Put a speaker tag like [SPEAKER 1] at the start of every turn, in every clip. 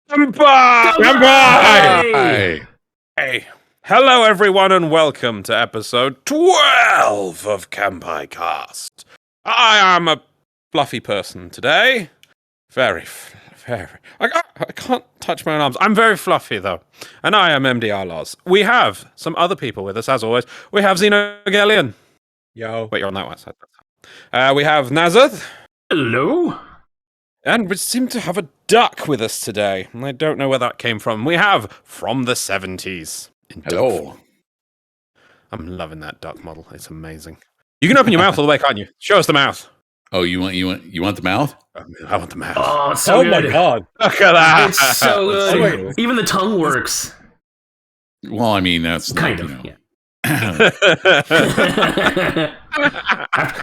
[SPEAKER 1] Kanpai! Hey, hello everyone and welcome to episode 12 of Kanpai Cast. I am a fluffy person today. Very. I can't touch my own arms. I'm very fluffy though. And I am MDRLOz. We have some other people with us as always. We have Xenogelion.
[SPEAKER 2] Yo.
[SPEAKER 1] Wait, you're on that side. We have Nasuth.
[SPEAKER 3] Hello.
[SPEAKER 1] And we seem to have a duck with us today. I don't know where that came from. We have from the 70s.
[SPEAKER 2] Hello.
[SPEAKER 1] I'm loving that duck model. It's amazing. You can open your mouth all the way, can't you? Show us the mouth.
[SPEAKER 4] Oh, you want the mouth?
[SPEAKER 1] I want the mouth.
[SPEAKER 3] Oh, it's so good.
[SPEAKER 2] My god.
[SPEAKER 1] Look at that.
[SPEAKER 3] It's so good. Even the tongue works.
[SPEAKER 4] Well, I mean, that's
[SPEAKER 3] Kind
[SPEAKER 4] not,
[SPEAKER 3] of.
[SPEAKER 4] you know.
[SPEAKER 3] Yeah.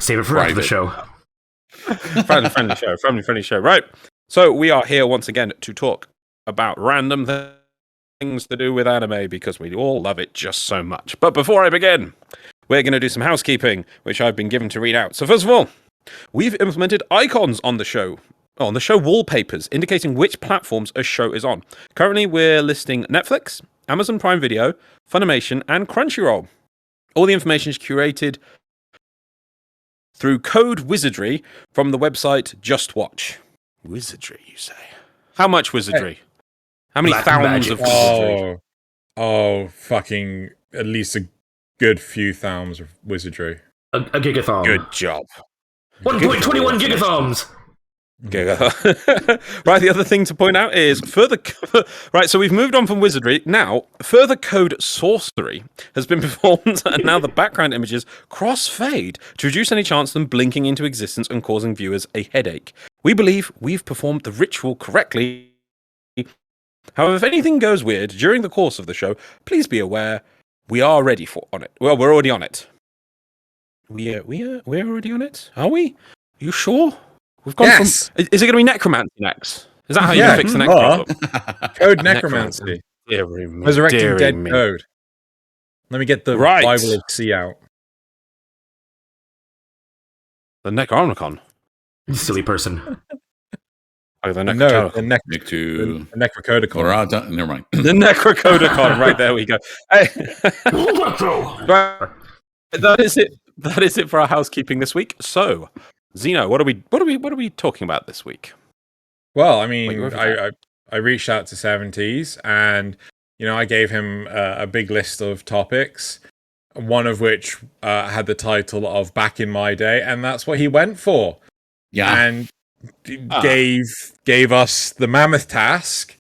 [SPEAKER 3] Save it for after the show.
[SPEAKER 1] friendly show. Right. So we are here once again to talk about random things to do with anime because we all love it just so much. But before I begin, we're going to do some housekeeping, which I've been given to read out. So first of all, we've implemented icons on the show wallpapers, indicating which platforms a show is on. Currently, we're listing Netflix, Amazon Prime Video, Funimation, and Crunchyroll. All the information is curated through code wizardry from the website Just Watch. Wizardry, you say? How much wizardry? How many thousands of wizardry?
[SPEAKER 2] Oh, fucking at least a good few thousands of wizardry.
[SPEAKER 3] A gigathon.
[SPEAKER 1] Good job.
[SPEAKER 3] 1.21 gigathoms.
[SPEAKER 1] Right, the other thing to point out is right, so we've moved on from wizardry. Now, further code sorcery has been performed, and now the background images cross-fade to reduce any chance of them blinking into existence and causing viewers a headache. We believe we've performed the ritual correctly. However, if anything goes weird during the course of the show, please be aware we are ready on it. Well, we're already on it. We're already on it? Are we? Are you sure? We've gone from. Is it going to be necromancy next? Is that how you fix the next problem?
[SPEAKER 2] Code necromancy. Resurrecting dead code. Let me get the Bible of C out.
[SPEAKER 1] The Necronomicon.
[SPEAKER 3] Silly person.
[SPEAKER 1] Oh, the
[SPEAKER 2] Necrocodicon.
[SPEAKER 4] Never mind.
[SPEAKER 1] The Necrocodicon. Right, there we go. Hey. Right, that is it. That is it for our housekeeping this week. So, Xeno, what are we talking about this week?
[SPEAKER 2] Well, I mean, I reached out to 70s, and I gave him a big list of topics, one of which had the title of "Back in My Day," and that's what he went for.
[SPEAKER 4] Yeah,
[SPEAKER 2] and gave us the mammoth task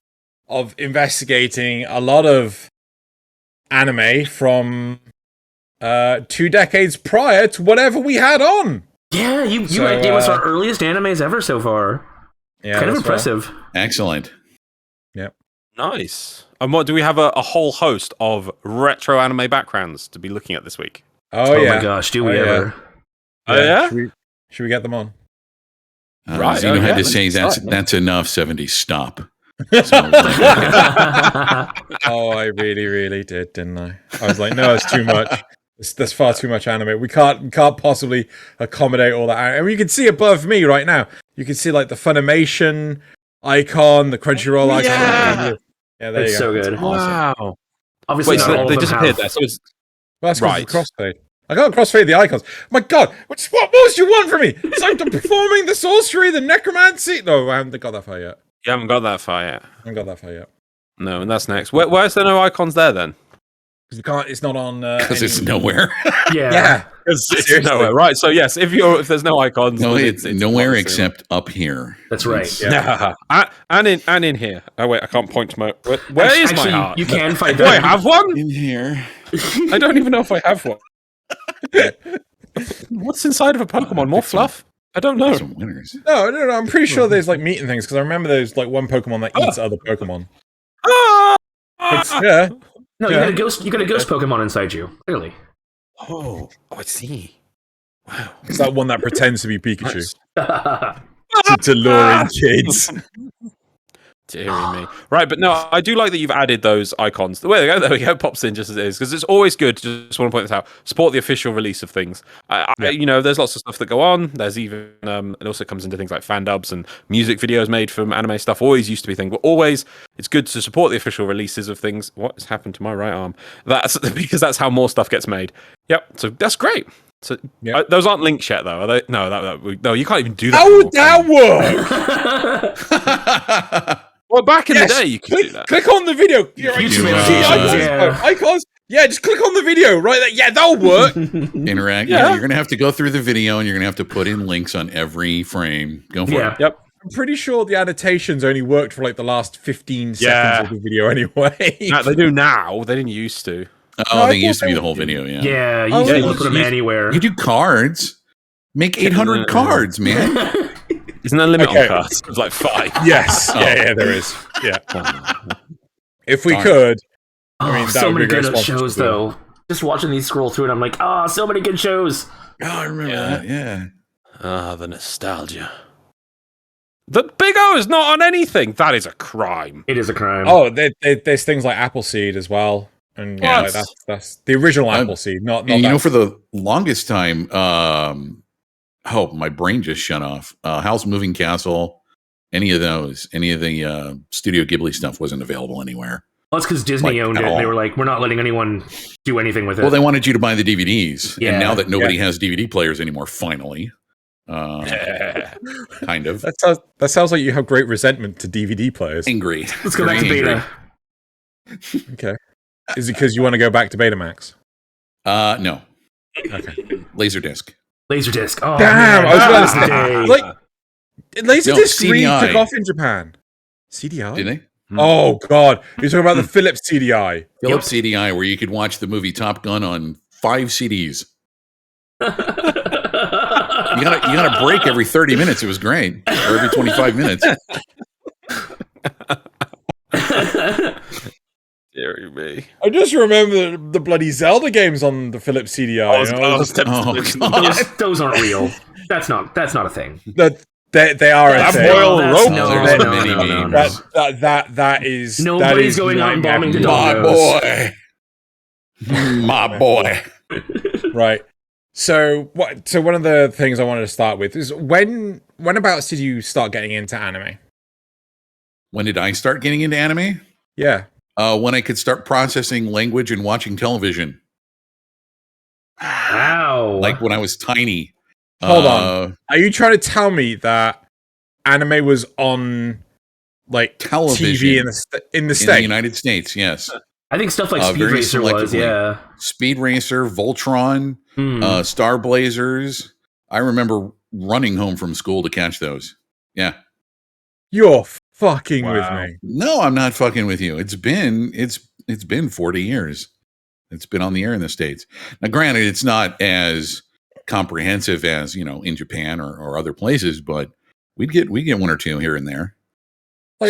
[SPEAKER 2] of investigating a lot of anime from 2 decades prior to whatever we had on.
[SPEAKER 3] Yeah, you gave us our earliest animes ever so far. Yeah, kind of impressive.
[SPEAKER 4] Right. Excellent.
[SPEAKER 2] Yep.
[SPEAKER 1] Nice. And what do we have? A whole host of retro anime backgrounds to be looking at this week.
[SPEAKER 2] Oh yeah.
[SPEAKER 3] My gosh, do we ever?
[SPEAKER 1] Oh yeah.
[SPEAKER 2] Should we get them on?
[SPEAKER 4] Right. You had to say that's enough. 70s. Stop.
[SPEAKER 2] Oh, I really did, didn't I? I was like, no, it's too much. There's far too much anime. We can't possibly accommodate all that. And you can see above me right now. You can see like the Funimation icon, the Crunchyroll icon. Yeah, there
[SPEAKER 3] it's
[SPEAKER 2] you go.
[SPEAKER 3] so good.
[SPEAKER 1] Wow.
[SPEAKER 3] Obviously,
[SPEAKER 1] wait,
[SPEAKER 3] not
[SPEAKER 1] they
[SPEAKER 3] all
[SPEAKER 1] disappeared
[SPEAKER 3] have.
[SPEAKER 1] there. So it's
[SPEAKER 2] that's right. Crossfade. I can't crossfade the icons. My God, what else do you want from me? It's like I'm performing the sorcery, the necromancy. No, I haven't got that far yet.
[SPEAKER 1] You haven't got that far yet. No, and that's next. Why is there no icons there then?
[SPEAKER 2] Because you can't. It's not on.
[SPEAKER 4] Because it's nowhere.
[SPEAKER 3] Yeah.
[SPEAKER 1] It's nowhere. Right. So yes, if there's no icons,
[SPEAKER 4] no, it's nowhere except up here.
[SPEAKER 3] That's right.
[SPEAKER 1] Yeah. and in here. Oh wait, I can't point to my. Where is my heart?
[SPEAKER 3] You can find.
[SPEAKER 1] Do I have one
[SPEAKER 4] in here?
[SPEAKER 1] I don't even know if I have one. What's inside of a Pokemon? More fluff? I don't know.
[SPEAKER 4] Some winners.
[SPEAKER 2] No. I'm pretty sure there's like meat and things because I remember there's like one Pokemon that eats other Pokemon. Yeah.
[SPEAKER 3] No, you got a ghost. You got a ghost Pokemon inside you. Clearly.
[SPEAKER 1] Oh, I see. Wow.
[SPEAKER 2] It's that one that pretends to be Pikachu to lure in kids.
[SPEAKER 1] Deary me. Right, but no, I do like that you've added those icons. There we go. Pops in just as it is, because it's always good. Just want to point this out. Support the official release of things. There's lots of stuff that go on. There's even it also comes into things like fan dubs and music videos made from anime stuff. Always used to be a thing, but always it's good to support the official releases of things. What has happened to my right arm? That's because that's how more stuff gets made. Yep. So that's great. So those aren't links yet, though, are they? No, you can't even do that.
[SPEAKER 2] How would that work?
[SPEAKER 1] Well, back in the day, you could do that.
[SPEAKER 2] Click on the video. Icons. Yeah, just click on the video right there. Yeah, that'll work.
[SPEAKER 4] Interact. Yeah, you're going to have to go through the video, and you're going to have to put in links on every frame. Go for it.
[SPEAKER 1] Yep.
[SPEAKER 2] I'm pretty sure the annotations only worked for like the last 15 seconds of the video anyway.
[SPEAKER 1] No, they do now. They didn't used to.
[SPEAKER 4] Oh, they used to be the whole video, yeah.
[SPEAKER 3] Yeah, you can put them anywhere.
[SPEAKER 4] You do cards. Make 800 cards, man.
[SPEAKER 1] Isn't there a limit on cards? It's like 5.
[SPEAKER 2] Yes. Yeah, there is. Yeah. If we could.
[SPEAKER 3] I mean, so many good shows, though. Just watching these scroll through, and I'm like, so many good shows.
[SPEAKER 4] Oh, I remember that, yeah.
[SPEAKER 1] The nostalgia. The Big O is not on anything. That is a crime.
[SPEAKER 3] It is a crime.
[SPEAKER 2] Oh, there's things like Appleseed as well. And that's the original Appleseed, not that.
[SPEAKER 4] For the longest time, my brain just shut off. Howl's Moving Castle, any of the Studio Ghibli stuff wasn't available anywhere.
[SPEAKER 3] Well, that's because Disney owned it. They were like, we're not letting anyone do anything with it.
[SPEAKER 4] Well, they wanted you to buy the DVDs. Yeah. And now that nobody has DVD players anymore, finally. Kind of.
[SPEAKER 2] That sounds like you have great resentment to DVD players.
[SPEAKER 4] Angry.
[SPEAKER 3] Let's go back to beta.
[SPEAKER 2] Okay. Is it because you want to go back to Betamax?
[SPEAKER 4] No.
[SPEAKER 2] Okay.
[SPEAKER 4] Laserdisc.
[SPEAKER 3] Laserdisc. Oh,
[SPEAKER 2] damn!
[SPEAKER 3] Man.
[SPEAKER 2] I was about to say, like, Laserdisc
[SPEAKER 4] CDI.
[SPEAKER 2] took off in Japan. CDI?
[SPEAKER 4] Did they?
[SPEAKER 2] Oh God! You're talking about the Philips CDI.
[SPEAKER 4] Philips CDI, where you could watch the movie Top Gun on 5 CDs. You got a break every 30 minutes. It was great. Or every 25 minutes.
[SPEAKER 1] Deary me.
[SPEAKER 2] I just remember the bloody Zelda games on the Philips CDI.
[SPEAKER 3] Those aren't real. That's not a thing.
[SPEAKER 2] They are a thing. That is.
[SPEAKER 3] Nobody's going out and bombing the
[SPEAKER 4] doggos. My boy.
[SPEAKER 2] Right. So one of the things I wanted to start with is whenabouts did you start getting into anime?
[SPEAKER 4] When did I start getting into anime?
[SPEAKER 2] Yeah.
[SPEAKER 4] When I could start processing language and watching television.
[SPEAKER 3] Wow.
[SPEAKER 4] Like when I was tiny.
[SPEAKER 2] Hold on. Are you trying to tell me that anime was on like
[SPEAKER 4] television
[SPEAKER 2] TV in the States?
[SPEAKER 4] In the United States, yes.
[SPEAKER 3] I think stuff like Speed Racer was, yeah.
[SPEAKER 4] Speed Racer, Voltron, Star Blazers. I remember running home from school to catch those. Yeah.
[SPEAKER 2] You're fucking with me.
[SPEAKER 4] No, I'm not fucking with you. It's been 40 years. It's been on the air in the States. Now, granted, it's not as comprehensive as, in Japan or other places, but we get one or two here and there.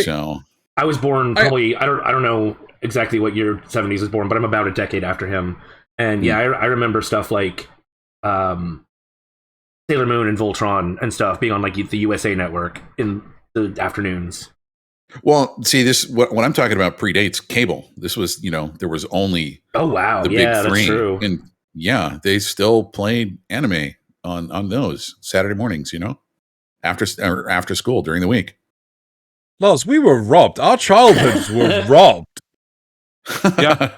[SPEAKER 4] So
[SPEAKER 3] I was born probably I don't know exactly what year 70s was born, but I'm about a decade after him. And I remember stuff like Sailor Moon and Voltron and stuff being on like the USA Network in the afternoons.
[SPEAKER 4] Well, see, this what I'm talking about predates cable. This was, there was only the big 3.
[SPEAKER 3] That's true.
[SPEAKER 4] And they still played anime on those Saturday mornings, after school during the week.
[SPEAKER 2] Loz, we were robbed. Our childhoods were robbed.
[SPEAKER 4] Yeah.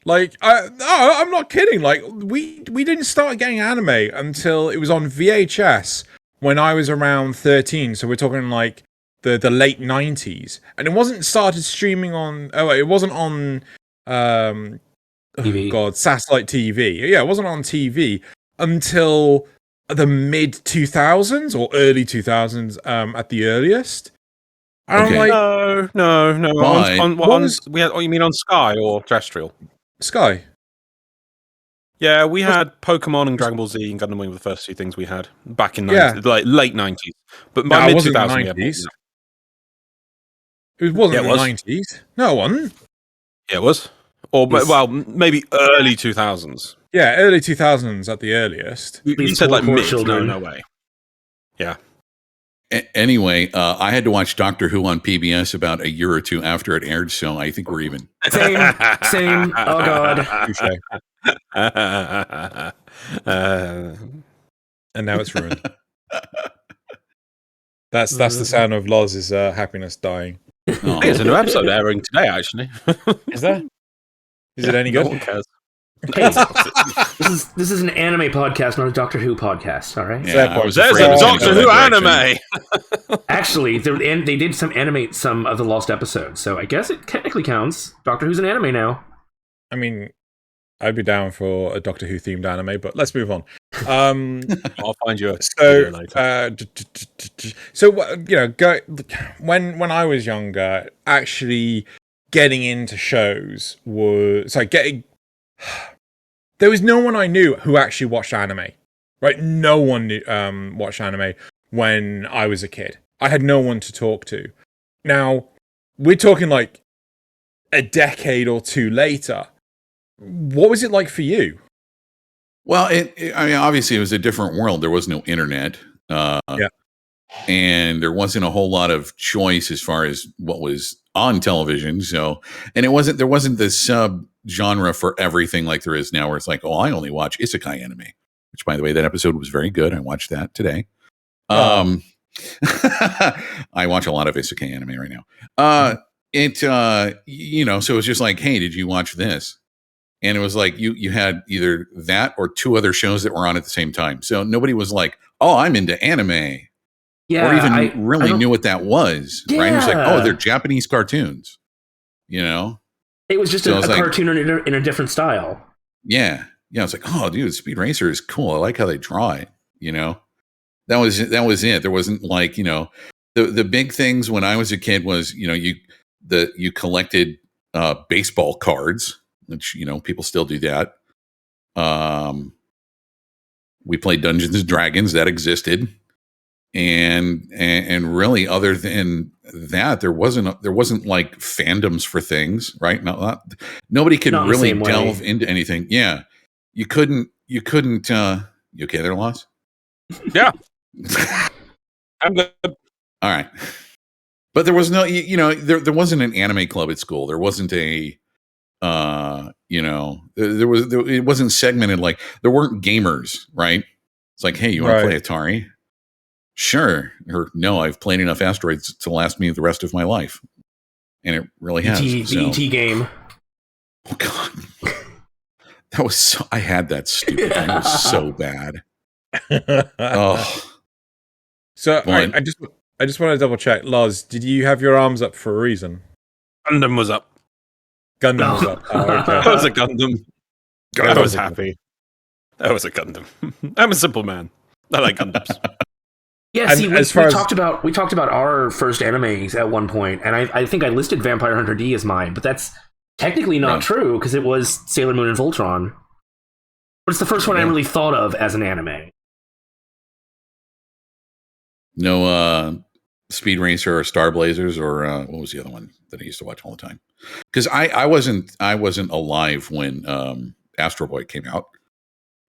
[SPEAKER 2] Like, I'm not kidding. Like, we didn't start getting anime until it was on VHS when I was around 13. So we're talking like the late 90s. And it wasn't started streaming on... Oh, it wasn't on... TV. Oh God, satellite TV. Yeah, it wasn't on TV until the mid 2000s or early 2000s at the earliest. I'm like,
[SPEAKER 1] no. You mean on Sky or terrestrial?
[SPEAKER 2] Sky.
[SPEAKER 1] Yeah, we had Pokemon and Dragon Ball Z and Gundam were the first 2 things we had back in late 90s. But by mid 2000s,
[SPEAKER 2] it wasn't the 90s. No, it wasn't.
[SPEAKER 1] Yeah, it was. Or maybe early 2000s.
[SPEAKER 2] Yeah, early 2000s at the earliest.
[SPEAKER 1] You said like mid. No way. Yeah.
[SPEAKER 4] Anyway, I had to watch Doctor Who on PBS about a year or two after it aired, so I think we're even.
[SPEAKER 3] Same. Oh God.
[SPEAKER 2] Touché. And now it's ruined. That's the sound of Loz's happiness dying.
[SPEAKER 4] Oh.
[SPEAKER 1] There's a new episode airing today, actually.
[SPEAKER 2] Is there? Is it any
[SPEAKER 1] No
[SPEAKER 2] good?
[SPEAKER 1] one cares.
[SPEAKER 3] Hey, this is an anime podcast, not a Doctor Who podcast. All right.
[SPEAKER 4] Yeah, I was
[SPEAKER 1] There's
[SPEAKER 4] afraid it
[SPEAKER 1] a
[SPEAKER 4] was gonna
[SPEAKER 1] Doctor
[SPEAKER 4] go
[SPEAKER 1] Who
[SPEAKER 4] that direction.
[SPEAKER 1] anime.
[SPEAKER 3] Actually, they did animate some of the lost episodes, so I guess it technically counts. Doctor Who's an anime now.
[SPEAKER 2] I mean, I'd be down for a Doctor Who themed anime, but let's move on.
[SPEAKER 1] I'll find you a
[SPEAKER 2] So,
[SPEAKER 1] video later.
[SPEAKER 2] when I was younger, actually getting into shows was there was no one I knew who actually watched anime, right? No one knew, watched anime when I was a kid. I had no one to talk to. Now, we're talking like a decade or two later. What was it like for you?
[SPEAKER 4] Well, I mean, obviously, it was a different world. There was no internet. And there wasn't a whole lot of choice as far as what was on television. So, and there wasn't this sub genre for everything like there is now, where it's like, oh, I only watch isekai anime, which, by the way, that episode was very good. I watched that today. I watch a lot of isekai anime right now. So it was just like, hey, did you watch this? And it was like you had either that or two other shows that were on at the same time. So nobody was like, oh, I'm into anime.
[SPEAKER 3] Yeah,
[SPEAKER 4] or even really knew what that was.
[SPEAKER 3] Yeah.
[SPEAKER 4] Right? It was like, oh, they're Japanese cartoons. You know?
[SPEAKER 3] It was just
[SPEAKER 4] So
[SPEAKER 3] a
[SPEAKER 4] it's like-
[SPEAKER 3] cartoon in a different style.
[SPEAKER 4] Yeah. Yeah. It's like, oh, dude, Speed Racer is cool. I like how they draw it. You know? That was it. There wasn't like, the big things when I was a kid was, you collected baseball cards, which, people still do that. We played Dungeons and Dragons, that existed. And really, other than that, there wasn't like fandoms for things, right? Nobody could
[SPEAKER 3] Not in the
[SPEAKER 4] really
[SPEAKER 3] same way.
[SPEAKER 4] delve into anything. Yeah, you couldn't. You okay there, Loz?
[SPEAKER 1] Yeah. I'm good.
[SPEAKER 4] All right, but there was no, there wasn't an anime club at school. There wasn't a, it wasn't segmented like there weren't gamers, right? It's like, hey, you want to play Atari? Sure. Or no, I've played enough Asteroids to last me the rest of my life. And it really has.
[SPEAKER 3] The ET game.
[SPEAKER 4] Oh, God. That was so, I had that stupid thing. It was so bad. Oh.
[SPEAKER 2] So I just want to double check. Loz, did you have your arms up for a reason?
[SPEAKER 1] Gundam was up.
[SPEAKER 2] Gundam was up. Oh, okay.
[SPEAKER 1] That was a Gundam. I
[SPEAKER 2] That
[SPEAKER 1] was
[SPEAKER 2] was a
[SPEAKER 1] happy. That was a Gundam. I'm a simple man. I like Gundams.
[SPEAKER 3] Yeah,
[SPEAKER 2] And
[SPEAKER 3] see, we
[SPEAKER 2] as far as-
[SPEAKER 3] talked about our first animes at one point, and I think I listed Vampire Hunter D as mine, but that's technically not
[SPEAKER 4] Right.
[SPEAKER 3] true because it was Sailor Moon and Voltron. But it's the first one I really thought of as an anime.
[SPEAKER 4] No Speed Racer or Star Blazers or what was the other one that I used to watch all the time? Because I wasn't alive when Astro Boy came out.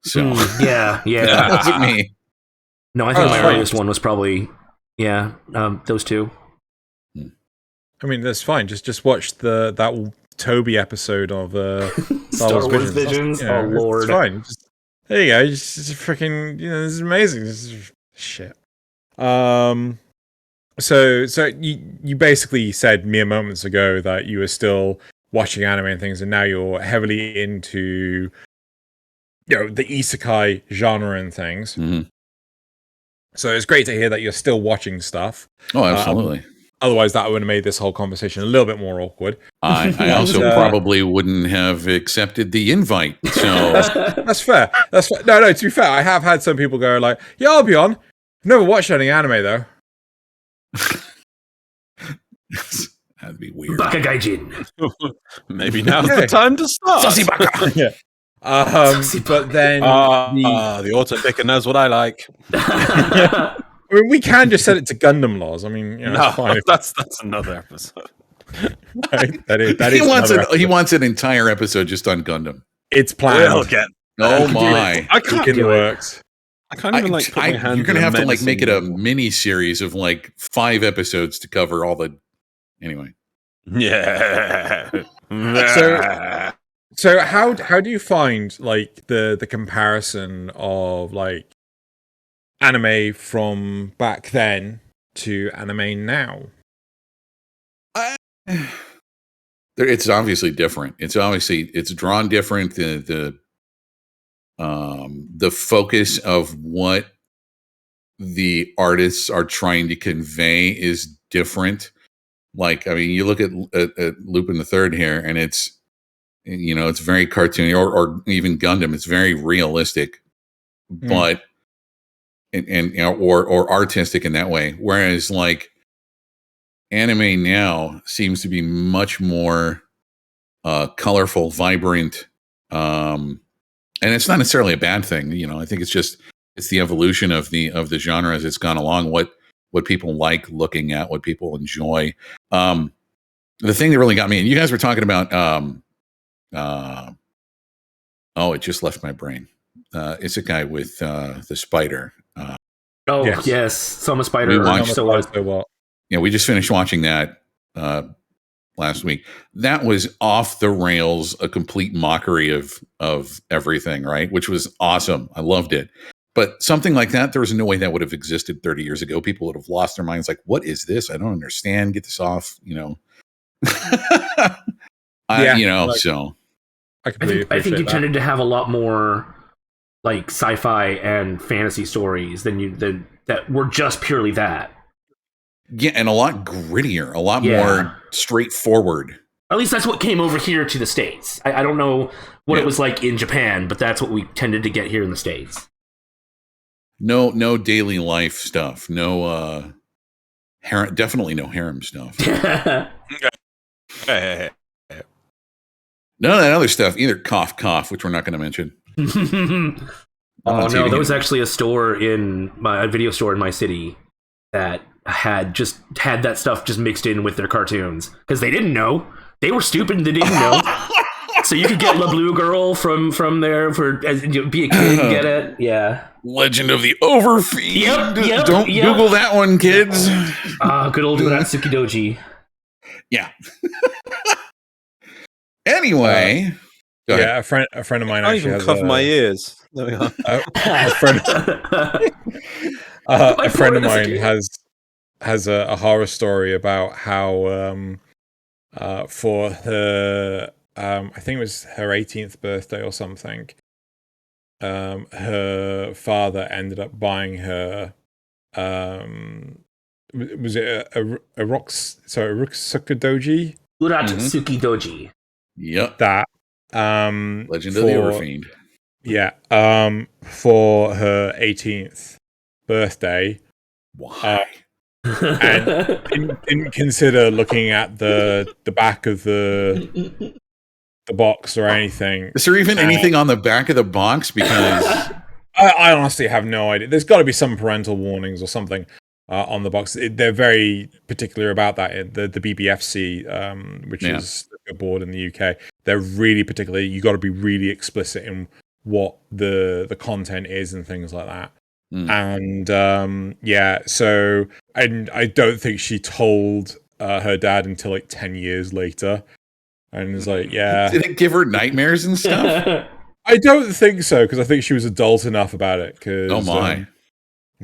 [SPEAKER 4] So
[SPEAKER 3] Yeah.
[SPEAKER 4] that wasn't me.
[SPEAKER 3] No, I think
[SPEAKER 2] Oh,
[SPEAKER 3] my
[SPEAKER 2] fine.
[SPEAKER 3] earliest one was probably those two.
[SPEAKER 2] I mean, that's fine. Just watch that Toby episode of
[SPEAKER 3] Star Wars Visions.
[SPEAKER 2] Yeah,
[SPEAKER 3] Oh Lord.
[SPEAKER 2] it's fine. There you go. Just freaking, this is amazing. This is shit. So you basically said mere moments ago that you were still watching anime and things, and now you're heavily into the isekai genre and things.
[SPEAKER 4] Mhm.
[SPEAKER 2] So it's great to hear that you're still watching stuff.
[SPEAKER 4] Oh, absolutely.
[SPEAKER 2] Otherwise, that would have made this whole conversation a little bit more awkward.
[SPEAKER 4] I also probably wouldn't have accepted the invite. So
[SPEAKER 2] That's fair. That's fair. No, to be fair, I have had some people go like, yeah, I'll be on. I've never watched any anime, though.
[SPEAKER 4] that'd be weird.
[SPEAKER 3] Baka Gaijin.
[SPEAKER 1] Maybe now's
[SPEAKER 2] Okay.
[SPEAKER 1] the time to start.
[SPEAKER 3] Saucy Baka.
[SPEAKER 2] Yeah. But then
[SPEAKER 1] the auto picker knows what I like.
[SPEAKER 2] I mean, we can just set it to Gundam laws. I mean,
[SPEAKER 1] No,
[SPEAKER 2] it's fine.
[SPEAKER 1] that's another episode.
[SPEAKER 2] That is
[SPEAKER 4] He wants an entire episode just on Gundam.
[SPEAKER 2] It's planned.
[SPEAKER 1] We'll get.
[SPEAKER 4] Oh my!
[SPEAKER 1] I can't
[SPEAKER 2] In the
[SPEAKER 1] do it.
[SPEAKER 2] works.
[SPEAKER 1] I can't even like put my hand.
[SPEAKER 4] You're gonna
[SPEAKER 1] in
[SPEAKER 4] have to like
[SPEAKER 1] medicine
[SPEAKER 4] make it a
[SPEAKER 1] anymore.
[SPEAKER 4] mini series of like 5 episodes to cover all the. Anyway,
[SPEAKER 1] Yeah.
[SPEAKER 2] So how do you find like the comparison of like anime from back then to anime now?
[SPEAKER 4] it's obviously different. It's drawn different. The focus of what the artists are trying to convey is different. Like, I mean, you look at Lupin the Third here, and it's it's very cartoony, or even Gundam. It's very realistic, but and or artistic in that way. Whereas like anime now seems to be much more colorful, vibrant, and it's not necessarily a bad thing. I think it's the evolution of the genre as it's gone along. What people like looking at, what people enjoy. The thing that really got me, and you guys were talking about, it just left my brain. It's a guy with the spider.
[SPEAKER 3] Yes. Soma Spider.
[SPEAKER 4] We just finished watching that last week. That was off the rails, a complete mockery of everything, right? Which was awesome. I loved it. But something like that, there was no way that would have existed 30 years ago. People would have lost their minds. Like, what is this? I don't understand. Get this off. So
[SPEAKER 2] I completely
[SPEAKER 3] I think you
[SPEAKER 2] that.
[SPEAKER 3] tended to have a lot more like sci-fi and fantasy stories than that were just purely that.
[SPEAKER 4] Yeah, and a lot grittier, a lot more straightforward.
[SPEAKER 3] At least that's what came over here to the States. I don't know what it was like in Japan, but that's what we tended to get here in the States.
[SPEAKER 4] No daily life stuff. No definitely no harem stuff. None of that other stuff either. Cough, which we're not going to mention.
[SPEAKER 3] Oh no, there was actually a video store in my city that had that stuff just mixed in with their cartoons because they didn't know. They were stupid and they didn't know. So you could get La Blue Girl from there be a kid and get it. Yeah.
[SPEAKER 4] Legend of the Overfeed.
[SPEAKER 3] Yep,
[SPEAKER 4] Don't Google that one, kids.
[SPEAKER 3] Good old Uratsuki Doji.
[SPEAKER 4] Yeah. Anyway.
[SPEAKER 2] A friend of mine
[SPEAKER 1] I
[SPEAKER 2] actually
[SPEAKER 1] even cover my ears. There we go.
[SPEAKER 2] A friend of mine has a horror story about how for her I think it was her 18th birthday or something, her father ended up buying her was it a Urotsuki Doji?
[SPEAKER 3] Uratsuki Doji.
[SPEAKER 4] Yep.
[SPEAKER 2] That
[SPEAKER 4] Legend of the Overfiend.
[SPEAKER 2] Yeah. For her 18th birthday.
[SPEAKER 4] Why?
[SPEAKER 2] And didn't consider looking at the back of the box or anything.
[SPEAKER 4] Is there even anything on the back of the box? Because
[SPEAKER 2] I honestly have no idea. There's got to be some parental warnings or something on the box. They're very particular about that. The BBFC, which is the board in the UK, they're really particular. You got to be really explicit in what the content is and things like that. And so I don't think she told her dad until like 10 years later, and it's like,
[SPEAKER 4] did it give her nightmares and stuff?
[SPEAKER 2] I don't think so, because I think she was adult enough about it. Oh my!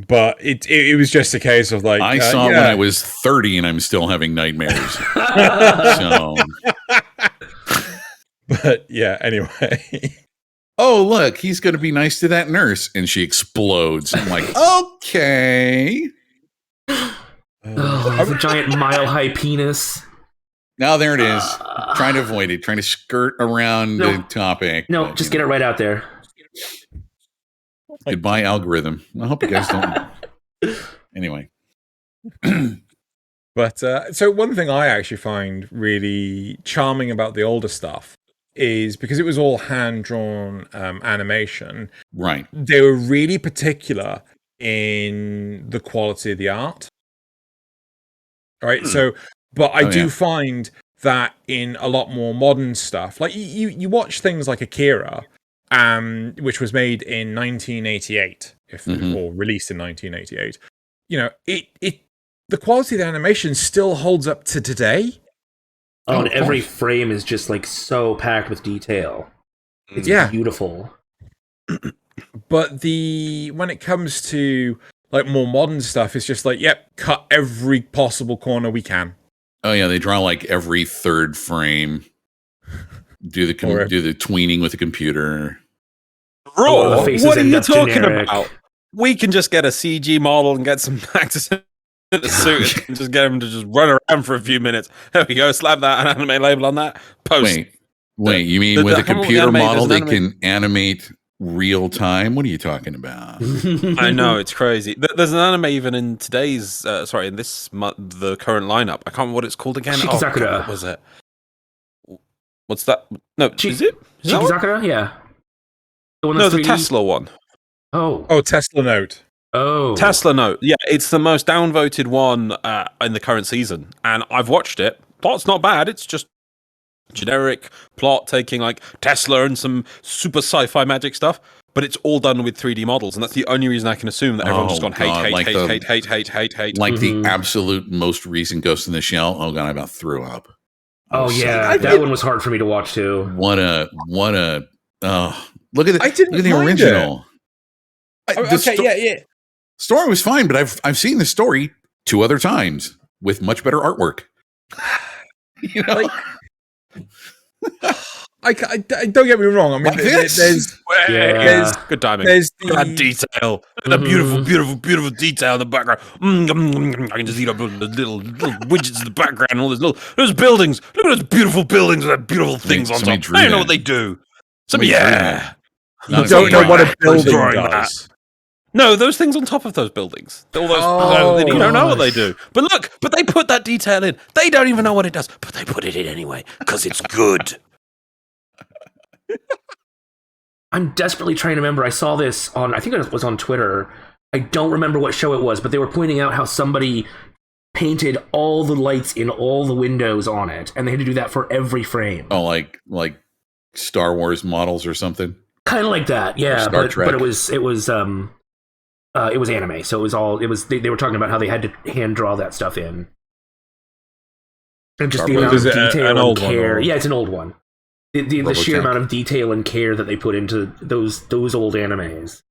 [SPEAKER 2] But it was just a case of like,
[SPEAKER 4] I saw it when I was 30, and I'm still having nightmares. So,
[SPEAKER 2] but yeah, anyway.
[SPEAKER 4] Oh, look, he's going to be nice to that nurse. And she explodes. I'm like, okay.
[SPEAKER 3] A giant mile-high penis.
[SPEAKER 4] Now there it is. Trying to avoid it. Trying to skirt around the topic.
[SPEAKER 3] No, just get it right out there.
[SPEAKER 4] Goodbye, algorithm. I hope you guys don't. Anyway.
[SPEAKER 2] But so one thing I actually find really charming about the older stuff is because it was all hand-drawn animation.
[SPEAKER 4] Right.
[SPEAKER 2] They were really particular in the quality of the art. Right? So, but I do find that in a lot more modern stuff, like you watch things like Akira, which was made in 1988, or released in 1988. You know, the quality of the animation still holds up to today.
[SPEAKER 3] Oh, and every frame is just like so packed with detail. It's beautiful.
[SPEAKER 2] But when it comes to like more modern stuff, it's just like, cut every possible corner we can.
[SPEAKER 4] Oh yeah, they draw like every third frame. Do the tweening with the computer.
[SPEAKER 1] Raw, what are you talking about? We can just get a CG model and get some actors in a suit and just get them to just run around for a few minutes. There we go, slap that anime label on that. Post.
[SPEAKER 4] Wait, you mean with a computer model they can animate real time? What are you talking about?
[SPEAKER 1] I know, it's crazy. There's an anime even in today's, in this month, the current lineup. I can't remember what it's called again.
[SPEAKER 3] Shikizakura.
[SPEAKER 1] What was it? What's that? No, is it?
[SPEAKER 3] Shikizakura? Yeah.
[SPEAKER 1] The Tesla one.
[SPEAKER 2] Oh, Tesla Note.
[SPEAKER 3] Oh.
[SPEAKER 1] Tesla Note. Yeah, it's the most downvoted one in the current season. And I've watched it. Plot's not bad. It's just generic plot taking like Tesla and some super sci-fi magic stuff. But it's all done with 3D models. And that's the only reason I can assume that everyone's just gone hate.
[SPEAKER 4] Like the absolute most recent Ghost in the Shell. Oh, God, I about threw up.
[SPEAKER 3] Oh, yeah. That one was hard for me to watch, too.
[SPEAKER 4] Look at the original. Story was fine, but I've seen the story 2 other times with much better artwork. You know,
[SPEAKER 2] don't get me wrong. I mean, there's
[SPEAKER 1] good timing.
[SPEAKER 2] There's
[SPEAKER 1] the detail, the beautiful detail in the background. I can just eat up the little widgets in the background. And all those buildings. Look at those beautiful buildings with beautiful things on top. I don't know what they do.
[SPEAKER 2] You don't know what a building does.
[SPEAKER 1] No, those things on top of those buildings. All those, you don't know what they do. But look, they put that detail in. They don't even know what it does, but they put it in anyway, because it's good.
[SPEAKER 3] I'm desperately trying to remember. I saw this I think it was on Twitter. I don't remember what show it was, but they were pointing out how somebody painted all the lights in all the windows on it, and they had to do that for every frame.
[SPEAKER 4] Oh, like Star Wars models or something?
[SPEAKER 3] Kind of like that, yeah.
[SPEAKER 4] Star Trek.
[SPEAKER 3] But it was anime, so they were talking about how they had to hand draw that stuff in, and just the amount of detail and care. Yeah, it's an old one. The sheer amount of detail and care that they put into those old animes.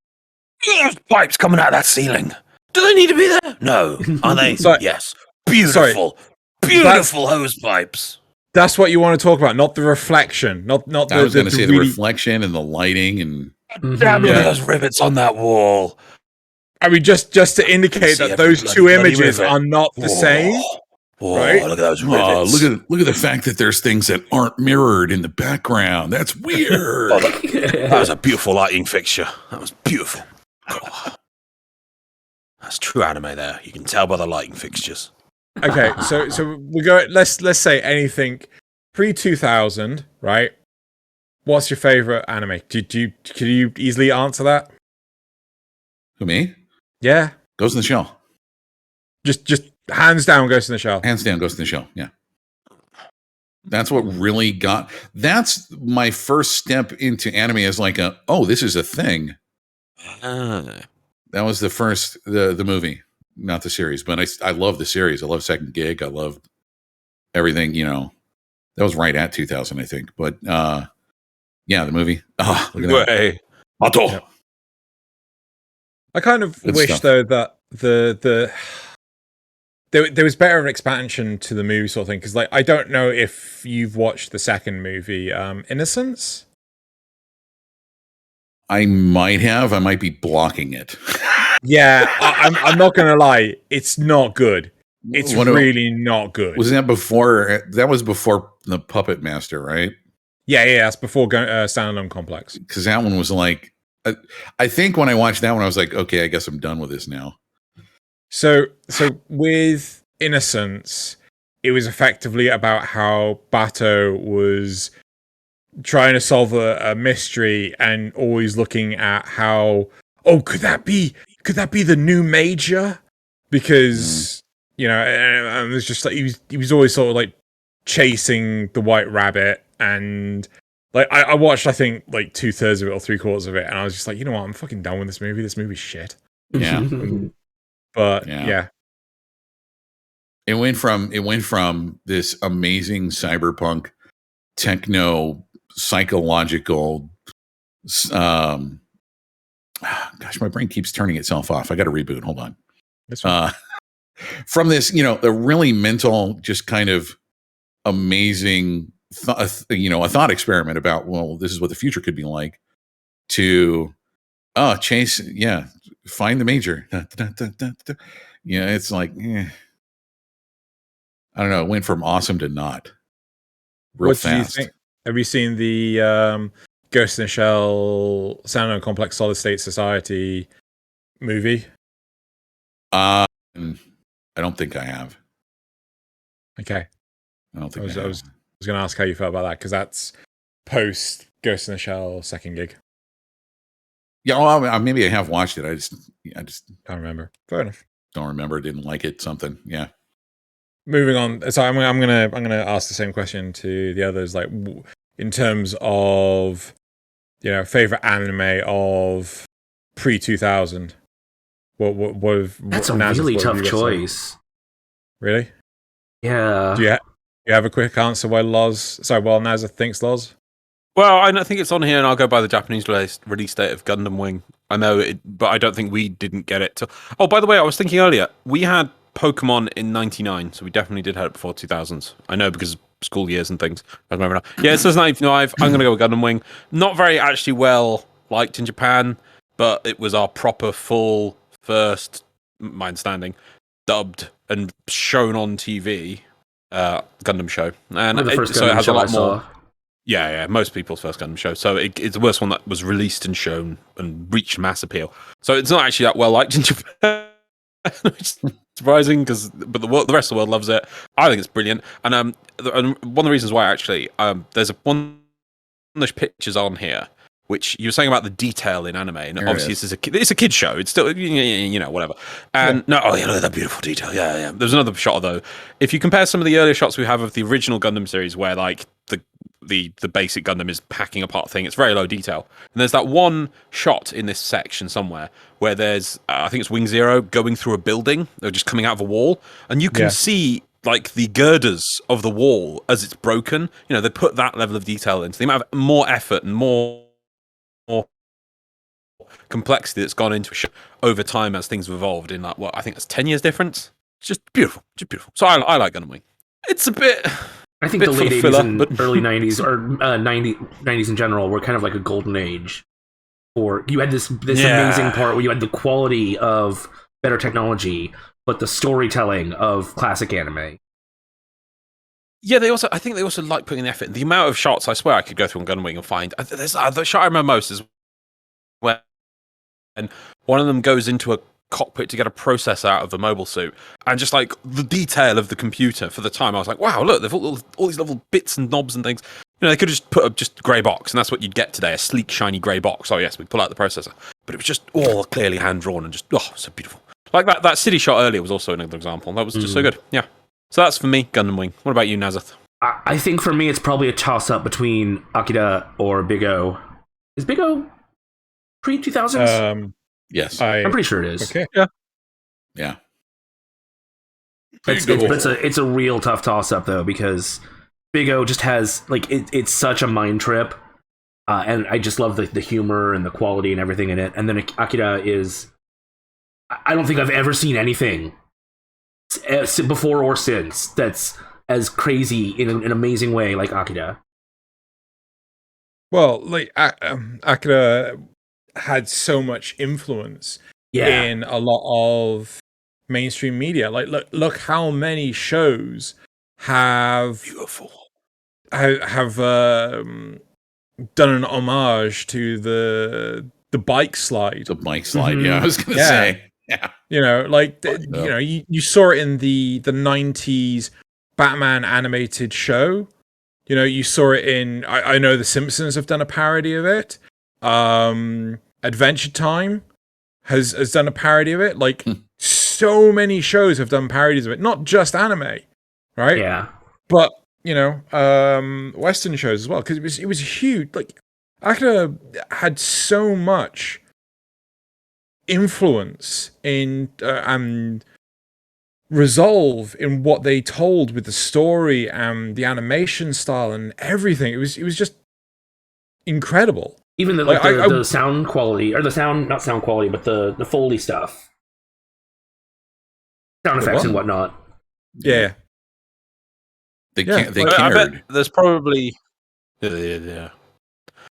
[SPEAKER 1] There's pipes coming out of that ceiling. Do they need to be there? No. Are they? Yes. Beautiful, beautiful hose pipes.
[SPEAKER 2] That's what you want to talk about, not the reflection, not the.
[SPEAKER 4] I was going to say the reflection and the lighting and.
[SPEAKER 1] Damn, look at those rivets on that wall.
[SPEAKER 2] I mean, just to indicate that those two images are not the same.
[SPEAKER 1] Whoa,
[SPEAKER 2] right?
[SPEAKER 1] Look at those rivets.
[SPEAKER 4] Look at the fact that there's things that aren't mirrored in the background. That's weird.
[SPEAKER 1] That was a beautiful lighting fixture. That was beautiful. Oh. That's true anime there. You can tell by the lighting fixtures.
[SPEAKER 2] Okay, so we go. Let's say anything pre-2000, right? What's your favorite anime? Could you easily answer that?
[SPEAKER 4] Who, me?
[SPEAKER 2] Yeah.
[SPEAKER 4] Ghost in the Shell.
[SPEAKER 2] Just hands down, Ghost in the Shell.
[SPEAKER 4] Hands down, Ghost in the Shell. Yeah. That's what really that's my first step into anime as like this is a thing. That was the first, the movie, not the series, but I love the series. I love Second Gig. I loved everything, that was right at 2000, I think. But, yeah, the movie. Oh, look at that. Otto.
[SPEAKER 2] Yep. I kind of wish though that there was better expansion to the movie sort of thing, because like I don't know if you've watched the second movie, Innocence.
[SPEAKER 4] I might have. I might be blocking it.
[SPEAKER 2] Yeah, I'm not gonna lie. It's not good. It's really not good.
[SPEAKER 4] Was that before? That was before the Puppet Master, right?
[SPEAKER 2] Yeah. That's before Standalone Complex.
[SPEAKER 4] Because that one was like. I think when I watched that one, I was like, okay, I guess I'm done with this now.
[SPEAKER 2] So with Innocence, it was effectively about how Bato was trying to solve a mystery and always looking at how, could that be the new Major? Because, and it was just like, he was always sort of like chasing the White Rabbit, and Like I watched, I think like 2/3 of it or 3/4 of it, and I was just like, you know what, I'm fucking done with this movie. This movie's shit.
[SPEAKER 4] Yeah.
[SPEAKER 2] But
[SPEAKER 4] Yeah.
[SPEAKER 2] yeah.
[SPEAKER 4] It went from this amazing cyberpunk techno psychological gosh, my brain keeps turning itself off. I got to reboot. Hold on. From this, a really mental, just kind of amazing a thought experiment about, well, this is what the future could be like, to chase, find the major. It's like, I don't know, it went from awesome to not real fast.
[SPEAKER 2] Do you think? Have you seen the Ghost in the Shell Sound and Complex Solid State Society movie?
[SPEAKER 4] I don't think I have.
[SPEAKER 2] Okay.
[SPEAKER 4] I don't think
[SPEAKER 2] I was going to ask how you felt about that, because that's post Ghost in the Shell second gig.
[SPEAKER 4] Yeah, well, maybe I have watched it. I just
[SPEAKER 2] can't remember. Fair enough.
[SPEAKER 4] Don't remember. Didn't like it. Something. Yeah.
[SPEAKER 2] Moving on. So I'm gonna ask the same question to the others. Like, in terms of favorite anime of pre-2000.
[SPEAKER 3] That's a really tough choice.
[SPEAKER 2] Really?
[SPEAKER 3] Yeah.
[SPEAKER 2] Do you have a quick answer while Nasuth thinks Loz?
[SPEAKER 1] Well, I don't think it's on here, and I'll go by the Japanese release date of Gundam Wing. I know it, but I don't think we didn't get it. Oh, by the way, I was thinking earlier, we had Pokemon in '99, so we definitely did have it before 2000s. I know, because of school years and things. I remember now. Yeah, it says 95. I'm going to go with Gundam Wing. Not very actually well liked in Japan, but it was our proper full first, my understanding, dubbed and shown on TV Gundam show. And
[SPEAKER 3] the first
[SPEAKER 1] so it has a lot more.
[SPEAKER 3] Saw.
[SPEAKER 1] Yeah, most people's first Gundam show. So it's the worst one that was released and shown and reached mass appeal. So it's not actually that well liked in Japan. Which is surprising, but the rest of the world loves it. I think it's brilliant. And one of the reasons why, actually, there's one of those pictures on here, which you were saying about the detail in anime, and obviously it's a kid's show. It's still, whatever. And look at that beautiful detail. Yeah. There's another shot, though. If you compare some of the earlier shots we have of the original Gundam series, where like the basic Gundam is packing apart thing, it's very low detail. And there's that one shot in this section somewhere where there's, I think it's Wing Zero going through a building. They're just coming out of a wall, and you can see like the girders of the wall as it's broken. They put that level of detail into the amount of more effort and more complexity that's gone into a show over time as things have evolved in, like, what I think that's 10 years difference. It's just beautiful. So I like Gundam Wing. It's a bit.
[SPEAKER 3] I think the late 80s and early 90s, or 90s in general, were kind of like a golden age. Or you had this amazing part where you had the quality of better technology, but the storytelling of classic anime.
[SPEAKER 1] Yeah, I think they also like putting the effort in. The amount of shots, I swear I could go through on Gundam Wing and find. There's the shot I remember most is when one of them goes into a cockpit to get a processor out of a mobile suit, and just like the detail of the computer for the time, I was like, wow, look, they've all these little bits and knobs and things. They could have just put just a grey box, and that's what you'd get today, a sleek, shiny grey box. Oh yes, we pull out the processor, but it was just all clearly hand drawn and just so beautiful. Like that city shot earlier was also another example. That was just so good. Yeah. So that's for me, Gundam Wing. What about you, Nasuth?
[SPEAKER 3] I think for me, it's probably a toss up between Akira or Big O. Is Big O pre-2000s?
[SPEAKER 4] Yes,
[SPEAKER 3] I'm pretty sure it is.
[SPEAKER 2] Okay.
[SPEAKER 4] Yeah.
[SPEAKER 3] It's a real tough toss up though, because Big O just has it's such a mind trip, and I just love the humor and the quality and everything in it. And then Akira is, I don't think I've ever seen anything before or since that's as crazy in an amazing way like Akira.
[SPEAKER 2] Well, like Akira had so much influence in a lot of mainstream media. Like, look how many shows have done an homage to the bike slide.
[SPEAKER 4] The bike slide, yeah. I was going to say, yeah.
[SPEAKER 2] You saw it in the 90s Batman animated show. You saw it in, I know The Simpsons have done a parody of it. Adventure Time has done a parody of it. Like, so many shows have done parodies of it, not just anime, right?
[SPEAKER 3] Yeah.
[SPEAKER 2] But Western shows as well, because it was huge. Like Akira had so much influence in and resolve in what they told with the story and the animation style and everything. It was just incredible.
[SPEAKER 3] Even the sound quality, or not sound quality, but the Foley stuff, sound effects and whatnot.
[SPEAKER 2] Yeah.
[SPEAKER 4] They cared.
[SPEAKER 1] I bet there's probably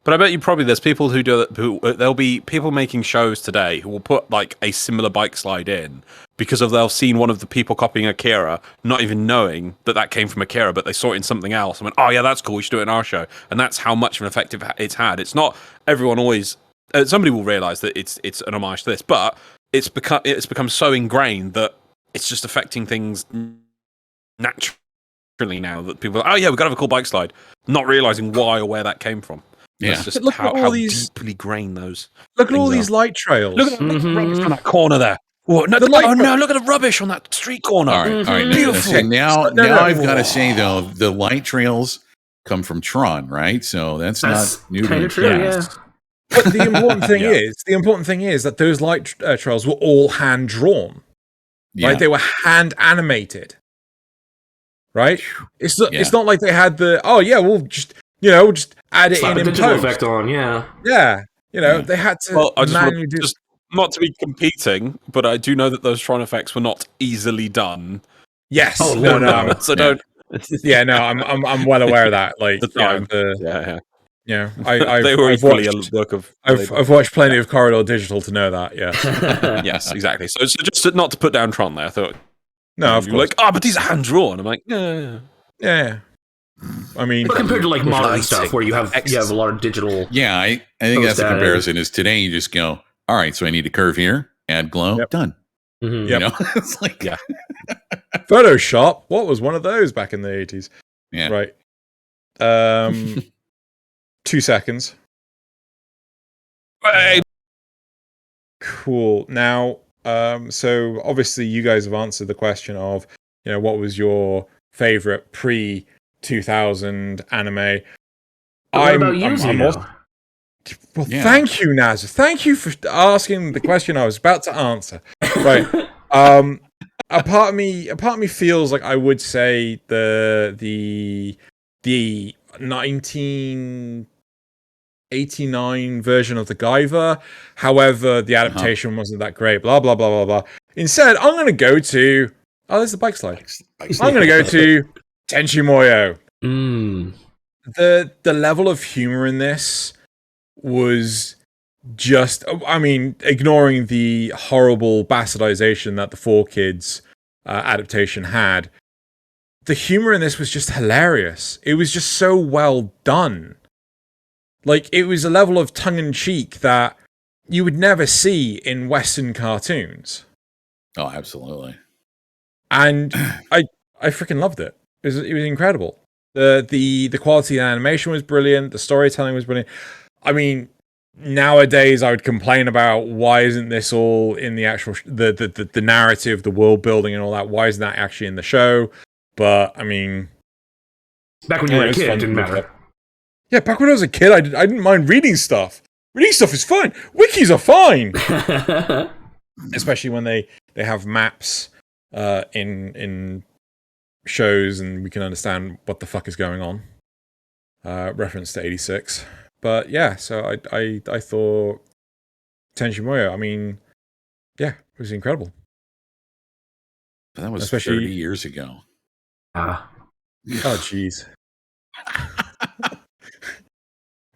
[SPEAKER 1] But I bet you there's people who do that. There'll be people making shows today who will put like a similar bike slide in because they'll seen one of the people copying Akira, not even knowing that came from Akira, but they saw it in something else and went, "Oh yeah, that's cool. We should do it in our show." And that's how much of an effect it's had. It's not everyone always. Somebody will realize that it's an homage to this, but it's become so ingrained that it's just affecting things naturally now that people are, "Oh yeah, we've got to have a cool bike slide," not realizing why or where that came from.
[SPEAKER 4] Yeah,
[SPEAKER 1] just look at all these deeply grained those.
[SPEAKER 2] Look at all these light trails.
[SPEAKER 1] Look at the rubbish on that corner there. Oh, no, look at the rubbish on that street corner.
[SPEAKER 4] All right.
[SPEAKER 1] Beautiful.
[SPEAKER 4] Now I've got to say though, the light trails come from Tron, right? So that's not new to
[SPEAKER 3] true, yeah.
[SPEAKER 2] But the important thing is that those light trails were all hand drawn.
[SPEAKER 4] Yeah.
[SPEAKER 2] Right? They were hand animated. Right? It's not like they had we'll just add it in
[SPEAKER 3] digital
[SPEAKER 2] post.
[SPEAKER 3] Effect on, yeah.
[SPEAKER 2] Yeah. They had to manually do.
[SPEAKER 1] Just not to be competing, but I do know that those Tron effects were not easily done.
[SPEAKER 2] Yes.
[SPEAKER 3] Oh,
[SPEAKER 2] no.
[SPEAKER 1] So don't.
[SPEAKER 2] Yeah, no, I'm well aware of that. Like
[SPEAKER 1] the time. They were equally a work of.
[SPEAKER 2] I've watched plenty of Corridor Digital to know that. Yeah.
[SPEAKER 1] Yes, exactly. So just not to put down Tron there, I thought.
[SPEAKER 2] No, of course.
[SPEAKER 1] Like, but these are hand drawn. I'm like,
[SPEAKER 2] yeah. I mean,
[SPEAKER 3] but compared to like modern stuff where you have a lot of digital.
[SPEAKER 4] Yeah, I think that's the comparison. Is today you just go, all right, so I need a curve here, add glow, done.
[SPEAKER 2] Mm-hmm.
[SPEAKER 4] It's like
[SPEAKER 2] Photoshop. What was one of those back in the 80s?
[SPEAKER 4] Yeah.
[SPEAKER 2] Right. 2 seconds.
[SPEAKER 1] Hey.
[SPEAKER 2] Cool. Now, so obviously you guys have answered the question of, what was your favorite pre-2000 anime?
[SPEAKER 3] What about you?
[SPEAKER 2] Well, thank you, Naz. Thank you for asking the question I was about to answer. Right. A part of me feels like I would say the 1989 version of the Guyver. However, the adaptation wasn't that great. Blah blah blah blah blah. Instead, I'm going to go to there's the bike slide. I'm going to go to Tenchi Muyo. The level of humor in this was just, ignoring the horrible bastardization that the 4Kids adaptation had, the humor in this was just hilarious. It was just so well done. Like, it was a level of tongue-in-cheek that you would never see in Western cartoons.
[SPEAKER 4] Oh, absolutely.
[SPEAKER 2] And I freaking loved it. It was incredible. The quality of the animation was brilliant. The storytelling was brilliant. I mean, nowadays I would complain about why isn't this all in the actual the narrative, the world building and all that. Why isn't that actually in the show? But I mean,
[SPEAKER 3] back when you were a kid, it didn't matter.
[SPEAKER 2] Yeah, back when I was a kid, I didn't mind reading stuff. Reading stuff is fine. Wikis are fine. Especially when they have maps in shows and we can understand what the fuck is going on. Reference to 86. But yeah, so I thought Tenchi Muyo, it was incredible.
[SPEAKER 4] But that was 30 years ago.
[SPEAKER 2] Oh, jeez.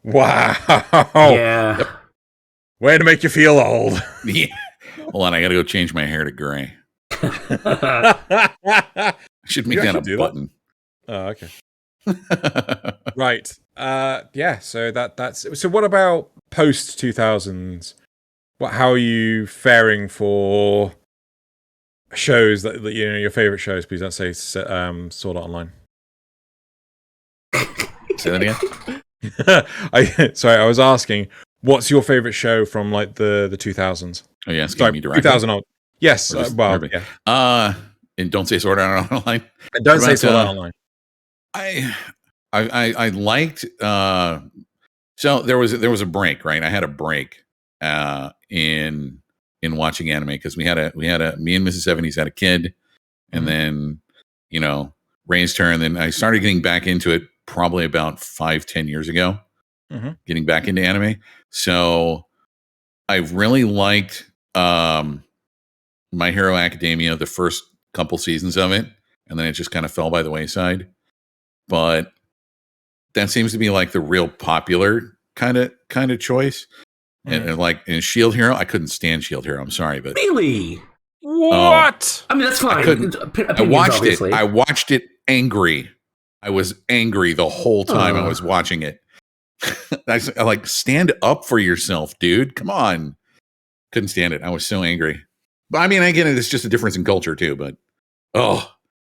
[SPEAKER 2] Wow.
[SPEAKER 3] Yeah.
[SPEAKER 4] Yep.
[SPEAKER 2] Way to make you feel old.
[SPEAKER 4] Yeah. Hold on, I gotta go change my hair to gray. I should make that a button.
[SPEAKER 2] Oh, okay. Right. So that's so what about post 2000s? How are you faring for shows that your favorite shows? Please don't say Sword Art Online.
[SPEAKER 4] Say that again.
[SPEAKER 2] I was asking, what's your favorite show from like the 2000s?
[SPEAKER 4] Oh yeah, sorry, me directly.
[SPEAKER 2] 2000 on. Yes, yeah.
[SPEAKER 4] And don't say Sword Art Online.
[SPEAKER 2] And don't say Sword Art Online.
[SPEAKER 4] I liked. So there was a break, right? I had a break in watching anime because we had a me and Mrs. 70s had a kid, and then raised her, and then I started getting back into it probably about 5-10 years ago. Getting back into anime, so I really liked My Hero Academia, the first couple seasons of it, and then it just kind of fell by the wayside. But that seems to be like the real popular kind of choice. And like in Shield Hero, I couldn't stand Shield Hero. I'm sorry, but
[SPEAKER 3] Really,
[SPEAKER 1] What?
[SPEAKER 3] I mean, that's fine.
[SPEAKER 4] I watched it. I watched it angry. I was angry the whole time I was watching it. I like, stand up for yourself, dude. Come on. Couldn't stand it. I was so angry. But I mean, I get it. It's just a difference in culture too. But I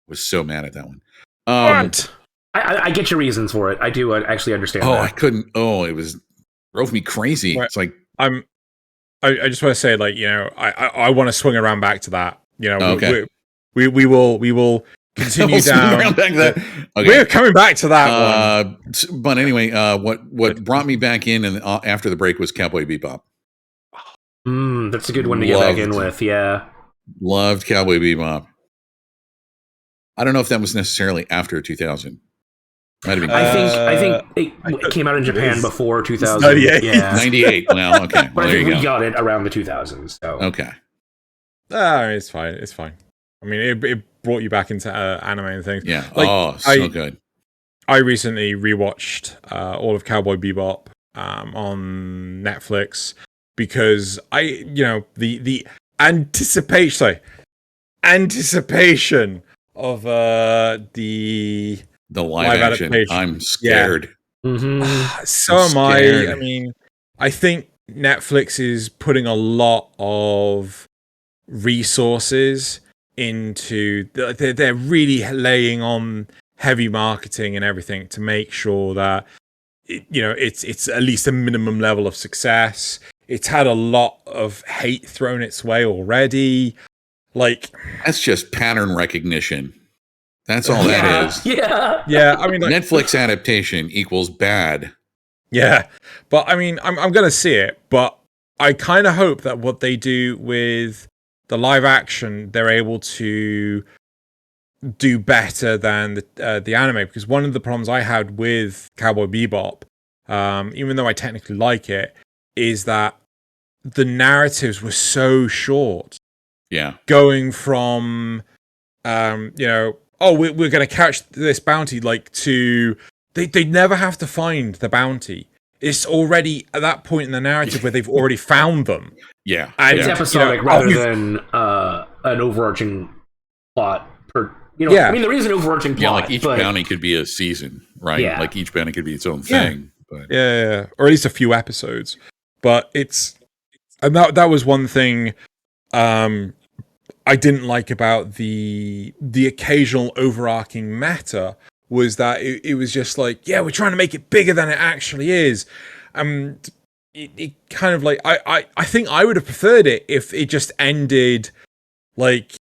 [SPEAKER 4] was so mad at that one.
[SPEAKER 1] What?
[SPEAKER 3] I get your reasons for it. I do actually understand.
[SPEAKER 4] Oh,
[SPEAKER 3] that.
[SPEAKER 4] I couldn't. Oh, it drove me crazy.
[SPEAKER 2] Right.
[SPEAKER 4] It's like
[SPEAKER 2] I just want to say, like, I want to swing around back to that.
[SPEAKER 4] Okay.
[SPEAKER 2] We will continue down.
[SPEAKER 4] Okay.
[SPEAKER 2] We're coming back to that one.
[SPEAKER 4] But anyway, what brought me back in and after the break was Cowboy Bebop.
[SPEAKER 3] That's a good one to get back in with. Yeah,
[SPEAKER 4] loved Cowboy Bebop. I don't know if that was necessarily after 2000. Might have been.
[SPEAKER 3] I think it came out in Japan before 2000.
[SPEAKER 2] 98.
[SPEAKER 3] Yeah,
[SPEAKER 4] 98. Well, okay.
[SPEAKER 3] but I think
[SPEAKER 4] you
[SPEAKER 3] we
[SPEAKER 4] go.
[SPEAKER 3] got it around the 2000s. So
[SPEAKER 4] Okay.
[SPEAKER 2] It's fine. It's fine. I mean, it brought you back into anime and things.
[SPEAKER 4] Yeah.
[SPEAKER 2] Like,
[SPEAKER 4] so good.
[SPEAKER 2] I recently rewatched all of Cowboy Bebop on Netflix because the anticipation of the
[SPEAKER 4] live action.
[SPEAKER 2] adaptation.
[SPEAKER 4] I'm scared.
[SPEAKER 3] Mm-hmm.
[SPEAKER 2] So am I. I mean, I think Netflix is putting a lot of resources into they're really laying on heavy marketing and everything to make sure that it's at least a minimum level of success. It's had a lot of hate thrown its way already. Like,
[SPEAKER 4] that's just pattern recognition. That's all that is.
[SPEAKER 2] Yeah. I mean, like,
[SPEAKER 4] Netflix adaptation equals bad.
[SPEAKER 2] Yeah, but I mean, I'm gonna see it, but I kind of hope that what they do with the live action, they're able to do better than the anime. Because one of the problems I had with Cowboy Bebop, even though I technically like it, is that the narratives were so short.
[SPEAKER 4] Yeah,
[SPEAKER 2] going from we're going to catch this bounty, like, to they never have to find the bounty. It's already at that point in the narrative where they've already found them.
[SPEAKER 4] Yeah,
[SPEAKER 3] and it's episodic rather than an overarching plot. I mean, there is an overarching plot.
[SPEAKER 4] Yeah, like each bounty could be a season, right?
[SPEAKER 3] Yeah.
[SPEAKER 4] Like each bounty could be its own thing. But
[SPEAKER 2] Yeah, or at least a few episodes. But that was one thing I didn't like about the occasional overarching meta, was that it was just like, yeah, we're trying to make it bigger than it actually is. It kind of like, I think I would have preferred it if it just ended like,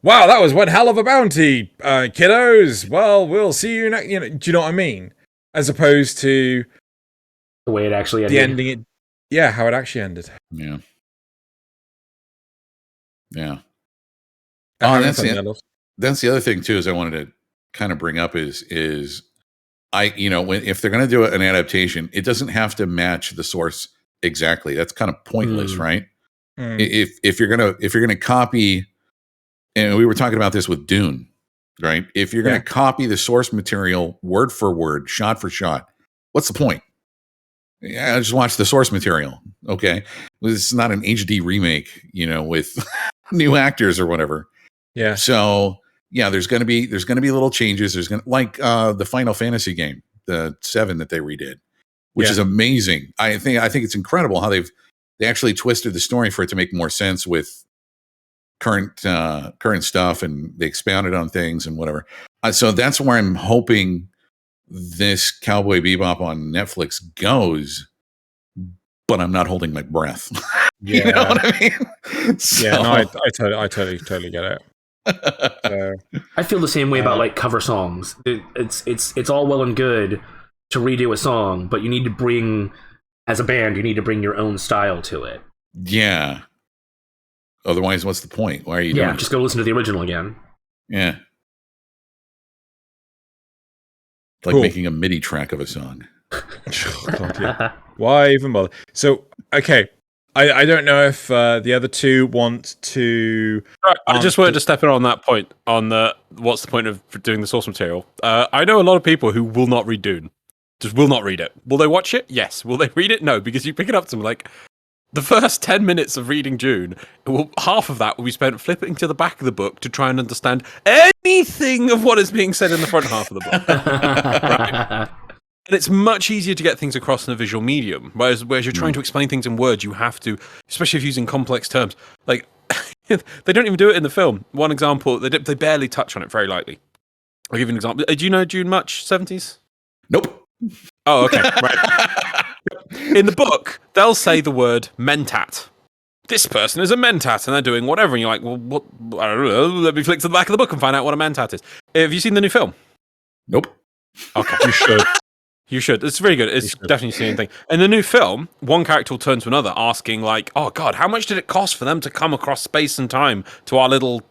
[SPEAKER 2] wow, that was one hell of a bounty, kiddos. Well, we'll see you next. Do you know what I mean? As opposed to
[SPEAKER 3] the way it actually ended.
[SPEAKER 2] The ending, how it actually ended.
[SPEAKER 4] Yeah. That's the other thing too. Is I wanted to kind of bring up is if they're going to do an adaptation, it doesn't have to match the source exactly. That's kind of pointless, right? If you're gonna copy, and we were talking about this with Dune, right? If you're gonna copy the source material word for word, shot for shot, what's the point? Yeah, I just watch the source material. Okay, it's not an HD remake, with new actors or whatever.
[SPEAKER 2] Yeah.
[SPEAKER 4] So there's gonna be little changes. There's gonna, like the Final Fantasy game, the 7 that they redid, which is amazing. I think it's incredible how they actually twisted the story for it to make more sense with current stuff, and they expounded on things and whatever. So that's where I'm hoping this Cowboy Bebop on Netflix goes, but I'm not holding my breath. You know what I mean? So,
[SPEAKER 2] I totally get it. So,
[SPEAKER 3] I feel the same way about like cover songs. It's all well and good to redo a song, but you need to bring, as a band, you need to bring your own style to it.
[SPEAKER 4] Yeah. Otherwise, what's the point? Why are you doing it?
[SPEAKER 3] Just go listen to the original again.
[SPEAKER 4] Yeah. Like making a MIDI track of a song.
[SPEAKER 2] why even bother? So, okay. I don't know if the other two want to...
[SPEAKER 1] I just wanted to step in on that point, on the what's the point of doing the source material. I know a lot of people who will not read Dune. Just will not read it. Will they watch it? Yes. Will they read it? No, because you pick it up to them like... The first 10 minutes of reading Dune, half of that will be spent flipping to the back of the book to try and understand anything of what is being said in the front half of the book. Right? And it's much easier to get things across in a visual medium, whereas you're trying to explain things in words, you have to, especially if using complex terms. Like, they don't even do it in the film. One example, they barely touch on it very lightly. I'll give you an example. Do you know Dune much, 70s?
[SPEAKER 4] Nope.
[SPEAKER 1] Oh, okay, right. In the book, they'll say the word mentat. This person is a mentat, and they're doing whatever, and you're like, well, what? I don't know. Let me flick to the back of the book and find out what a mentat is. Have you seen the new film?
[SPEAKER 4] Nope.
[SPEAKER 1] Okay.
[SPEAKER 2] You should.
[SPEAKER 1] You should. It's very good. It's definitely the same thing. In the new film, one character will turn to another asking, like, oh, God, how much did it cost for them to come across space and time to our little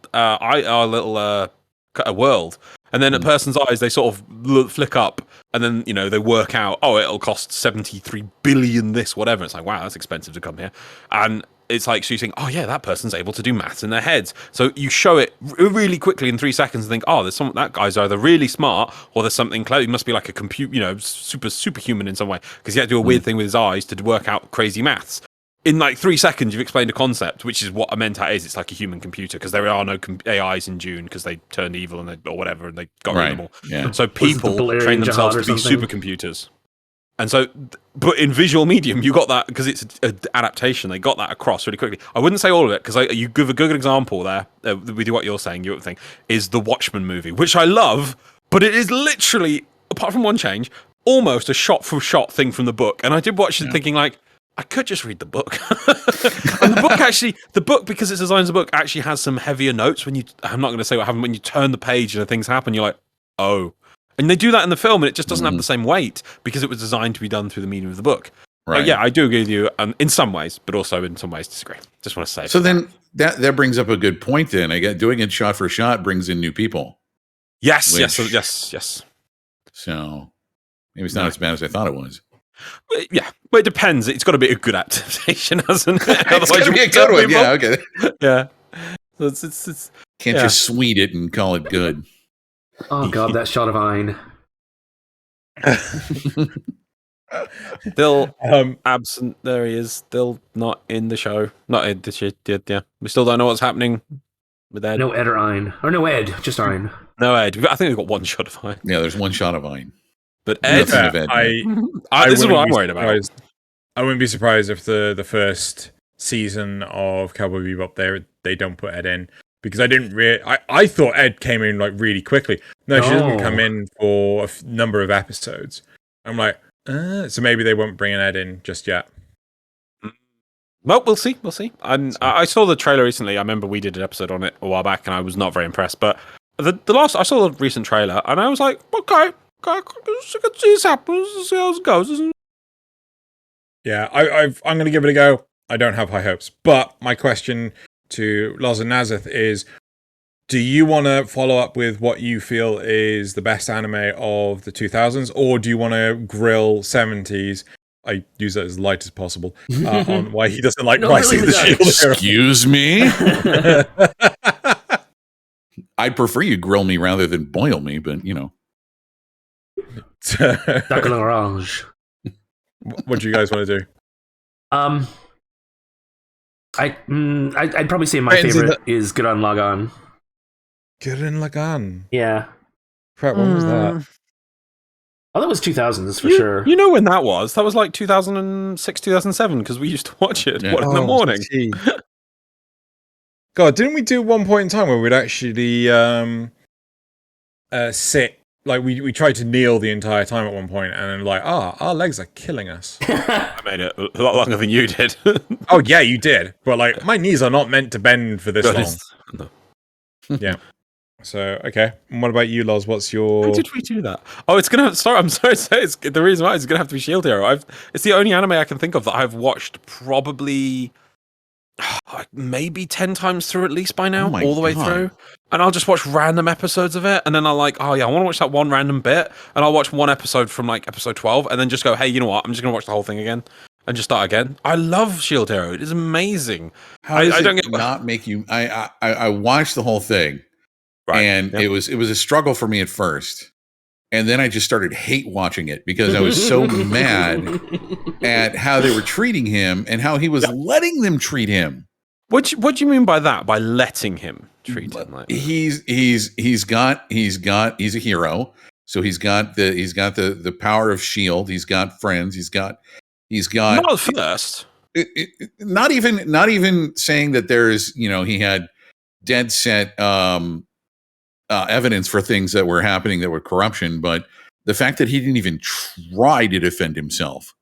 [SPEAKER 1] world? And then a person's eyes, they sort of flick up, and then, you know, they work out, oh, it'll cost 73 billion this, whatever. It's like, wow, that's expensive to come here. And it's like, so you think, oh, yeah, that person's able to do maths in their heads. So you show it really quickly in 3 seconds and think, oh, that guy's either really smart or there's something clever. He must be like a superhuman in some way, because he had to do a weird thing with his eyes to work out crazy maths. In like 3 seconds, you've explained a concept, which is what a mentat is. It's like a human computer, because there are no AIs in Dune because they turned evil or whatever, and they got rid of them all.
[SPEAKER 4] Yeah.
[SPEAKER 1] So people train themselves to be supercomputers. And so, but in visual medium, you got that because it's an adaptation. They got that across really quickly. I wouldn't say all of it, because you give a good example there with what you're saying. Your thing is the Watchmen movie, which I love, but it is literally, apart from one change, almost a shot-for-shot thing from the book. And I did watch it thinking like, I could just read the book. And the book, because it's designed as a book, actually has some heavier notes when I'm not going to say what happened, when you turn the page and things happen, you're like, oh. And they do that in the film, and it just doesn't have the same weight because it was designed to be done through the medium of the book. Right. But yeah, I do agree with you in some ways, but also in some ways disagree. Just want to say.
[SPEAKER 4] So then that brings up a good point then. I get doing it shot for shot brings in new people.
[SPEAKER 1] Yes.
[SPEAKER 4] So maybe it's not as bad as I thought it was.
[SPEAKER 1] Yeah, but it depends. It's got to be a good adaptation, hasn't it?
[SPEAKER 4] It's got to be a good one. Yeah, okay.
[SPEAKER 1] Yeah. It's
[SPEAKER 4] Can't just sweet it and call it good.
[SPEAKER 3] Oh God, that shot of Ein.
[SPEAKER 1] Still absent. There he is. Still not in the show. Not in the shit. Yeah. We still don't know what's happening with Ed.
[SPEAKER 3] No Ed or Ein. Or no Ed, just Ein.
[SPEAKER 1] No Ed. I think we've got one shot of Ein.
[SPEAKER 4] Yeah, there's one shot of Ein.
[SPEAKER 1] But Ed,
[SPEAKER 4] Nothing of Ed.
[SPEAKER 1] This is what I'm worried about.
[SPEAKER 2] I wouldn't be surprised if the first season of Cowboy Bebop they don't put Ed in. Because I thought Ed came in like really quickly. No, she doesn't come in for a number of episodes. I'm like, so maybe they won't bring an Ed in just yet.
[SPEAKER 1] Well, we'll see. I saw the trailer recently. I remember we did an episode on it a while back, and I was not very impressed. But I saw the recent trailer, and I was like, okay, let's see this happen. Let's see how it goes.
[SPEAKER 2] Yeah, I'm going to give it a go. I don't have high hopes, but my question to Loz and Nasuth is, do you want to follow up with what you feel is the best anime of the 2000s, or do you want to grill 70s? I use that as light as possible on why he doesn't like Rising the Shield.
[SPEAKER 4] Excuse me? I'd prefer you grill me rather than boil me, but you know.
[SPEAKER 3] Orange.
[SPEAKER 2] What do you guys want to do?
[SPEAKER 3] I'd probably say my favorite is Gurren Lagann.
[SPEAKER 2] Gurren Lagann.
[SPEAKER 3] Yeah.
[SPEAKER 2] Crap, when was that?
[SPEAKER 3] Oh, that was 2000s for sure.
[SPEAKER 1] You know when that was? That was like 2006, 2007, because we used to watch it in the morning.
[SPEAKER 2] God, didn't we do one point in time where we'd actually sit, like we tried to kneel the entire time at one point, and then like, our legs are killing us.
[SPEAKER 1] I made it a lot longer than you did.
[SPEAKER 2] Oh yeah, you did. But like, my knees are not meant to bend for this long.
[SPEAKER 1] No.
[SPEAKER 2] Yeah. So, okay. And what about you, Loz? What's your...
[SPEAKER 1] How did we do that? Oh, it's gonna. Sorry, I'm sorry to say. It's the reason why it's gonna have to be Shield Hero. It's the only anime I can think of that I've watched probably maybe 10 times through at least by now,
[SPEAKER 4] my
[SPEAKER 1] all the way
[SPEAKER 4] God.
[SPEAKER 1] through. And I'll just watch random episodes of it, and then I'll like, oh yeah, I want to watch that one random bit, and I'll watch one episode from like episode 12, and then just go, hey, you know what? I'm just gonna watch the whole thing again, and just start again. I love Shield Hero. It is amazing.
[SPEAKER 4] How does
[SPEAKER 1] I don't
[SPEAKER 4] it
[SPEAKER 1] get
[SPEAKER 4] not make you? I watched the whole thing,
[SPEAKER 1] right.
[SPEAKER 4] and
[SPEAKER 1] Yep.
[SPEAKER 4] it was a struggle for me at first, and then I just started hate watching it because I was so mad at how they were treating him and how he was letting them treat him.
[SPEAKER 1] What do you mean by that? By letting him treat him like that?
[SPEAKER 4] He's a hero, so he's got the power of shield. He's got friends. He's got
[SPEAKER 1] Not at first.
[SPEAKER 4] not even saying that there's he had dead set evidence for things that were happening that were corruption, but the fact that he didn't even try to defend himself,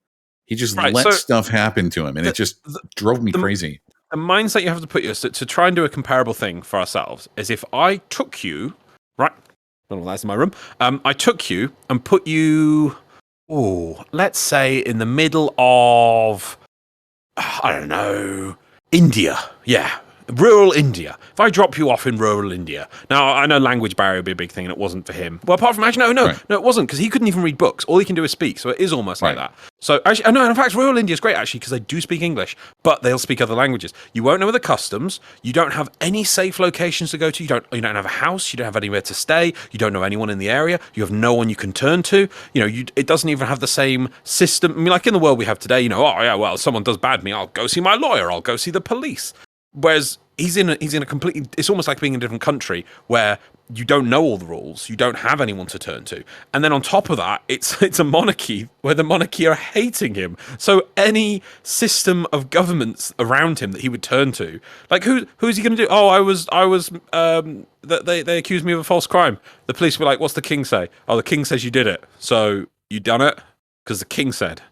[SPEAKER 4] he just let stuff happen to him, and it just drove me crazy.
[SPEAKER 1] The mindset you have to put yourself to try and do a comparable thing for ourselves is if I took you, right? I don't know, that's in my room. I took you and put you, let's say in the middle of, I don't know, India. Yeah. Rural India. If I drop you off in rural India, now I know language barrier would be a big thing, and it wasn't for him. Well, apart from actually, no, it wasn't, because he couldn't even read books. All he can do is speak, so it is almost like that. So actually, no, in fact, rural India is great actually because they do speak English, but they'll speak other languages. You won't know the customs. You don't have any safe locations to go to. You don't have a house. You don't have anywhere to stay. You don't know anyone in the area. You have no one you can turn to. It doesn't even have the same system. I mean, like in the world we have today, if someone does bad to me, I'll go see my lawyer. I'll go see the police. Whereas he's in a completely, it's almost like being in a different country where you don't know all the rules, you don't have anyone to turn to, and then on top of that, it's a monarchy where the monarchy are hating him. So any system of governments around him that he would turn to, like who's he going to do? Oh, I was they accused me of a false crime. The police were like, "What's the king say?" Oh, the king says you did it, so you done it because the king said.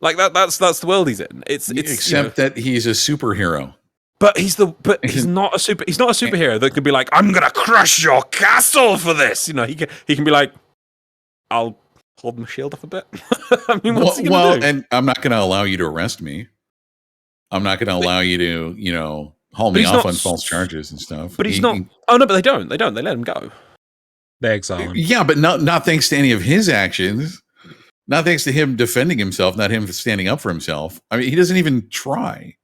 [SPEAKER 1] Like that's the world he's in. It's
[SPEAKER 4] except that he's a superhero.
[SPEAKER 1] But he's not a superhero that could be like, I'm gonna crush your castle for this. He can be like, I'll hold my shield up a bit. I mean, what's he gonna do?
[SPEAKER 4] And I'm not gonna allow you to arrest me. I'm not gonna allow you to, haul me off on false charges and stuff.
[SPEAKER 1] But he's not. Oh no, but they don't. They let him go.
[SPEAKER 2] They exile him.
[SPEAKER 4] Yeah, but not thanks to any of his actions. Not thanks to him defending himself. Not him standing up for himself. I mean, he doesn't even try.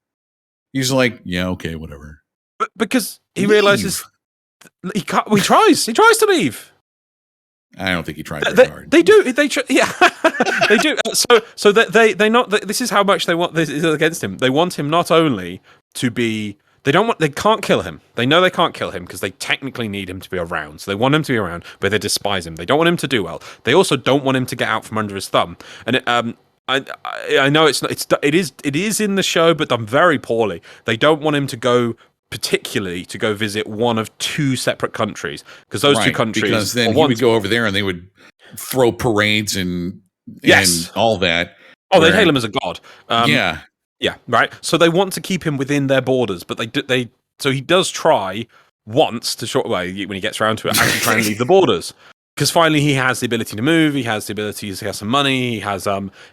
[SPEAKER 4] He's like, yeah, okay, whatever.
[SPEAKER 1] But because he realizes he can't. He tries to leave.
[SPEAKER 4] I don't think he tried very hard.
[SPEAKER 1] They do. Yeah, they do. So they not. This is how much they want this is against him. They want him not only to be. They can't kill him. They know they can't kill him because they technically need him to be around. So they want him to be around, but they despise him. They don't want him to do well. They also don't want him to get out from under his thumb. And I know it is in the show, but done very poorly. They don't want him to go particularly to go visit one of two separate countries because those two countries.
[SPEAKER 4] Because then he would go over there and they would throw parades and all that.
[SPEAKER 1] Oh, they'd hail him as a god.
[SPEAKER 4] Yeah,
[SPEAKER 1] right. So they want to keep him within their borders, but so he does try once to when he gets around to it, actually trying to leave the borders. Because finally he has the ability to move, he has some money,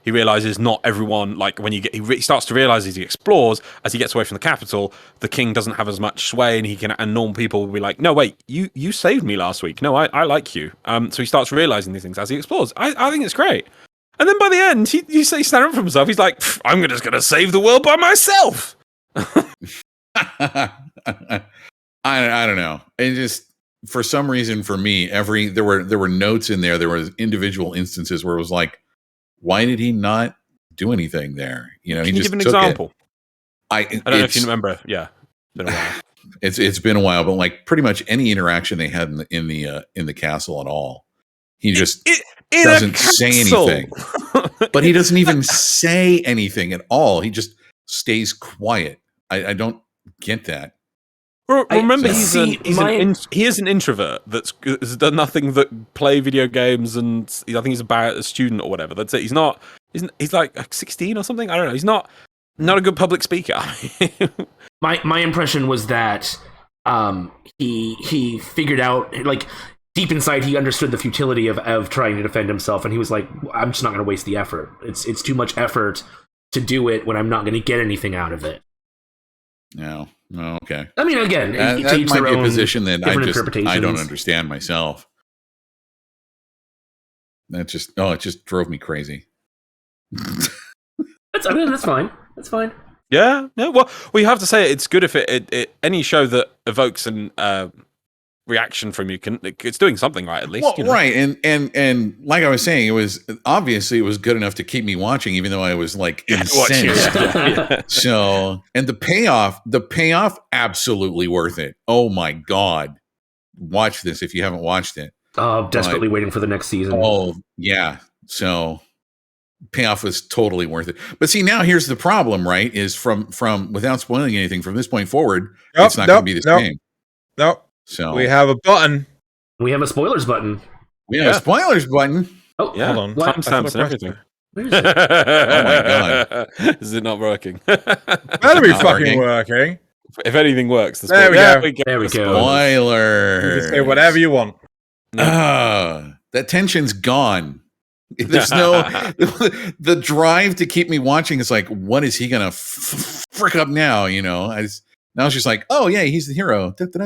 [SPEAKER 1] he realizes not everyone, like when he starts to realize as he explores, as he gets away from the capital, the king doesn't have as much sway and normal people will be like, no, wait, you saved me last week. No, I like you. So he starts realizing these things as he explores. I think it's great. And then by the end, he's standing up for himself. He's like, I'm just going to save the world by myself.
[SPEAKER 4] I don't know. It just, for some reason, for me, there were notes in there. There were individual instances where it was like, why did he not do anything there?
[SPEAKER 1] Can you give an example?
[SPEAKER 4] I
[SPEAKER 1] don't know if you remember. Yeah, been a while.
[SPEAKER 4] It's been a while, but like pretty much any interaction they had in the castle at all, he just doesn't say anything. But he doesn't even say anything at all. He just stays quiet. I don't get that.
[SPEAKER 1] Remember, he is an introvert that's done nothing but play video games, and I think he's about a student or whatever. That's it. He's like 16 or something. I don't know. He's not a good public speaker.
[SPEAKER 3] My impression was that he figured out, like, deep inside he understood the futility of trying to defend himself, and he was like, I'm just not going to waste the effort. It's too much effort to do it when I'm not going to get anything out of it.
[SPEAKER 4] No, okay.
[SPEAKER 3] I mean, again,
[SPEAKER 4] That might be a position that I don't understand myself. It just drove me crazy.
[SPEAKER 3] That's fine. That's fine.
[SPEAKER 1] Yeah. Well, you have to say it's good if it any show that evokes an reaction from you it's doing something right, at least.
[SPEAKER 4] Well, right, and like I was saying, it was good enough to keep me watching, even though I was like incensed. So, and the payoff, absolutely worth it. Oh my god, watch this if you haven't watched it.
[SPEAKER 3] Desperately waiting for the next season.
[SPEAKER 4] Oh yeah, so payoff was totally worth it. But see, now here's the problem, right? Is from without spoiling anything, from this point forward, it's not going to be the same.
[SPEAKER 2] Nope.
[SPEAKER 4] So
[SPEAKER 2] we have a button.
[SPEAKER 3] We have a spoilers button.
[SPEAKER 4] We have a spoilers button.
[SPEAKER 3] Oh,
[SPEAKER 1] yeah.
[SPEAKER 2] Hold on.
[SPEAKER 1] Timestamps and everything.
[SPEAKER 3] Where is it?
[SPEAKER 4] Oh my god.
[SPEAKER 1] Is it not working?
[SPEAKER 2] Better be fucking working.
[SPEAKER 1] If anything works,
[SPEAKER 2] there we go.
[SPEAKER 3] There we go.
[SPEAKER 4] Spoiler.
[SPEAKER 2] You can say whatever you want.
[SPEAKER 4] That tension's gone. There's no the drive to keep me watching. Is like, what is he gonna frick up now? You know, now it's just like, oh yeah, he's the hero.
[SPEAKER 3] I think from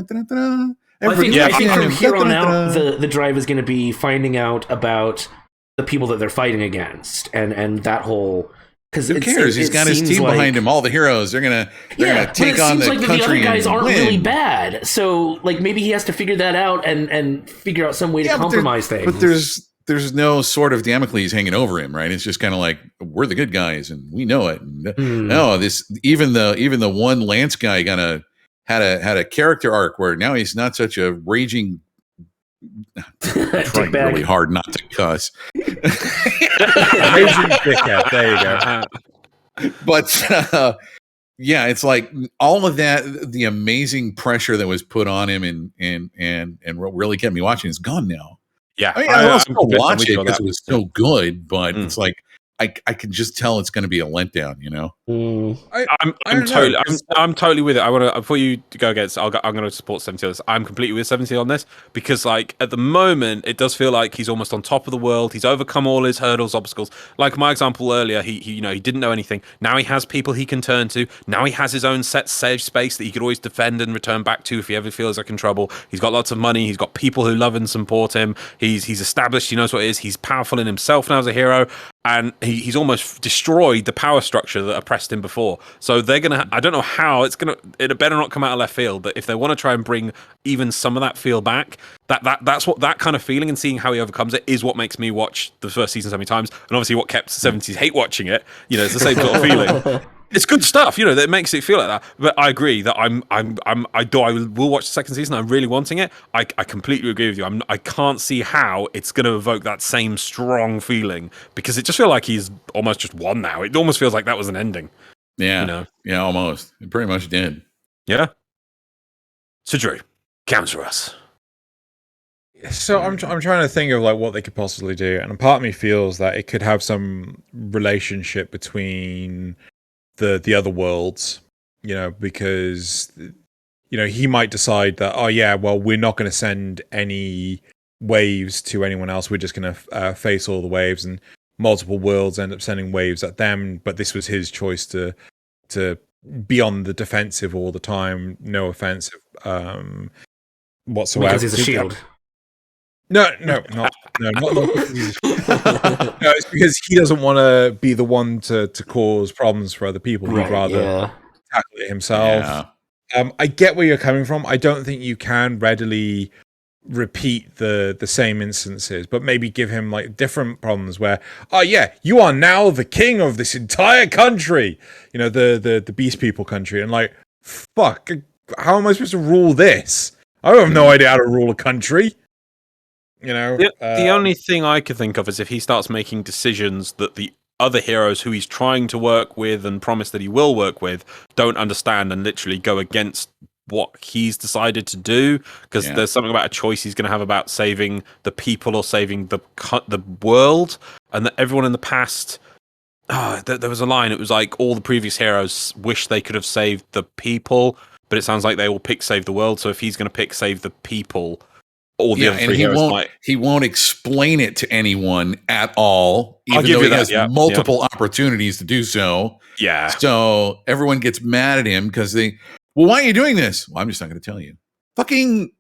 [SPEAKER 3] here on out, the drive is going to be finding out about the people that they're fighting against, and that whole. Because
[SPEAKER 4] who cares? He's got his team behind him. All the heroes. They're gonna take on the country. The other
[SPEAKER 3] guys aren't
[SPEAKER 4] win.
[SPEAKER 3] really bad, so like maybe he has to figure that out and figure out some way to compromise things.
[SPEAKER 4] But there's no sword of Damocles hanging over him, right? It's just kind of like, we're the good guys and we know it. And, no, this even the one Lance guy had a character arc where now he's not such a raging. Trying really hard not to cuss.
[SPEAKER 2] Raging dickhead. There you go.
[SPEAKER 4] But yeah, it's like all of that, the amazing pressure that was put on him and what really kept me watching is gone now.
[SPEAKER 1] Yeah,
[SPEAKER 4] I mean, I'll still watch it because it was so good, but it's like I can just tell it's going to be a letdown, you know.
[SPEAKER 1] I'm totally with it. I want to, before you go against, I'm going to support 70 on this. I'm completely with 70 on this because, like, at the moment, it does feel like he's almost on top of the world. He's overcome all his hurdles, obstacles. Like my example earlier, he didn't know anything. Now he has people he can turn to. Now he has his own set safe space that he could always defend and return back to if he ever feels like in trouble. He's got lots of money. He's got people who love and support him. He's established. He knows what it is. He's powerful in himself now as a hero. And he's almost destroyed the power structure that oppressed him before. So they're gonna. I don't know how it better not come out of left field. But if they want to try and bring even some of that feel back, that's what that kind of feeling and seeing how he overcomes it is what makes me watch the first season so many times. And obviously, what kept 70s hate watching it. You know, it's the same sort of feeling. It's good stuff, you know, that makes it feel like that. But I agree that I will watch the second season. I'm really wanting it. I completely agree with you. I can't see how it's going to evoke that same strong feeling because it just feels like he's almost just won now. It almost feels like that was an ending.
[SPEAKER 4] Yeah,
[SPEAKER 1] you know?
[SPEAKER 4] Yeah, almost. It pretty much did.
[SPEAKER 1] Yeah. So Drew, counter us.
[SPEAKER 2] So I'm trying to think of like what they could possibly do, and a part of me feels that it could have some relationship between the other worlds, you know, because, you know, he might decide that, oh yeah, well, we're not going to send any waves to anyone else. We're just going to face all the waves, and multiple worlds end up sending waves at them. But this was his choice to be on the defensive all the time, no offensive whatsoever.
[SPEAKER 3] Because he's a shield.
[SPEAKER 2] No, not. No, it's because he doesn't want to be the one to cause problems for other people. He'd rather tackle it himself. Yeah. I get where you're coming from. I don't think you can readily repeat the same instances, but maybe give him like different problems where, oh yeah, you are now the king of this entire country. You know, the Beast People country, and like, fuck, how am I supposed to rule this? I have no idea how to rule a country. You know,
[SPEAKER 1] the only thing I could think of is if he starts making decisions that the other heroes who he's trying to work with and promise that he will work with don't understand and literally go against what he's decided to do, because there's something about a choice he's going to have about saving the people or saving the world, and that everyone in the past. There was a line. It was like all the previous heroes wish they could have saved the people, but it sounds like they will pick save the world. So if he's going to pick save the people, all the other
[SPEAKER 4] and
[SPEAKER 1] three heroes might.
[SPEAKER 4] he won't explain it to anyone at all,
[SPEAKER 1] I'll
[SPEAKER 4] even
[SPEAKER 1] give
[SPEAKER 4] though
[SPEAKER 1] you
[SPEAKER 4] he
[SPEAKER 1] that,
[SPEAKER 4] has multiple opportunities to do so.
[SPEAKER 1] Yeah.
[SPEAKER 4] So everyone gets mad at him because why are you doing this? Well, I'm just not going to tell you. Fucking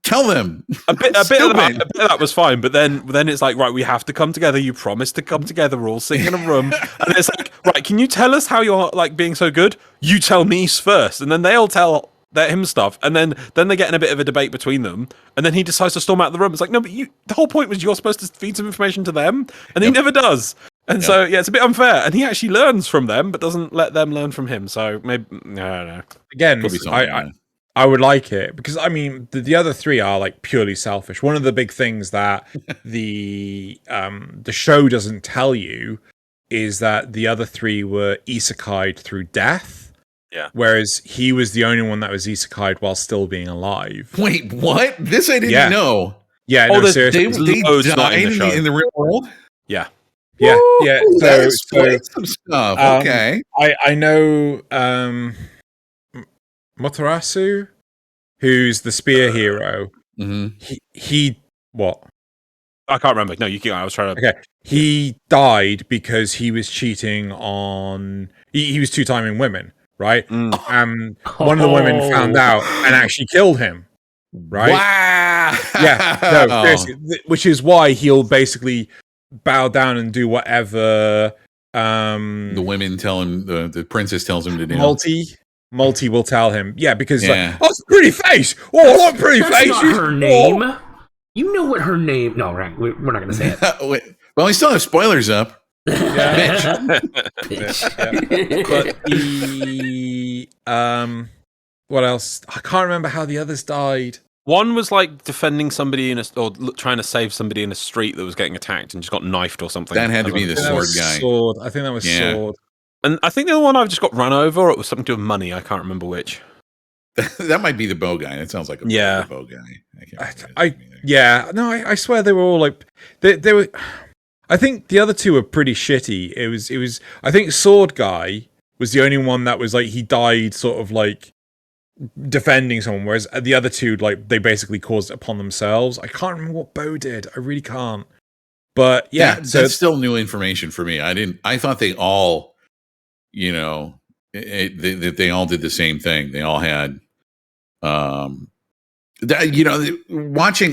[SPEAKER 4] tell them.
[SPEAKER 1] A bit of that was fine, but then it's like, right, we have to come together. You promised to come together. We're all sitting in a room, and it's like, right, can you tell us how you're like being so good? You tell me first, and then they'll tell him stuff, and then they get in a bit of a debate between them, and then he decides to storm out of the room. It's like, no, but the whole point was you're supposed to feed some information to them, and he never does. And so it's a bit unfair, and he actually learns from them, but doesn't let them learn from him. So maybe I don't know.
[SPEAKER 2] Again, I would like it because I mean the other three are like purely selfish. One of the big things that the show doesn't tell you is that the other three were isekai'd through death.
[SPEAKER 1] Yeah.
[SPEAKER 2] Whereas he was the only one that was isekai'd while still being alive.
[SPEAKER 4] Wait, what? This I didn't know.
[SPEAKER 2] Yeah, no, seriously.
[SPEAKER 4] They died in the real world?
[SPEAKER 2] Yeah.
[SPEAKER 4] Yeah.
[SPEAKER 2] Woo! Yeah.
[SPEAKER 4] So some stuff. Okay.
[SPEAKER 2] I know Motarasu, who's the spear hero.
[SPEAKER 4] Mm-hmm.
[SPEAKER 2] He what?
[SPEAKER 1] I can't remember. No, you keep. I was trying to.
[SPEAKER 2] Okay. He died because he was cheating on. He was two-timing women, right? One of the women found out and actually killed him. Right?
[SPEAKER 4] Wow.
[SPEAKER 2] Yeah. No, seriously. Which is why he'll basically bow down and do whatever.
[SPEAKER 4] The women tell him. The princess tells him to do.
[SPEAKER 2] Multi will tell him. Yeah, because like, oh, it's a pretty face. Oh, I want pretty face.
[SPEAKER 3] That's not her name. You know what her name? No, right. We're not going to say it.
[SPEAKER 4] Well, we still have spoilers up.
[SPEAKER 2] Yeah. But what else? I can't remember how the others died.
[SPEAKER 1] One was like defending somebody or trying to save somebody in a street that was getting attacked and just got knifed or something.
[SPEAKER 4] That had to be the sword guy.
[SPEAKER 2] I think that was sword.
[SPEAKER 1] And I think the other one I've just got run over, or it was something to do with money. I can't remember which.
[SPEAKER 4] That might be the bow guy. That sounds like a bow guy.
[SPEAKER 2] I swear they were all like they were. I think the other two were pretty shitty. It was. I think sword guy was the only one that was like he died sort of like defending someone, whereas the other two like they basically caused it upon themselves. I can't remember what bow did. I really can't. But yeah,
[SPEAKER 4] that's still new information for me. I thought they all. You know, they all did the same thing. They all had, watching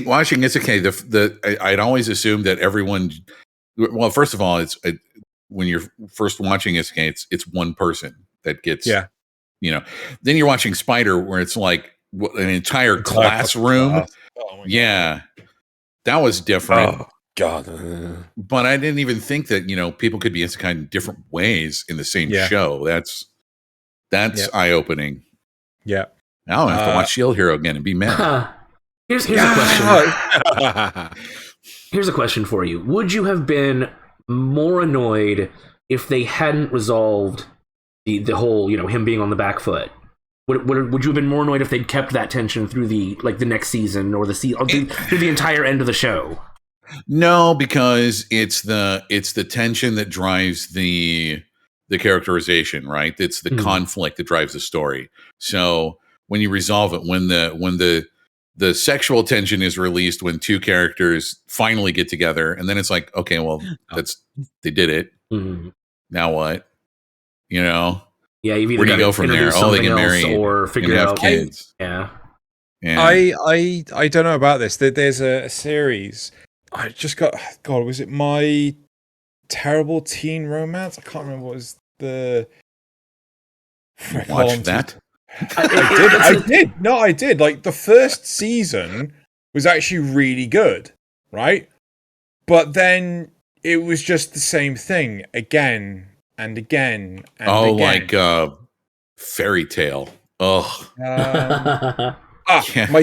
[SPEAKER 4] Isekai. I'd always assumed that everyone. Well, first of all, when you're first watching Isekai, it's one person that gets. Yeah. You know, then you're watching Spider, where it's like an entire classroom. Oh yeah, that was different.
[SPEAKER 1] Oh. God.
[SPEAKER 4] But I didn't even think that, people could be isekai in different ways in the same show. That's eye-opening.
[SPEAKER 2] Yeah.
[SPEAKER 4] Now I have to watch Shield Hero again and be mad.
[SPEAKER 3] Here's a question. Here's a question for you. Would you have been more annoyed if they hadn't resolved the whole, him being on the back foot? Would you have been more annoyed if they'd kept that tension through the next season or through the entire end of the show?
[SPEAKER 4] No, because it's the tension that drives the characterization, right? It's the conflict that drives the story. So when you resolve it, when the sexual tension is released, when two characters finally get together, and then it's like, okay, well, they did it. Mm-hmm. Now what? Yeah,
[SPEAKER 3] you've either
[SPEAKER 4] where do you go from there? Oh, they get married
[SPEAKER 3] or figure out
[SPEAKER 4] kids.
[SPEAKER 3] Yeah.
[SPEAKER 2] I don't know about this. There's a series. I just got. God, was it My Terrible Teen Romance? I can't remember what was the.
[SPEAKER 4] Watch that.
[SPEAKER 2] I did. No, I did. Like the first season was actually really good, right? But then it was just the same thing again and again and again.
[SPEAKER 4] Like fairy tale. Oh.
[SPEAKER 2] My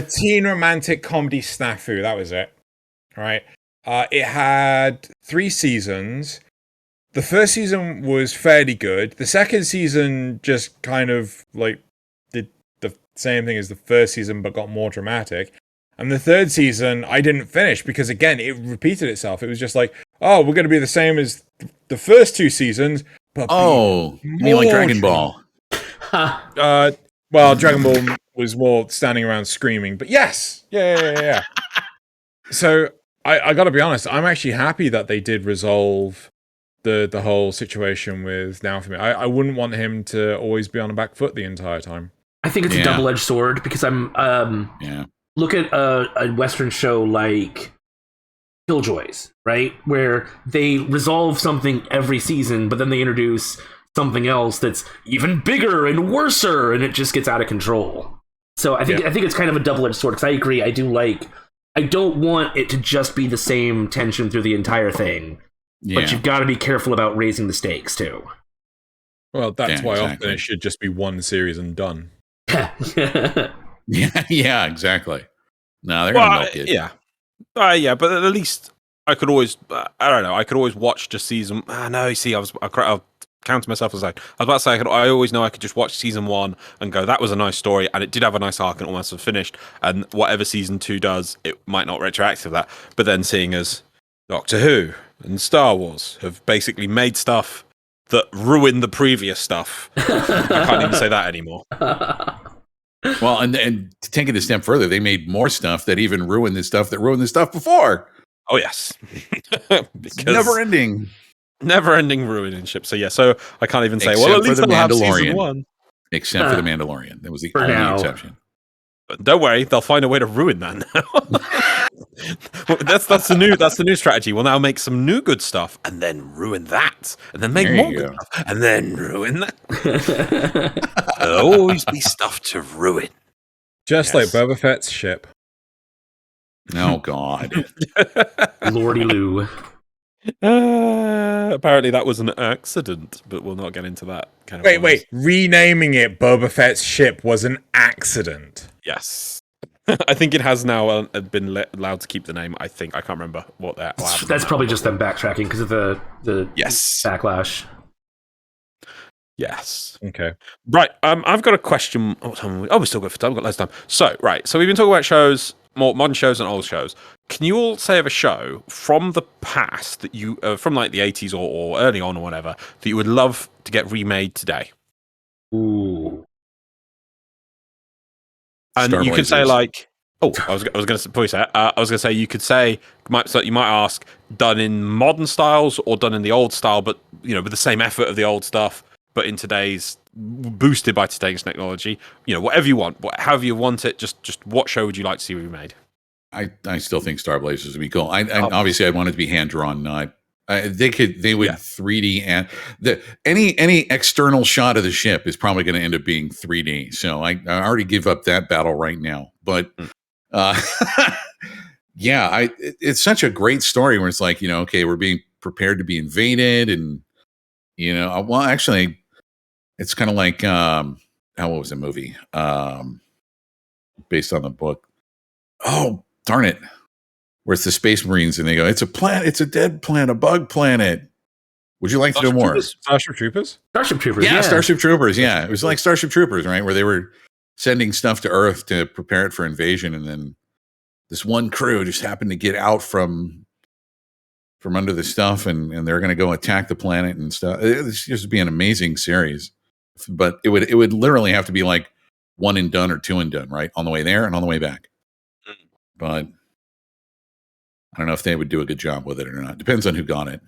[SPEAKER 2] teen romantic comedy snafu. That was it. Right. It had 3 seasons. The first season was fairly good. The second season just kind of like did the same thing as the first season, but got more dramatic. And the third season, I didn't finish because, again, it repeated itself. It was just like, oh, we're going to be the same as the first 2 seasons. But
[SPEAKER 4] you mean like Dragon Ball?
[SPEAKER 2] Well, Dragon Ball was more standing around screaming, but yes, yeah. So I got to be honest, I'm actually happy that they did resolve the whole situation with Naofumi. I wouldn't want him to always be on the back foot the entire time.
[SPEAKER 3] I think it's a double-edged sword because I'm look at a Western show like Killjoys, right, where they resolve something every season, but then they introduce something else that's even bigger and worser, and it just gets out of control. So I think it's kind of a double-edged sword because I agree. I don't want it to just be the same tension through the entire thing, but you've got to be careful about raising the stakes too.
[SPEAKER 2] Well, that's why often it should just be one series and done.
[SPEAKER 4] Yeah, exactly. No, they're gonna milk it.
[SPEAKER 1] Yeah, but at least I could always, I don't know, I could always watch just season. No, you see, I'll counter myself as like, I was about to say, I always know I could just watch season 1 and go, that was a nice story, and it did have a nice arc and almost have finished, and whatever season 2 does, it might not retroactive that. But then seeing as Doctor Who and Star Wars have basically made stuff that ruined the previous stuff, I can't even say that anymore.
[SPEAKER 4] Well, and to take it a step further, they made more stuff that even ruined the stuff that ruined the stuff before.
[SPEAKER 1] Oh yes,
[SPEAKER 4] because never-ending
[SPEAKER 1] ruining ship. So yeah, so I can't even say.
[SPEAKER 4] Except
[SPEAKER 1] well, at least
[SPEAKER 4] for the
[SPEAKER 1] have
[SPEAKER 4] Mandalorian.
[SPEAKER 1] Season 1.
[SPEAKER 4] Except for the Mandalorian, that was the only exception.
[SPEAKER 1] But don't worry, they'll find a way to ruin that now. that's the new strategy. We'll now make some new good stuff and then ruin that, and then make more good stuff and then ruin that. There'll always be stuff to ruin,
[SPEAKER 2] just like Boba Fett's ship.
[SPEAKER 4] Oh God,
[SPEAKER 3] Lordy Lou.
[SPEAKER 1] Apparently that was an accident, but we'll not get into that. Kind of
[SPEAKER 2] wait. Renaming it Boba Fett's ship was an accident.
[SPEAKER 1] Yes. I think it has now been allowed to keep the name. I think I can't remember what that.
[SPEAKER 3] That's probably just them backtracking because of the backlash.
[SPEAKER 1] Yes.
[SPEAKER 2] Okay.
[SPEAKER 1] Right. I've got a question. We're still good for time. We've got loads of time. So we've been talking about shows, more modern shows and old shows. Can you all say of a show from the past that you, from like the 80s or early on or whatever, that you would love to get remade today?
[SPEAKER 3] Ooh.
[SPEAKER 1] And you could say like, I was going to probably say, I was going to say you could say, you might ask, done in modern styles or done in the old style, but with the same effort of the old stuff, but in today's, boosted by today's technology. Whatever you want, however you want it. Just what show would you like to see remade?
[SPEAKER 4] I still think Star Blazers would be cool. Obviously I'd want it to be hand drawn. They would 3D, and any external shot of the ship is probably going to end up being 3D. So I already give up that battle right now. But it's such a great story where it's like, okay, we're being prepared to be invaded, and well, actually, it's kind of like what was the movie based on the book? Oh, darn it. Where it's the Space Marines and they go, it's a planet, it's a dead planet, a bug planet. Would you like to know more?
[SPEAKER 2] Starship Troopers?
[SPEAKER 3] Starship Troopers,
[SPEAKER 4] yeah. Starship Troopers, yeah. It was like Starship Troopers, right? Where they were sending stuff to Earth to prepare it for invasion, and then this one crew just happened to get out from under the stuff, and they're going to go attack the planet and stuff. It's just be an amazing series. But it would literally have to be like 1 and done or 2 and done, right? On the way there and on the way back. But I don't know if they would do a good job with it or not. Depends on who got it.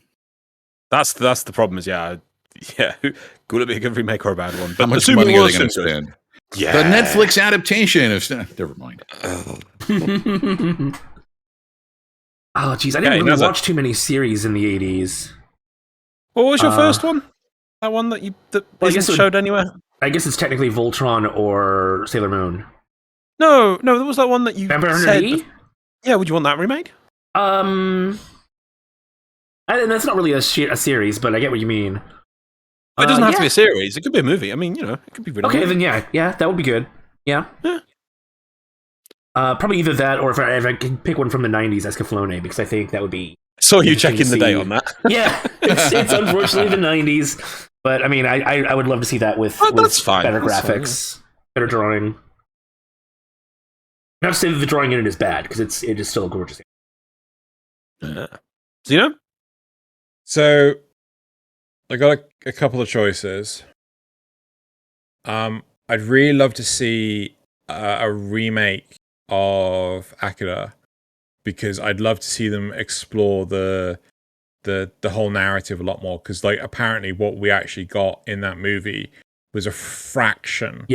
[SPEAKER 1] That's the problem. Is could it be a good remake or a bad one? But
[SPEAKER 4] how much money are they going to spend? Yeah, the Netflix adaptation of never mind.
[SPEAKER 3] Oh, geez, I didn't really watch too many series in the 80s.
[SPEAKER 1] What was your first one? That one that isn't showed anywhere? I
[SPEAKER 3] guess it's technically Voltron or Sailor Moon.
[SPEAKER 1] No, there was that one that you
[SPEAKER 3] said.
[SPEAKER 1] Yeah, would you want that remade?
[SPEAKER 3] That's not really a series, but I get what you mean.
[SPEAKER 1] It doesn't have to be a series. It could be a movie. I mean, it could be really
[SPEAKER 3] okay, then yeah, that would be good. Yeah. Probably either that, or if I can pick one from the 90s, Escaflowne, because I think that would be...
[SPEAKER 1] So you checking the date on that?
[SPEAKER 3] Yeah, it's unfortunately the 90s, but I mean, I would love to see that with
[SPEAKER 1] that's fine.
[SPEAKER 3] Better graphics, better drawing. Not to say that the drawing in it is bad, because it is still gorgeous.
[SPEAKER 1] Zeno?
[SPEAKER 2] So, I got a couple of choices. I I'd really love to see a remake of Akira, because I'd love to see them explore the whole narrative a lot more. Because like apparently what we actually got in that movie was a fraction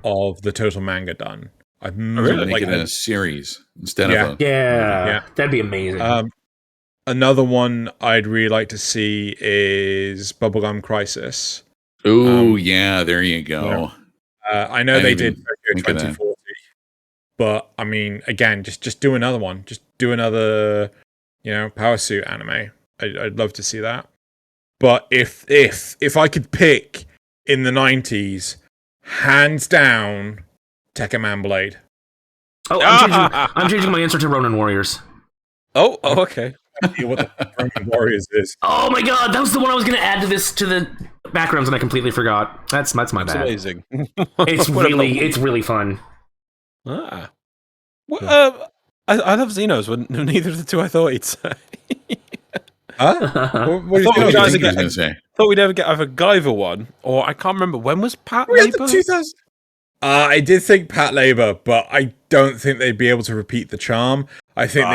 [SPEAKER 2] of the total manga done.
[SPEAKER 4] Really? Make it a series instead of a
[SPEAKER 3] yeah, that'd be amazing.
[SPEAKER 2] Another one I'd really like to see is Bubblegum Crisis.
[SPEAKER 4] Oh yeah, there you go.
[SPEAKER 2] I know they did Tokyo 2040, but I mean, again, just do another one. Just do another, power suit anime. I'd love to see that. But if I could pick in the 90s, hands down, Tekken Man Blade.
[SPEAKER 3] Oh, I'm changing my answer to Ronin Warriors.
[SPEAKER 1] Oh, okay.
[SPEAKER 2] What the Ronin Warriors is?
[SPEAKER 3] Oh my god, that was the one I was going to add to the backgrounds, and I completely forgot. That's my bad.
[SPEAKER 1] Amazing.
[SPEAKER 3] It's really fun.
[SPEAKER 1] Ah. Well, I love Xenos, but neither of the two I thought he'd say.
[SPEAKER 2] Huh? What
[SPEAKER 1] I
[SPEAKER 4] say?
[SPEAKER 1] thought we'd ever get either Guyver one, or I can't remember, when was Pat
[SPEAKER 2] We had
[SPEAKER 1] Labor?
[SPEAKER 2] the 2000. I did think Pat Labor, but I don't think they'd be able to repeat the charm. I think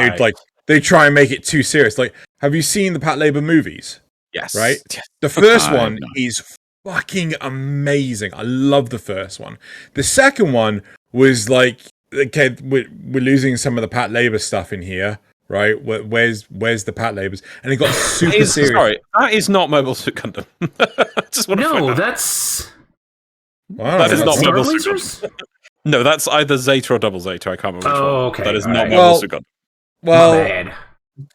[SPEAKER 2] they'd try and make it too serious. Like, have you seen the Pat Labor movies?
[SPEAKER 1] Yes.
[SPEAKER 2] Right? The first one is fucking amazing. I love the first one. The second one was like, okay, we're losing some of the Pat Labor stuff in here, right? Where's the Pat Labors? And it got super serious.
[SPEAKER 1] Sorry, that is not Mobile Suit Gundam. Just want to point out.
[SPEAKER 3] That's...
[SPEAKER 1] That is not
[SPEAKER 3] Star
[SPEAKER 1] Mobile Suit
[SPEAKER 3] Blazers?
[SPEAKER 1] Gundam. No, that's either Zeta or Double Zeta. I can't remember which one.
[SPEAKER 3] Okay.
[SPEAKER 1] That is not
[SPEAKER 3] right.
[SPEAKER 1] Mobile Suit Gundam.
[SPEAKER 2] Well,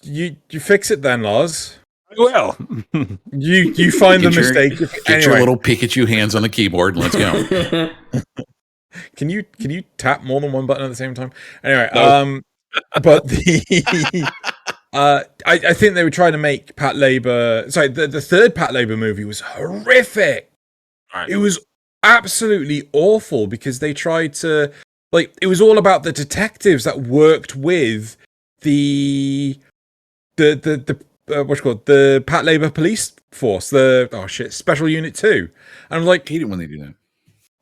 [SPEAKER 2] you fix it then, Loz.
[SPEAKER 1] Well,
[SPEAKER 2] you find the mistake.
[SPEAKER 4] Get your little Pikachu hands on the keyboard and let's go.
[SPEAKER 2] Can you tap more than one button at the same time? Anyway, no. But the I think they were trying to make Pat Labor. Sorry, the third Pat Labor movie was horrific. Right. It was absolutely awful because they tried to it was all about the detectives that worked with the what's it called, the Pat Labor police force, Special Unit 2. And I'm like,
[SPEAKER 4] I hate it when they do that.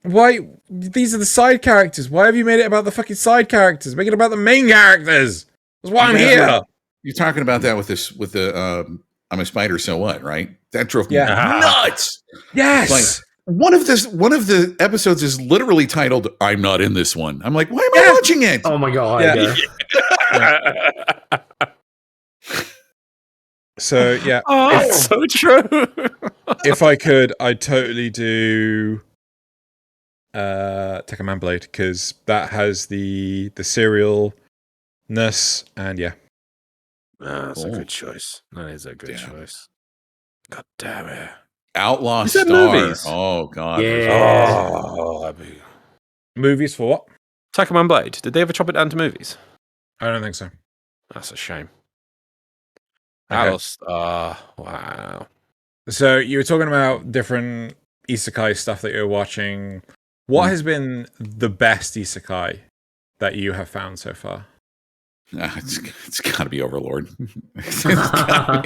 [SPEAKER 2] Why? These are the side characters. Why have you made it about the fucking side characters? Make it about the main characters. That's why I'm here.
[SPEAKER 4] You're talking about that with the I'm a spider, so what, right? That drove me nuts.
[SPEAKER 2] Yes.
[SPEAKER 4] Like, one of the episodes is literally titled "I'm not in this one." I'm like, why am I watching it?
[SPEAKER 3] Oh my god!
[SPEAKER 2] Yeah. So yeah,
[SPEAKER 1] it's so true.
[SPEAKER 2] If I could, I'd totally do Tekken Man Blade, because that has the serialness, and
[SPEAKER 1] that's a good choice. That is a good choice. God damn it.
[SPEAKER 4] Outlaw
[SPEAKER 1] You said
[SPEAKER 4] Star.
[SPEAKER 1] Movies.
[SPEAKER 4] Oh god.
[SPEAKER 1] Yeah.
[SPEAKER 2] Movies for what?
[SPEAKER 1] Tekken Man Blade. Did they ever chop it down to movies?
[SPEAKER 2] I don't think so.
[SPEAKER 1] That's a shame.
[SPEAKER 2] Okay.
[SPEAKER 1] Outlaw Star. Wow.
[SPEAKER 2] So you were talking about different isekai stuff that you're watching. What has been the best isekai that you have found so far?
[SPEAKER 4] It's got to be Overlord. It's gotta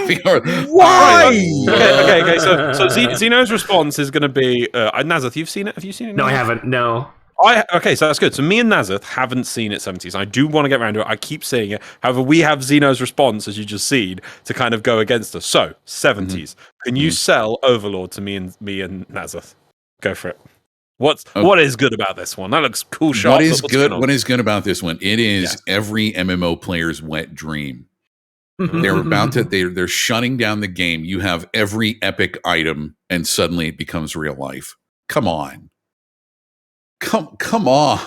[SPEAKER 4] be Overlord.
[SPEAKER 2] Why?
[SPEAKER 1] Okay. So Zeno's response is going to be Nasuth. You've seen it? Have you seen it?
[SPEAKER 3] No, I haven't. No.
[SPEAKER 1] Okay, so that's good. So me and Nasuth haven't seen it 70s. I do want to get around to it. I keep saying it. However, we have Zeno's response, as you just seen, to kind of go against us. So 70s. Can you sell Overlord to me and Nasuth? Go for it. What is good about this one? That looks cool.
[SPEAKER 4] What is good about this one? It is every MMO player's wet dream. They're about to they're shutting down the game. You have every epic item, and suddenly it becomes real life. Come on. Come on.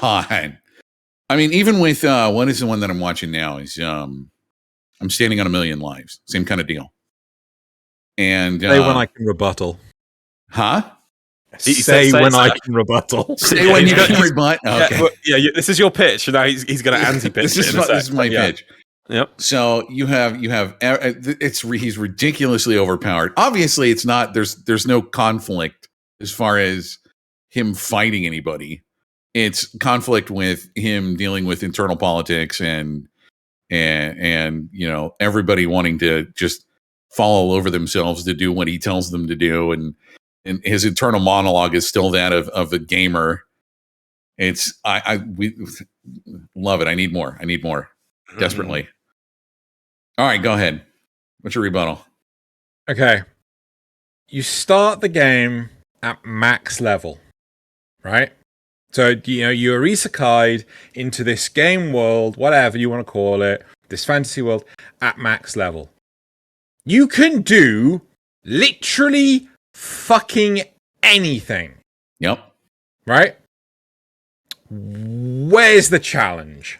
[SPEAKER 4] I mean, even with what is the one that I'm watching now is I'm Standing on a Million Lives. Same kind of deal. And
[SPEAKER 2] say when I can rebuttal.
[SPEAKER 4] Huh?
[SPEAKER 2] Say when I can rebuttal.
[SPEAKER 4] Say when you can rebut. Okay.
[SPEAKER 1] This is your pitch. Now he's going to anti-pitch.
[SPEAKER 4] This is my pitch.
[SPEAKER 1] Yep.
[SPEAKER 4] So you have he's ridiculously overpowered. Obviously, it's not. There's no conflict as far as him fighting anybody. It's conflict with him dealing with internal politics and everybody wanting to just fall all over themselves to do what he tells them to do, and and his internal monologue is still that of a gamer. We love it. I need more desperately. All right, go ahead. What's your rebuttal?
[SPEAKER 2] Okay. You start the game at max level, right? So, you're isekai'd into this game world, whatever you want to call it, this fantasy world, at max level. You can do literally fucking anything.
[SPEAKER 4] Yep.
[SPEAKER 2] Right? Where's the challenge?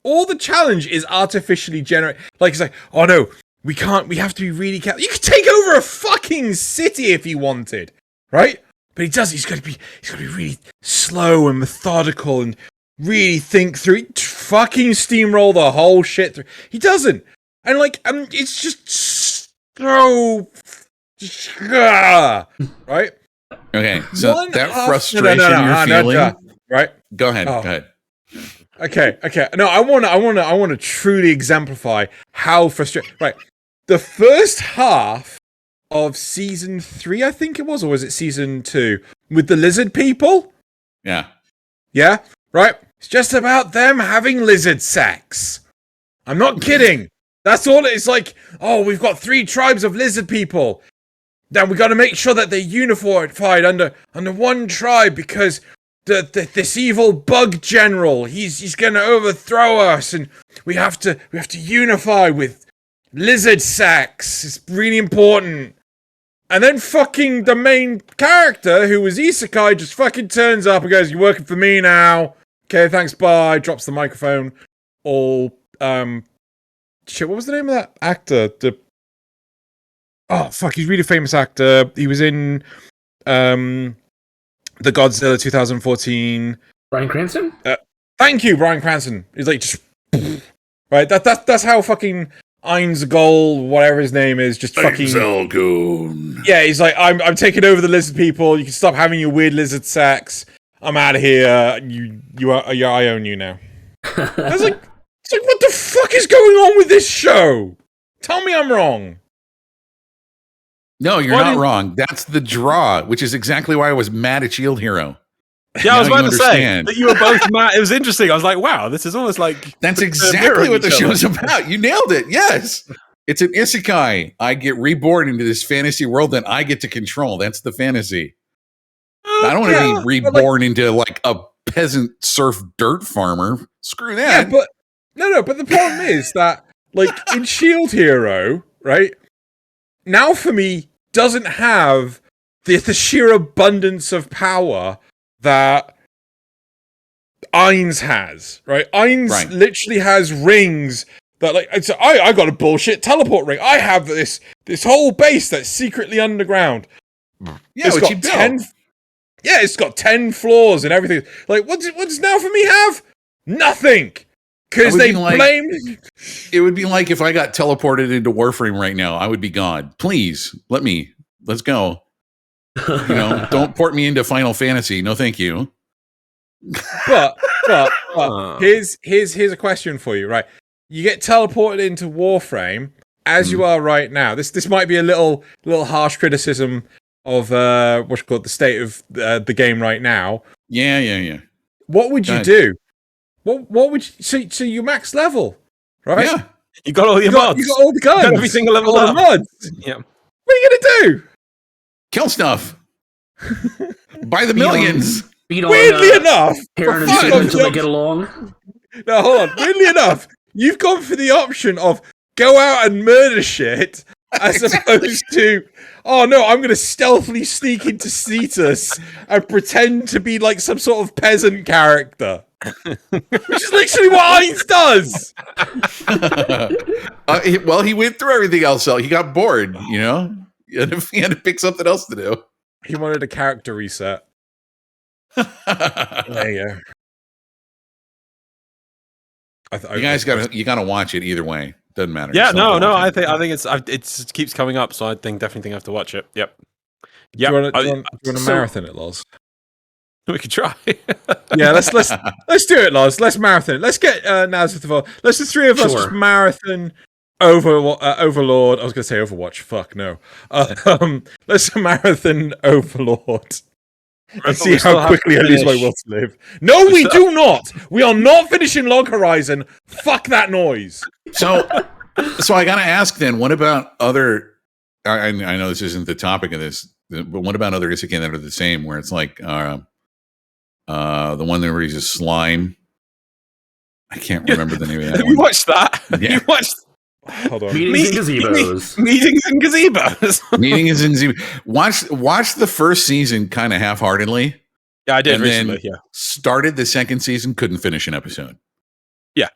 [SPEAKER 2] All the challenge is artificially generated. Like, it's like, oh no, we have to be really careful. You could take over a fucking city if you wanted, right? But he's got to be really slow and methodical and really think through it. Fucking steamroll the whole shit through. He doesn't. And it's just so right?
[SPEAKER 4] Okay, so that frustration you're feeling,
[SPEAKER 2] right?
[SPEAKER 4] Go ahead. Go ahead.
[SPEAKER 2] Okay. No, I want to truly exemplify how frustrating. Right, the first half of season 3, I think it was, or was it season 2, with the lizard people?
[SPEAKER 4] Yeah,
[SPEAKER 2] right. It's just about them having lizard sex. I'm not kidding. That's all. It's like, oh, we've got 3 tribes of lizard people. Now we got to make sure that they're unified under one tribe because this evil bug general, he's going to overthrow us, and we have to unify with lizard sex. It's really important. And then fucking the main character, who was isekai, just fucking turns up and goes, "You're working for me now. Okay, thanks, bye." Drops the microphone. All shit. What was the name of that actor? He's a really famous actor. He was in the Godzilla 2014.
[SPEAKER 3] Bryan Cranston?
[SPEAKER 2] Thank you, Bryan Cranston. He's like, just right. That's how fucking Einzgol, whatever his name is, just fucking.
[SPEAKER 4] Einzelgoon.
[SPEAKER 2] Yeah, he's like, I'm taking over the lizard people. You can stop having your weird lizard sex. I'm out of here. I own you now. I was like, what the fuck is going on with this show? Tell me I'm wrong.
[SPEAKER 4] No, you're not wrong. That's the draw, which is exactly why I was mad at Shield Hero.
[SPEAKER 1] Yeah, I was about to say that you were both mad. It was interesting. I was like, wow, this is almost like...
[SPEAKER 4] That's exactly what the show's about. You nailed it. Yes. It's an isekai. I get reborn into this fantasy world that I get to control. That's the fantasy. I don't want to be reborn into like a peasant surf dirt farmer. Screw that.
[SPEAKER 2] Yeah, but the problem is that, like, in Shield Hero, right? Now for me, doesn't have the sheer abundance of power that Ainz has, right? Ainz literally has rings that, like, I got a bullshit teleport ring. I have this whole base that's secretly underground.
[SPEAKER 4] Yeah,
[SPEAKER 2] it's got 10. Yeah, it's got 10 floors and everything. Like, what does Now for me have? Nothing. Because they blamed...
[SPEAKER 4] It would be like if I got teleported into Warframe right now. I would be gone. Please, let's go. Don't port me into Final Fantasy. No, thank you.
[SPEAKER 2] But here's a question for you, right? You get teleported into Warframe as you are right now. This might be a little harsh criticism of what's called the state of the game right now.
[SPEAKER 4] Yeah.
[SPEAKER 2] What would you do? What would you... So you're max level, right?
[SPEAKER 1] Yeah. You got all your mods.
[SPEAKER 2] You got all the guns.
[SPEAKER 1] You got every single level
[SPEAKER 2] all
[SPEAKER 1] up.
[SPEAKER 2] The mods.
[SPEAKER 1] Yeah.
[SPEAKER 2] What are you gonna do?
[SPEAKER 4] Kill stuff. By the millions.
[SPEAKER 2] Weirdly enough,
[SPEAKER 3] until they get along.
[SPEAKER 2] No, hold on. Weirdly enough, you've gone for the option of go out and murder shit as opposed to, oh no, I'm going to stealthily sneak into Cetus and pretend to be like some sort of peasant character. Which is literally what Ainz does.
[SPEAKER 4] Well, he went through everything else. So he got bored, He had to pick something else to do.
[SPEAKER 2] He wanted a character reset. There you go.
[SPEAKER 4] You guys gotta watch it either way. Doesn't matter.
[SPEAKER 1] Yeah, no. I think it keeps coming up, so I definitely have to watch it. Yep. Yeah.
[SPEAKER 2] Do you want to marathon it, Loz?
[SPEAKER 1] We could try.
[SPEAKER 2] Yeah, let's do it, Loz. Let's marathon it. Let's get Nasuth involved. Let's the three of us just marathon Overlord. I was going to say Overwatch. Fuck no. Let's marathon Overlord. And see how quickly I lose my will to live. No, we do not. We are not finishing Log Horizon. Fuck that noise.
[SPEAKER 4] So I got to ask then, what about other? I know this isn't the topic of this, but what about other isekai that are the same, where it's like the one where he's a slime? I can't remember the name of that.
[SPEAKER 1] Have you watched that?
[SPEAKER 4] Yeah.
[SPEAKER 1] You watched
[SPEAKER 2] Hold on.
[SPEAKER 3] Meetings in gazebos.
[SPEAKER 1] Meetings in gazebos.
[SPEAKER 4] Meetings in Gazebo. Watch the first season kind of half-heartedly.
[SPEAKER 1] Yeah, I did
[SPEAKER 4] and
[SPEAKER 1] recently.
[SPEAKER 4] then
[SPEAKER 1] Yeah,
[SPEAKER 4] started the second season, couldn't finish an episode.
[SPEAKER 1] yeah.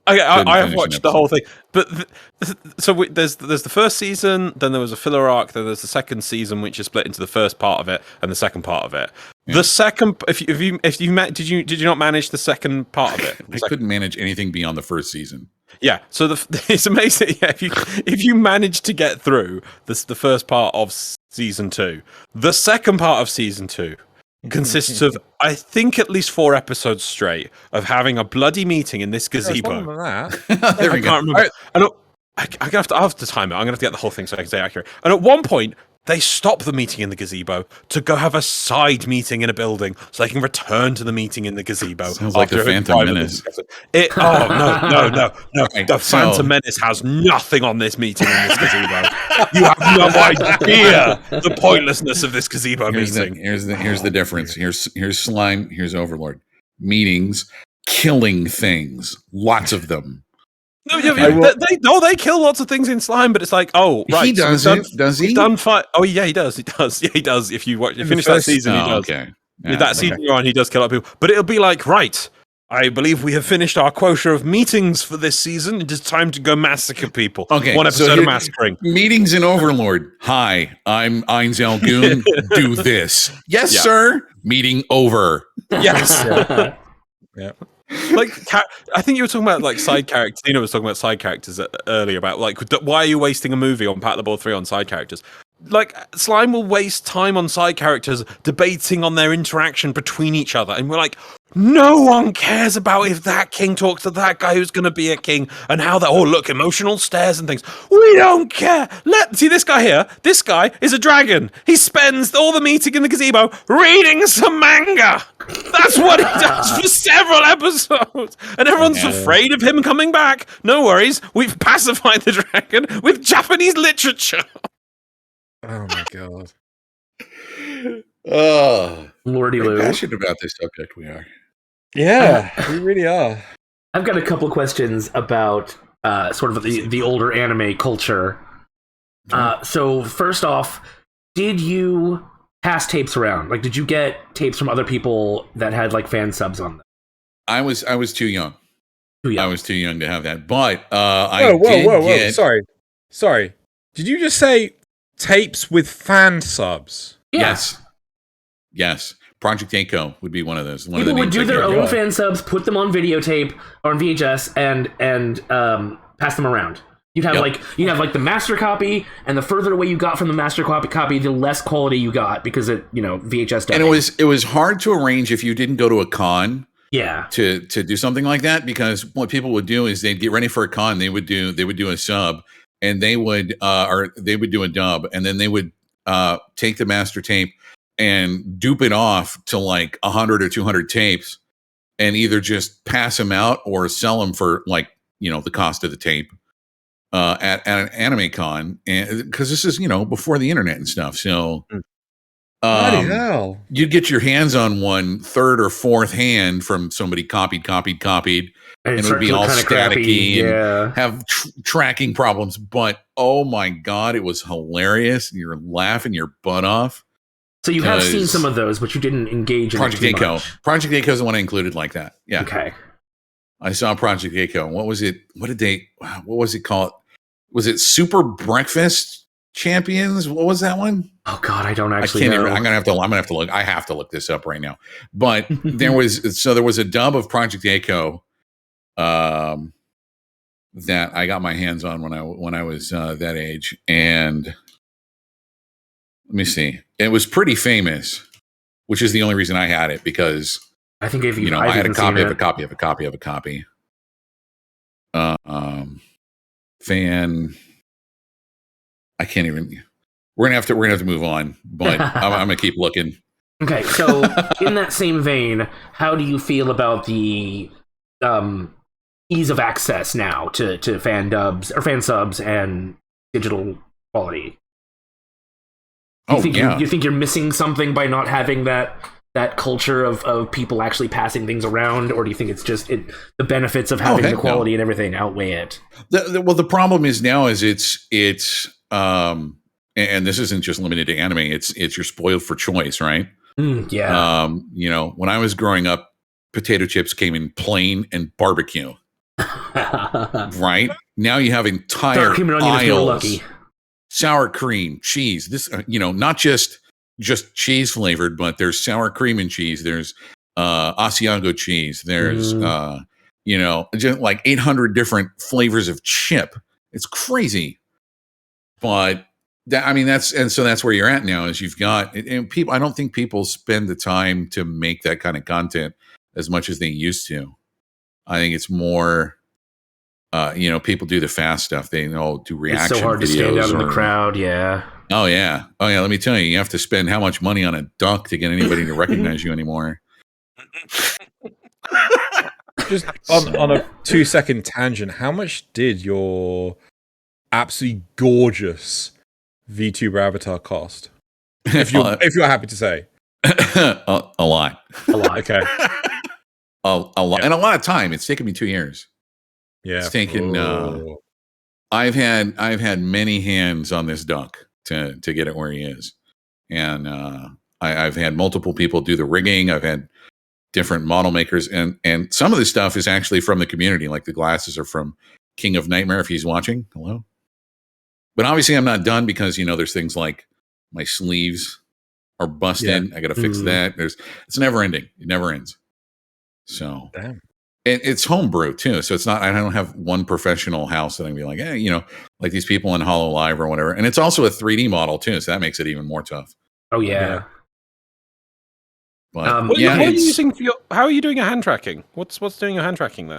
[SPEAKER 1] I have
[SPEAKER 4] finish
[SPEAKER 1] watched
[SPEAKER 4] an
[SPEAKER 1] the whole thing, but there's the first season, then there was a filler arc, then there's the second season, which is split into the first part of it and the second part of it.
[SPEAKER 4] Yeah.
[SPEAKER 1] The second, if you met, did you not manage the second part of it?
[SPEAKER 4] I couldn't manage anything beyond the first season.
[SPEAKER 1] Yeah, so it's amazing. Yeah, if you manage to get through the first part of season 2, the second part of season 2 consists of, I think, at least 4 episodes straight of having a bloody meeting in this gazebo.
[SPEAKER 4] There we
[SPEAKER 1] I
[SPEAKER 4] go.
[SPEAKER 1] can't remember. I'll have to time it. I'm gonna have to get the whole thing so I can say accurate. And at one point, they stop the meeting in the gazebo to go have a side meeting in a building, so they can return to the meeting in the gazebo.
[SPEAKER 4] Sounds like the Phantom Menace.
[SPEAKER 1] No.
[SPEAKER 4] Right,
[SPEAKER 1] The Phantom Menace has nothing on this meeting in this gazebo. You have no idea the pointlessness of this gazebo meeting.
[SPEAKER 4] Here's the difference. Here's slime. Here's Overlord. Meetings, killing things, lots of them.
[SPEAKER 1] No, they kill lots of things in slime, but it's like, oh, right.
[SPEAKER 4] He doesn't, does he?
[SPEAKER 1] He's done fight. Oh, yeah, he does. Yeah, he does. If you finish that season, he does.
[SPEAKER 4] Okay.
[SPEAKER 1] That season you're on, he does kill a lot of people. But it'll be like, right, I believe we have finished our quota of meetings for this season. It is time to go massacre people.
[SPEAKER 4] Okay.
[SPEAKER 1] One episode of massacring.
[SPEAKER 4] Meetings in Overlord. Hi, I'm Einzel Goon. Do this. Yes, sir. Meeting over.
[SPEAKER 1] Yes.
[SPEAKER 2] Yeah.
[SPEAKER 1] Like, I think you were talking about like side characters. Tina was talking about side characters earlier about like, why are you wasting a movie on Pat the Ball 3 on side characters? Like, Slime will waste time on side characters debating on their interaction between each other, and we're like, no one cares about if that king talks to that guy who's going to be a king and how that, oh, look, emotional stares and things. We don't care. See this guy here? This guy is a dragon. He spends all the meeting in the gazebo reading some manga. That's what he does for several episodes. And everyone's afraid of him coming back. No worries. We've pacified the dragon with Japanese literature.
[SPEAKER 2] Oh my god.
[SPEAKER 4] Oh,
[SPEAKER 3] Lordy Lou.
[SPEAKER 4] passionate about this subject we are.
[SPEAKER 2] Yeah, we really are.
[SPEAKER 3] I've got a couple questions about sort of the older anime culture. So first off, did you pass tapes around? Like, did you get tapes from other people that had like fan subs on them?
[SPEAKER 4] I was too young. I was too young to have that, but
[SPEAKER 2] Whoa! Sorry. Did you just say tapes with fan subs?
[SPEAKER 3] Yeah.
[SPEAKER 4] Yes. Project Echo would be one of those.
[SPEAKER 3] People would do their own fan subs, put them on videotape or on VHS, and pass them around. You'd have like the master copy, and the further away you got from the master copy, the less quality you got because VHS.
[SPEAKER 4] And it was hard to arrange if you didn't go to a con.
[SPEAKER 3] Yeah.
[SPEAKER 4] To do something like that, because what people would do is they'd get ready for a con. They would do a sub, and they would do a dub, and then they would take the master tape and dupe it off to like 100 or 200 tapes, and either just pass them out or sell them for like the cost of the tape at an anime con, and because this is before the internet and stuff, so.
[SPEAKER 2] Bloody hell.
[SPEAKER 4] You'd get your hands on one third or fourth hand from somebody copied, and it would be all staticky and have tracking problems. But oh my god, it was hilarious! You're laughing your butt off.
[SPEAKER 3] So you have seen some of those, but you didn't engage in
[SPEAKER 4] Project Echo.
[SPEAKER 3] Much.
[SPEAKER 4] Project Echo is the one I included like that. Yeah.
[SPEAKER 3] Okay.
[SPEAKER 4] I saw Project Echo. What was it? What was it called? Was it Super Breakfast Champions? What was that one?
[SPEAKER 3] Oh god, I don't actually know.
[SPEAKER 4] I'm gonna have to look. I have to look this up right now. But there was a dub of Project Echo that I got my hands on when I was that age, and let me see. It was pretty famous, which is the only reason I had it, because
[SPEAKER 3] I think if
[SPEAKER 4] I had a copy of a copy of a copy of a copy. fan. I can't even. We're gonna have to move on, but I'm gonna keep looking.
[SPEAKER 3] Okay, so in that same vein, how do you feel about the ease of access now to fan dubs or fan subs and digital quality? You think you're missing something by not having that culture of people actually passing things around, or do you think it's just the benefits of having the quality and everything outweigh it?
[SPEAKER 4] Well, the problem is now is it's and this isn't just limited to anime. It's you're spoiled for choice, right?
[SPEAKER 3] Yeah.
[SPEAKER 4] When I was growing up, potato chips came in plain and barbecue. Right now, you have entire aisles. Sour cream, cheese. This, not just cheese flavored, but there's sour cream and cheese. There's Asiago cheese. There's just like 800 different flavors of chip. It's crazy, but that's where you're at now. Is you've got and people. I don't think people spend the time to make that kind of content as much as they used to. I think it's more. People do the fast stuff. They do reaction videos. It's so hard to stand out in
[SPEAKER 3] the crowd. Yeah.
[SPEAKER 4] Oh yeah. Let me tell you, you have to spend how much money on a duck to get anybody to recognize you anymore.
[SPEAKER 2] Just on a 2-second tangent, how much did your absolutely gorgeous VTuber avatar cost? If you're happy to say,
[SPEAKER 4] a lot.
[SPEAKER 2] Okay.
[SPEAKER 4] A lot, and a lot of time. It's taken me 2 years.
[SPEAKER 2] Yeah,
[SPEAKER 4] it's taken. I've had many hands on this duck to get it where he is, and I've had multiple people do the rigging. I've had different model makers, and some of this stuff is actually from the community. Like the glasses are from King of Nightmare. If he's watching, hello. But obviously, I'm not done because there's things like my sleeves are busted. Yeah. I got to fix that. It's never ending. It never ends. So.
[SPEAKER 2] Damn.
[SPEAKER 4] It's homebrew too, so it's not. I don't have one professional house that I can be like, like these people in Hollow Live or whatever. And it's also a 3D model too, so that makes it even more tough.
[SPEAKER 3] Oh yeah.
[SPEAKER 4] But
[SPEAKER 1] what are you using for how are you doing your hand tracking? What's doing your hand tracking there?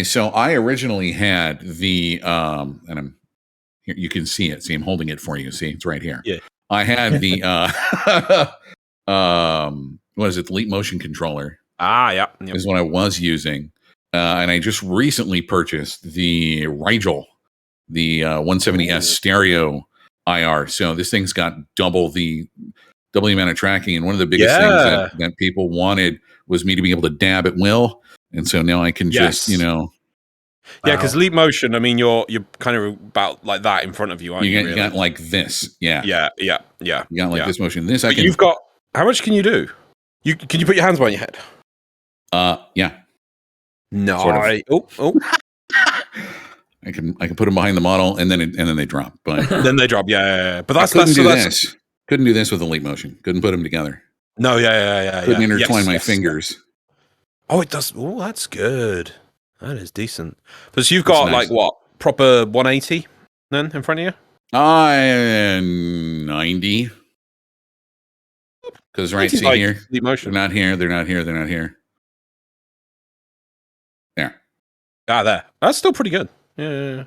[SPEAKER 4] So I originally had the and I'm here. You can see it. See, I'm holding it for you. See, it's right here.
[SPEAKER 1] Yeah.
[SPEAKER 4] I had the what is it? The Leap Motion controller.
[SPEAKER 1] Yeah.
[SPEAKER 4] Is what I was using. And I just recently purchased the Rigel, the 170S stereo IR. So this thing's got double the amount of tracking. And one of the biggest things that people wanted was me to be able to dab at will. And so now I can just,
[SPEAKER 1] Yeah, because Leap Motion, you're kind of about like that in front of you, aren't you?
[SPEAKER 4] You got like this. Yeah.
[SPEAKER 1] Yeah.
[SPEAKER 4] You got like this motion. This
[SPEAKER 1] you've got, how much can you do? Can you put your hands behind your head?
[SPEAKER 4] Yeah.
[SPEAKER 1] No.
[SPEAKER 4] Sort of. Oh. I can put them behind the model and then they drop. But
[SPEAKER 1] then they drop. Yeah. But
[SPEAKER 4] couldn't do this with a Leap Motion. Couldn't put them together.
[SPEAKER 1] No. Yeah.
[SPEAKER 4] Couldn't intertwine my fingers.
[SPEAKER 1] Oh, it does. Oh, that's good. That is decent. Because you've got like what proper 180 then in front of you?
[SPEAKER 4] 90. Because see like here,
[SPEAKER 1] Leap Motion.
[SPEAKER 4] They're not here. They're not here. They're not here. There.
[SPEAKER 1] There. That's still pretty good. Yeah.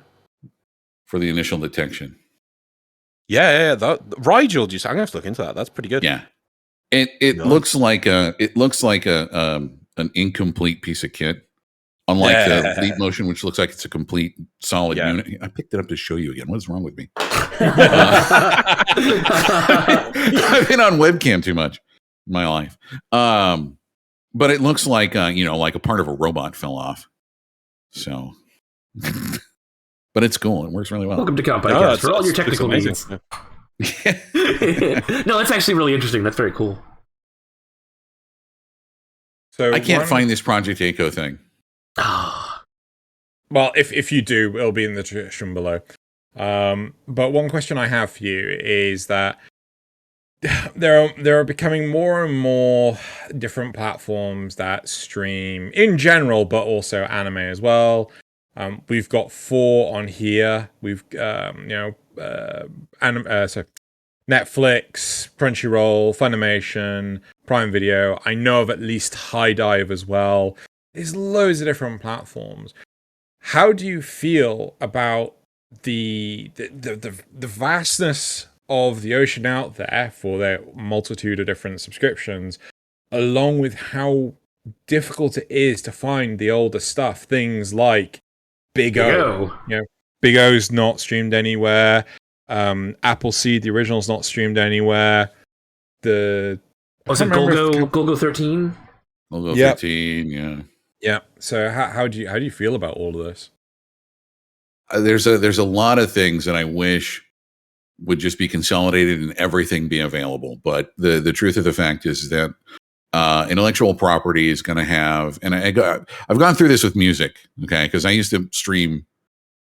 [SPEAKER 4] For the initial detection.
[SPEAKER 1] Yeah. Rigel, I'm gonna have to look into that. That's pretty good.
[SPEAKER 4] Yeah. It looks like an incomplete piece of kit. Unlike the Leap Motion, which looks like it's a complete solid unit. I picked it up to show you again. What's wrong with me? I've been on webcam too much in my life. But it looks like like a part of a robot fell off. So, but it's cool. It works really well.
[SPEAKER 3] Welcome to Kanpai Cast for all your technical needs. No, that's actually really interesting. That's very cool.
[SPEAKER 2] So
[SPEAKER 4] I can't find this Project Echo thing.
[SPEAKER 2] Well, if you do, it'll be in the description below. But one question I have for you is that there are becoming more and more different platforms that stream in general, but also anime as well. We've got 4 on here. We've Netflix, Crunchyroll, Funimation, Prime Video. I know of at least High Dive as well. There's loads of different platforms. How do you feel about the vastness of the ocean out there for their multitude of different subscriptions, along with how difficult it is to find the older stuff, things like Big O. You know, Big O's not streamed anywhere. Appleseed, the original's not streamed anywhere. Was
[SPEAKER 3] it Golgo 13?
[SPEAKER 4] Golgo 13, yeah.
[SPEAKER 2] Yeah. So how do you feel about all of this?
[SPEAKER 4] There's a lot of things that I wish would just be consolidated and everything be available. But the truth of the fact is that intellectual property is going to have, and I've gone through this with music, okay? Because I used to stream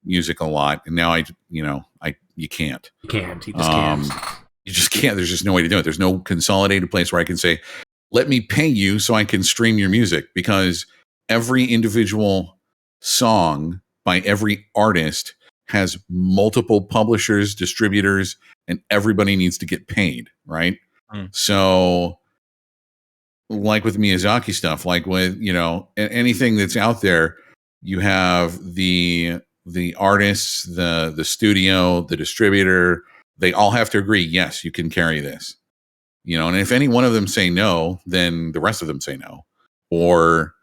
[SPEAKER 4] music a lot, and now you can't.
[SPEAKER 3] You can't. You just can't.
[SPEAKER 4] You just can't. There's just no way to do it. There's no consolidated place where I can say, let me pay you so I can stream your music, because every individual song by every artist has multiple publishers, distributors, and everybody needs to get paid, right? So like with Miyazaki stuff, like with, anything that's out there, you have the artists, the studio, the distributor, they all have to agree, yes, you can carry this. And if any one of them say no, then the rest of them say no. Or,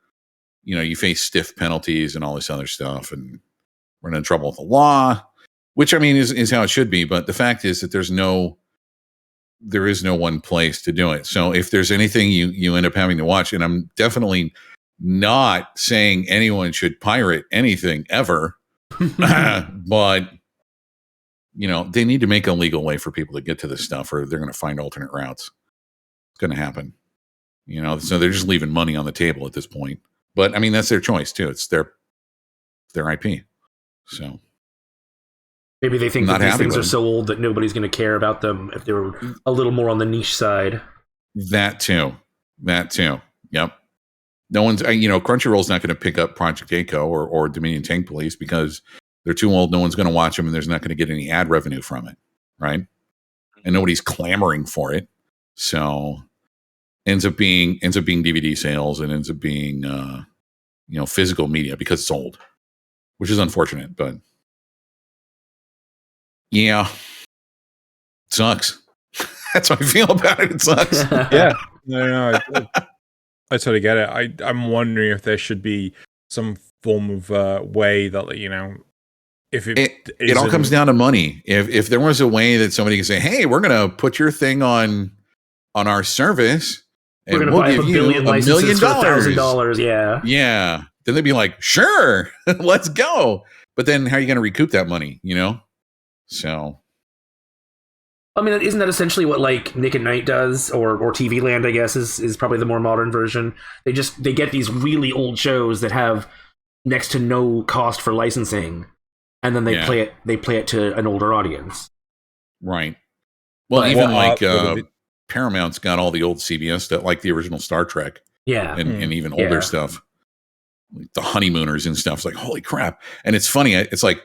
[SPEAKER 4] you face stiff penalties and all this other stuff, and run into trouble with the law, which I mean is how it should be. But the fact is that there is no one place to do it. So if there's anything you end up having to watch, and I'm definitely not saying anyone should pirate anything ever, but they need to make a legal way for people to get to this stuff, or they're going to find alternate routes. It's going to happen. So they're just leaving money on the table at this point. But I mean, that's their choice too. It's their IP. So
[SPEAKER 3] maybe they think that these things are so old that nobody's going to care about them if they were a little more on the niche side.
[SPEAKER 4] That too. Yep. No one's, Crunchyroll's not going to pick up Project A-ko or Dominion Tank Police because they're too old. No one's going to watch them, and there's not going to get any ad revenue from it, right? And nobody's clamoring for it. So ends up being DVD sales, and ends up being physical media because it's old, which is unfortunate, but yeah, sucks. That's how I feel about it. It sucks.
[SPEAKER 2] Yeah, no, I totally get it. I'm wondering if there should be some form of way that if
[SPEAKER 4] it all comes down to money. If there was a way that somebody could say, "Hey, we're going to put your thing on our service, and we'll give you $1 million,
[SPEAKER 3] $1,000,
[SPEAKER 4] yeah," then they'd be like, "Sure, let's go." But then, how are you going to recoup that money? So.
[SPEAKER 3] I mean, isn't that essentially what like Nick at Night does, or TV Land? I guess is probably the more modern version. They get these really old shows that have next to no cost for licensing, and then they play it to an older audience. Right.
[SPEAKER 4] Well, Paramount's got all the old CBS stuff, like the original Star Trek.
[SPEAKER 3] Yeah.
[SPEAKER 4] And even older stuff, like the Honeymooners and stuff. It's like, holy crap! And it's funny. It's like,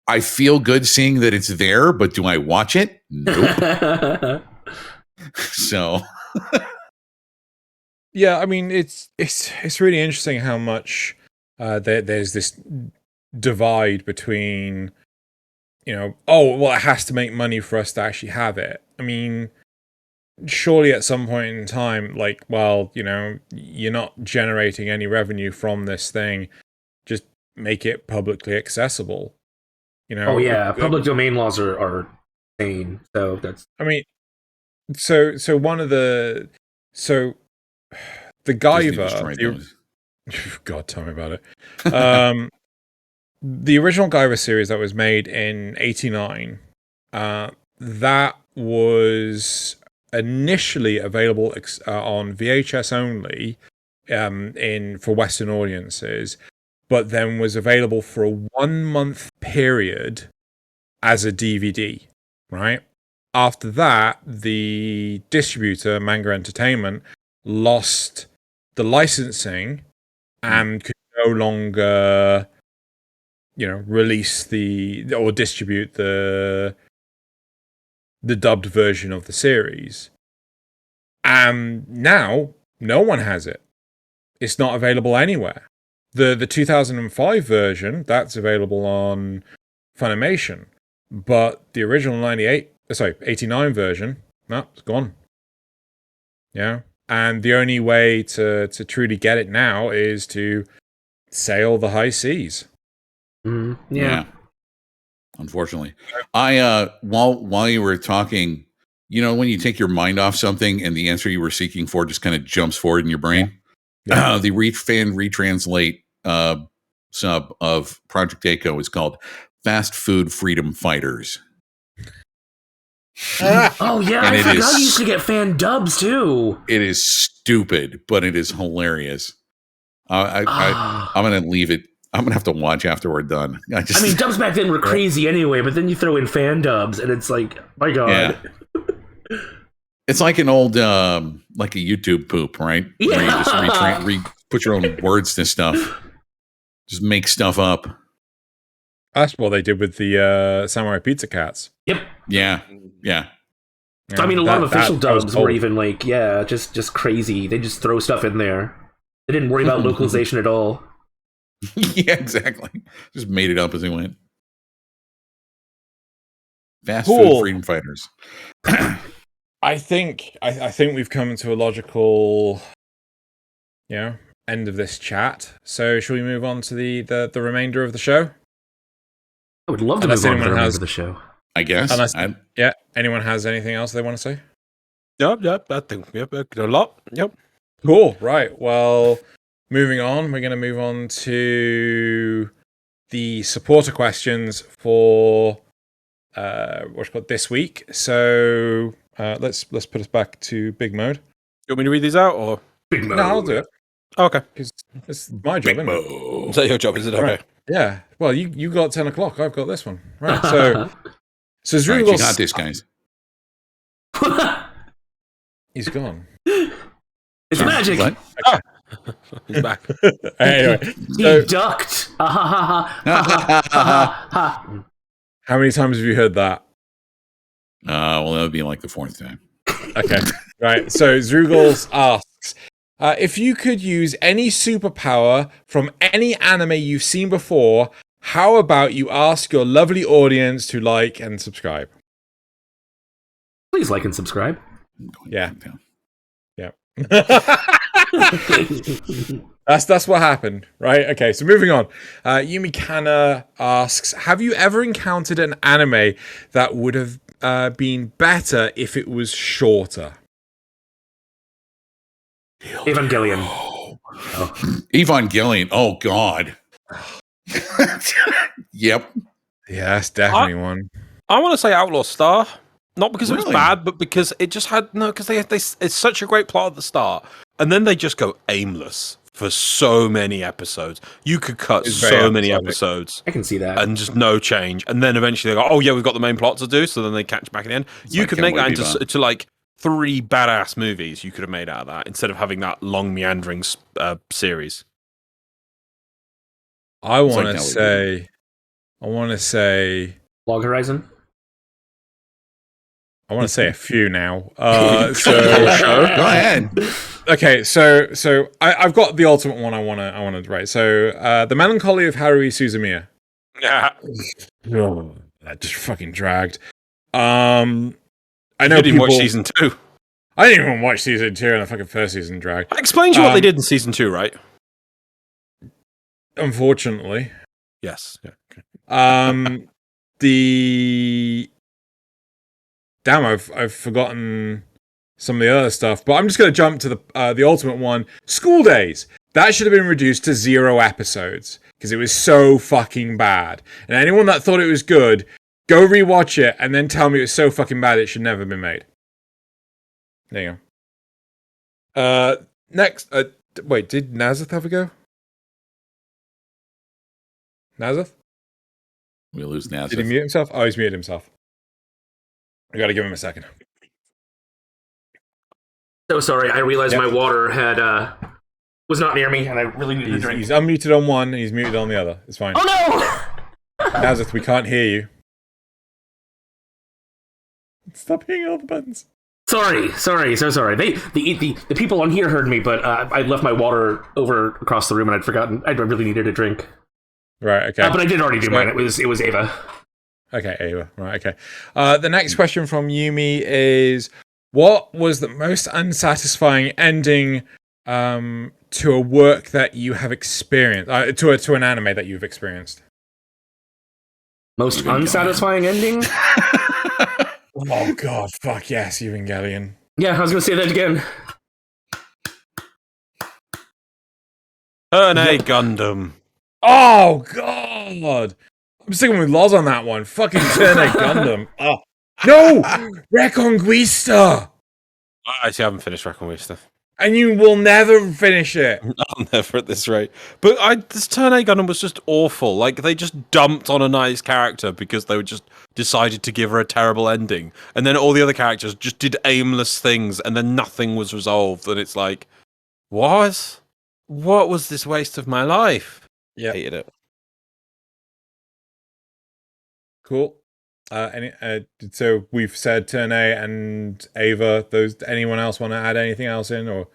[SPEAKER 4] I feel good seeing that it's there, but do I watch it? Nope. So,
[SPEAKER 2] yeah, I mean, it's really interesting how much there's this divide between, it has to make money for us to actually have it. I mean, surely at some point in time, you're not generating any revenue from this thing. Just make it publicly accessible.
[SPEAKER 3] Public domain laws are insane. So that's.
[SPEAKER 2] I mean, so one of the Guyver. God, tell me about it. The original Guyver series that was made in '89, that was initially available on VHS only, for Western audiences, but then was available for a 1-month period as a DVD, right? After that, the distributor, Manga Entertainment, lost the licensing and could no longer, release or distribute the dubbed version of the series. And now, no one has it. It's not available anywhere. The 2005 version, that's available on Funimation, but the original 89 version, no, it's gone. Yeah, and the only way to truly get it now is to sail the high seas.
[SPEAKER 3] Yeah.
[SPEAKER 4] Unfortunately, I while you were talking, when you take your mind off something and the answer you were seeking for just kind of jumps forward in your brain, the fan retranslate sub of Project Echo is called Fast Food Freedom Fighters.
[SPEAKER 3] Oh yeah,
[SPEAKER 4] And
[SPEAKER 3] I
[SPEAKER 4] it
[SPEAKER 3] forgot
[SPEAKER 4] is-
[SPEAKER 3] you used to get fan dubs too.
[SPEAKER 4] It is stupid, but it is hilarious. I'm gonna leave it. I'm gonna have to watch after we're done.
[SPEAKER 3] I mean, dubs back then were crazy anyway, but then you throw in fan dubs, and it's like, my god.
[SPEAKER 4] Yeah. It's like an old, like a YouTube poop, right?
[SPEAKER 3] Yeah.
[SPEAKER 4] Where you just put your own words to stuff. Just make stuff up.
[SPEAKER 2] That's what they did with the Samurai Pizza Cats.
[SPEAKER 3] Yep.
[SPEAKER 4] Yeah.
[SPEAKER 3] I mean, a lot of official
[SPEAKER 2] that was
[SPEAKER 3] dubs were
[SPEAKER 2] old.
[SPEAKER 3] even like, just crazy. They just throw stuff in there. They didn't worry about localization at all.
[SPEAKER 4] Yeah, exactly. Just made it up as they went. Fast
[SPEAKER 2] Cool.
[SPEAKER 4] Food Freedom Fighters.
[SPEAKER 2] I think we've come to a logical, end of this chat. So, shall we move on to the remainder of the show?
[SPEAKER 3] I would love to
[SPEAKER 2] Unless
[SPEAKER 3] move on to the
[SPEAKER 2] anyone
[SPEAKER 3] remainder
[SPEAKER 2] has-
[SPEAKER 3] of the show.
[SPEAKER 4] I guess.
[SPEAKER 2] Unless, anyone has anything else they want to say?
[SPEAKER 1] Yep. I think a lot. Yep.
[SPEAKER 2] Cool. Right. Well, moving on, we're going to move on to the supporter questions for what's called this week. So let's put us back to big mode.
[SPEAKER 1] You want me to read these out, or
[SPEAKER 3] Big mode.
[SPEAKER 2] No, I'll do it
[SPEAKER 1] okay?
[SPEAKER 2] because it's my job, isn't it?
[SPEAKER 1] Is that your job? Is it okay?
[SPEAKER 2] Right. Yeah. Well, you got 10 o'clock. I've got this one. Right. So
[SPEAKER 4] All right,
[SPEAKER 2] Zrugel,
[SPEAKER 4] you got this, guys.
[SPEAKER 2] he's gone.
[SPEAKER 3] It's magic.
[SPEAKER 4] What?
[SPEAKER 1] He's back.
[SPEAKER 2] Anyway,
[SPEAKER 3] He
[SPEAKER 2] so
[SPEAKER 3] ducked.
[SPEAKER 2] how many times have you heard that?
[SPEAKER 4] Well, that would be like the fourth time.
[SPEAKER 2] Okay. Right. So Zrugel asks, if you could use any superpower from any anime you've seen before, how about you ask your lovely audience to like and subscribe?
[SPEAKER 3] Please like and subscribe.
[SPEAKER 2] Yeah. That's what happened, right? Okay, so moving on. Yumi Kana asks, have you ever encountered an anime that would have been better if it was shorter?
[SPEAKER 3] Evangelion.
[SPEAKER 4] Oh. Evangelion. Oh, God. Yep.
[SPEAKER 2] Yeah, that's definitely one.
[SPEAKER 1] I want to say Outlaw Star, not because it was
[SPEAKER 4] Really?
[SPEAKER 1] bad, but because it just had because they it's such a great plot at the start, and then they just go aimless for so many episodes. You could cut
[SPEAKER 2] It's very
[SPEAKER 1] so many
[SPEAKER 2] episodic.
[SPEAKER 1] episodes
[SPEAKER 3] I can see that.
[SPEAKER 1] and just no change, and then eventually they go, oh yeah, we've got the main plot to do, so then they catch back at the end. You
[SPEAKER 4] like
[SPEAKER 1] could make that
[SPEAKER 4] Cowboy Bebop.
[SPEAKER 1] into like 3 badass movies. You could have made out of that instead of having that long meandering series.
[SPEAKER 2] I want
[SPEAKER 4] like
[SPEAKER 2] to
[SPEAKER 4] Cowboy
[SPEAKER 2] say
[SPEAKER 3] Log Horizon.
[SPEAKER 2] a few now.
[SPEAKER 1] Go
[SPEAKER 2] So
[SPEAKER 4] Go ahead.
[SPEAKER 2] okay, so I've got the ultimate one. I want to write. So the Melancholy of Haruhi Suzumiya.
[SPEAKER 1] Yeah,
[SPEAKER 2] Oh, that just fucking dragged. I know
[SPEAKER 1] you didn't
[SPEAKER 2] people.
[SPEAKER 1] watch season 2.
[SPEAKER 2] I didn't even watch season 2, and the fucking first season dragged.
[SPEAKER 1] I explained to you what they did in season 2, right?
[SPEAKER 2] Unfortunately,
[SPEAKER 1] Yes. Yeah. Okay.
[SPEAKER 2] I've forgotten some of the other stuff, but I'm just going to jump to the ultimate one. School Days. That should have been reduced to 0 episodes because it was so fucking bad. And anyone that thought it was good, go rewatch it and then tell me it was so fucking bad it should never have been made. There you go. Next, wait, did Nasuth have a go? Nasuth?
[SPEAKER 4] We lose
[SPEAKER 2] Did he
[SPEAKER 4] Nasuth.
[SPEAKER 2] mute himself? Oh, he's muted himself. I gotta give him a second.
[SPEAKER 3] So sorry, I realized
[SPEAKER 2] Yep.
[SPEAKER 3] my water had was not near me, and I really needed a drink.
[SPEAKER 2] He's unmuted on one and he's muted on the other. It's fine.
[SPEAKER 3] Oh no!
[SPEAKER 2] Nasuth, we can't hear you. Stop hitting all the buttons.
[SPEAKER 3] Sorry, so sorry. The people on here heard me, but I left my water over across the room, and I'd forgotten. I really needed a drink.
[SPEAKER 2] Right, okay.
[SPEAKER 3] But I did already do mine. It was Ava.
[SPEAKER 2] Okay, Ava. Right, okay. The next question from Yumi is, what was the most unsatisfying ending to a work that you have experienced? To an anime that you've experienced?
[SPEAKER 3] Most unsatisfying ending?
[SPEAKER 2] Oh god, fuck yes, Evangelion.
[SPEAKER 3] Yeah, I was gonna say that again.
[SPEAKER 1] Turn A Gundam.
[SPEAKER 2] Oh god! I'm sticking with Loz on that one. Fucking Turn A Gundam. Oh. No! Reconquista!
[SPEAKER 1] I actually haven't finished Reconquista.
[SPEAKER 2] And you will never finish it.
[SPEAKER 1] I'll never at this rate. But this Turn A Gundam was just awful. Like, they just dumped on a nice character because they were just decided to give her a terrible ending. And then all the other characters just did aimless things and then nothing was resolved. And it's like, what? What was this waste of my life?
[SPEAKER 2] Yeah.
[SPEAKER 1] Hated it.
[SPEAKER 2] Cool. So we've said Turn A and Ava. Anyone else want to add anything else in, or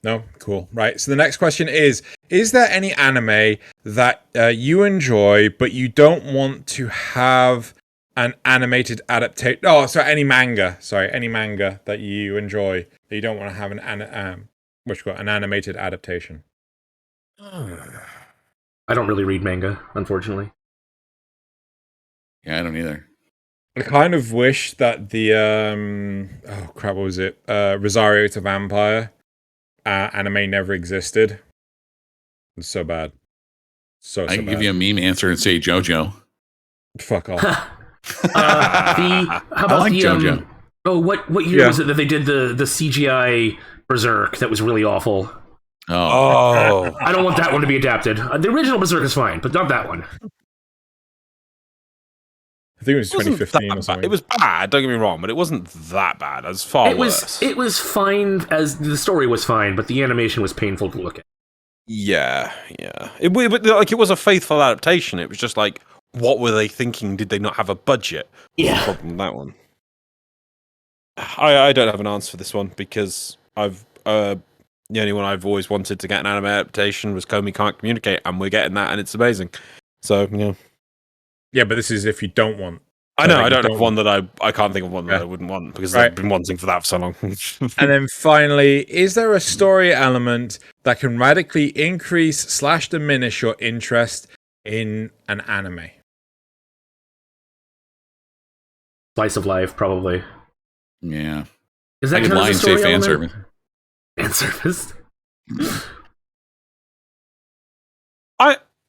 [SPEAKER 2] no? Cool. Right. So the next question is there any anime that you enjoy but you don't want to have an animated adaptation? Oh, sorry, any manga. Sorry, any manga that you enjoy that you don't want to have an animated adaptation.
[SPEAKER 3] I don't really read manga, unfortunately.
[SPEAKER 4] Yeah, I don't either.
[SPEAKER 2] I kind of wish that the oh crap, what was it? Rosario to Vampire anime never existed. It's so bad. So
[SPEAKER 4] I can
[SPEAKER 2] bad.
[SPEAKER 4] give you a meme answer and say JoJo.
[SPEAKER 2] Fuck off.
[SPEAKER 3] How about
[SPEAKER 4] I like JoJo.
[SPEAKER 3] What year was it that they did the CGI Berserk that was really awful?
[SPEAKER 1] Oh.
[SPEAKER 3] I don't want that one to be adapted. The original Berserk is fine, but not that one.
[SPEAKER 2] I think it was
[SPEAKER 1] It wasn't
[SPEAKER 2] 2015
[SPEAKER 1] that
[SPEAKER 2] or something.
[SPEAKER 1] bad. It was bad, don't get me wrong, but it wasn't that bad. It was far worse.
[SPEAKER 3] It was fine, as the story was fine, but the animation was painful to look at.
[SPEAKER 1] Yeah. It was a faithful adaptation. It was just like, what were they thinking? Did they not have a budget?
[SPEAKER 3] Yeah.
[SPEAKER 1] The problem with that one. I don't have an answer for this one because the only one I've always wanted to get an anime adaptation was Komi Can't Communicate, and we're getting that, and it's amazing. So, yeah.
[SPEAKER 2] Yeah, but this is if you don't want.
[SPEAKER 1] I know, I don't have one that I can't think of one that
[SPEAKER 2] Yeah.
[SPEAKER 1] I wouldn't want because
[SPEAKER 2] Right.
[SPEAKER 1] I've been wanting for that for so long.
[SPEAKER 2] And then finally, is there a story element that can radically increase / diminish your interest in an anime?
[SPEAKER 3] Slice of life, probably.
[SPEAKER 4] Yeah.
[SPEAKER 3] Is that
[SPEAKER 4] I could
[SPEAKER 3] kind of
[SPEAKER 4] lie
[SPEAKER 3] a
[SPEAKER 4] and say
[SPEAKER 3] story
[SPEAKER 4] fan
[SPEAKER 3] element?
[SPEAKER 4] service.
[SPEAKER 3] Fan service.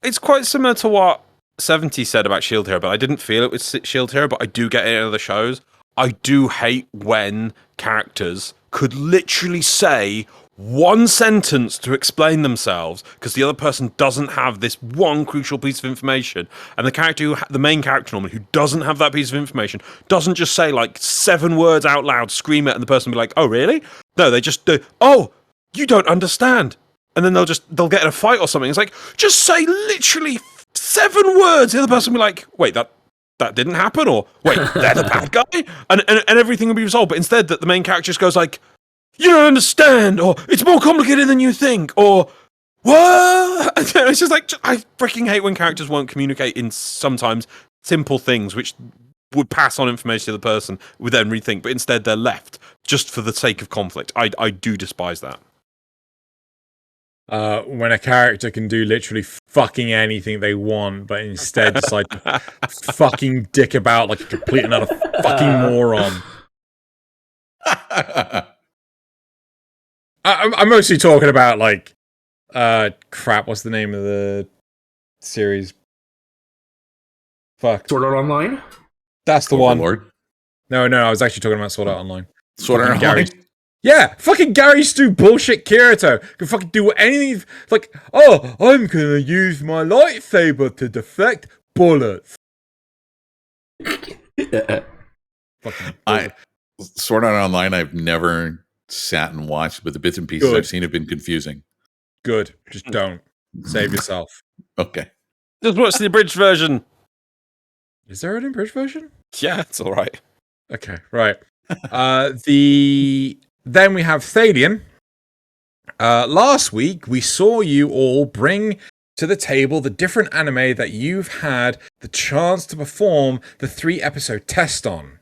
[SPEAKER 1] It's quite similar to what 70 said about Shield Hero, but I didn't feel it with Shield Hero, but I do get it in other shows. I do hate when characters could literally say one sentence to explain themselves because the other person doesn't have this one crucial piece of information, and the main character normally who doesn't have that piece of information doesn't just say like 7 words out loud, scream it, and the person will be like, "Oh, really?" No, they just do, "Oh, you don't understand," and then they'll get in a fight or something. It's like, just say literally 7 words. The other person will be like, "Wait, that didn't happen," or "Wait, they're the bad guy," and everything will be resolved. But instead, that the main character just goes like, "You don't understand," or "It's more complicated than you think," or "What?" It's just like, I freaking hate when characters won't communicate in sometimes simple things which would pass on information to the person, would then rethink, but instead they're left just for the sake of conflict. I do despise that.
[SPEAKER 2] When a character can do literally fucking anything they want, but instead decide to fucking dick about like a complete and utter fucking moron. I'm mostly talking about like, crap. What's the name of the series? Fuck.
[SPEAKER 3] Sword Art Online?
[SPEAKER 2] That's the one.
[SPEAKER 4] Overlord.
[SPEAKER 2] No, I was actually talking about Sword Art Online.
[SPEAKER 4] Sword Art
[SPEAKER 2] Gary.
[SPEAKER 4] Online.
[SPEAKER 2] Yeah, fucking Gary Stu bullshit Kirito can fucking do anything. Like, oh, I'm gonna use my lightsaber to deflect bullets. Fucking
[SPEAKER 4] Sword Art Online, I've never sat and watched, but the bits and pieces
[SPEAKER 2] Good.
[SPEAKER 4] I've seen have been confusing.
[SPEAKER 2] good. Just don't. Save yourself.
[SPEAKER 4] Okay.
[SPEAKER 1] Just watch the abridged version.
[SPEAKER 2] Is there an abridged version?
[SPEAKER 1] Yeah, it's all right.
[SPEAKER 2] Okay, right. Then we have Thaylien. Last week we saw you all bring to the table the different anime that you've had the chance to perform the 3-episode test on,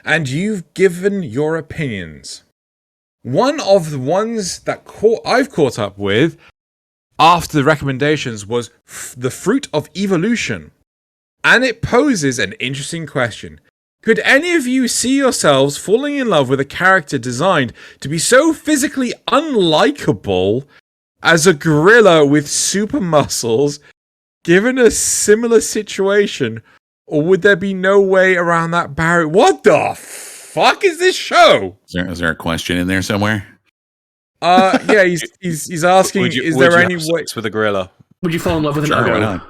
[SPEAKER 2] and you've given your opinions. One of the ones that I've caught up with after the recommendations was The Fruit of Evolution, and it poses an interesting question. Could any of you see yourselves falling in love with a character designed to be so physically unlikable as a gorilla with super muscles, given a similar situation, or would there be no way around that barrier? What the fuck is this show?
[SPEAKER 4] Is there a question in there somewhere?
[SPEAKER 2] Yeah, he's asking, is there any way
[SPEAKER 1] with a gorilla?
[SPEAKER 3] Would you fall in love with an
[SPEAKER 4] Sure, why
[SPEAKER 3] Ugo?
[SPEAKER 4] not?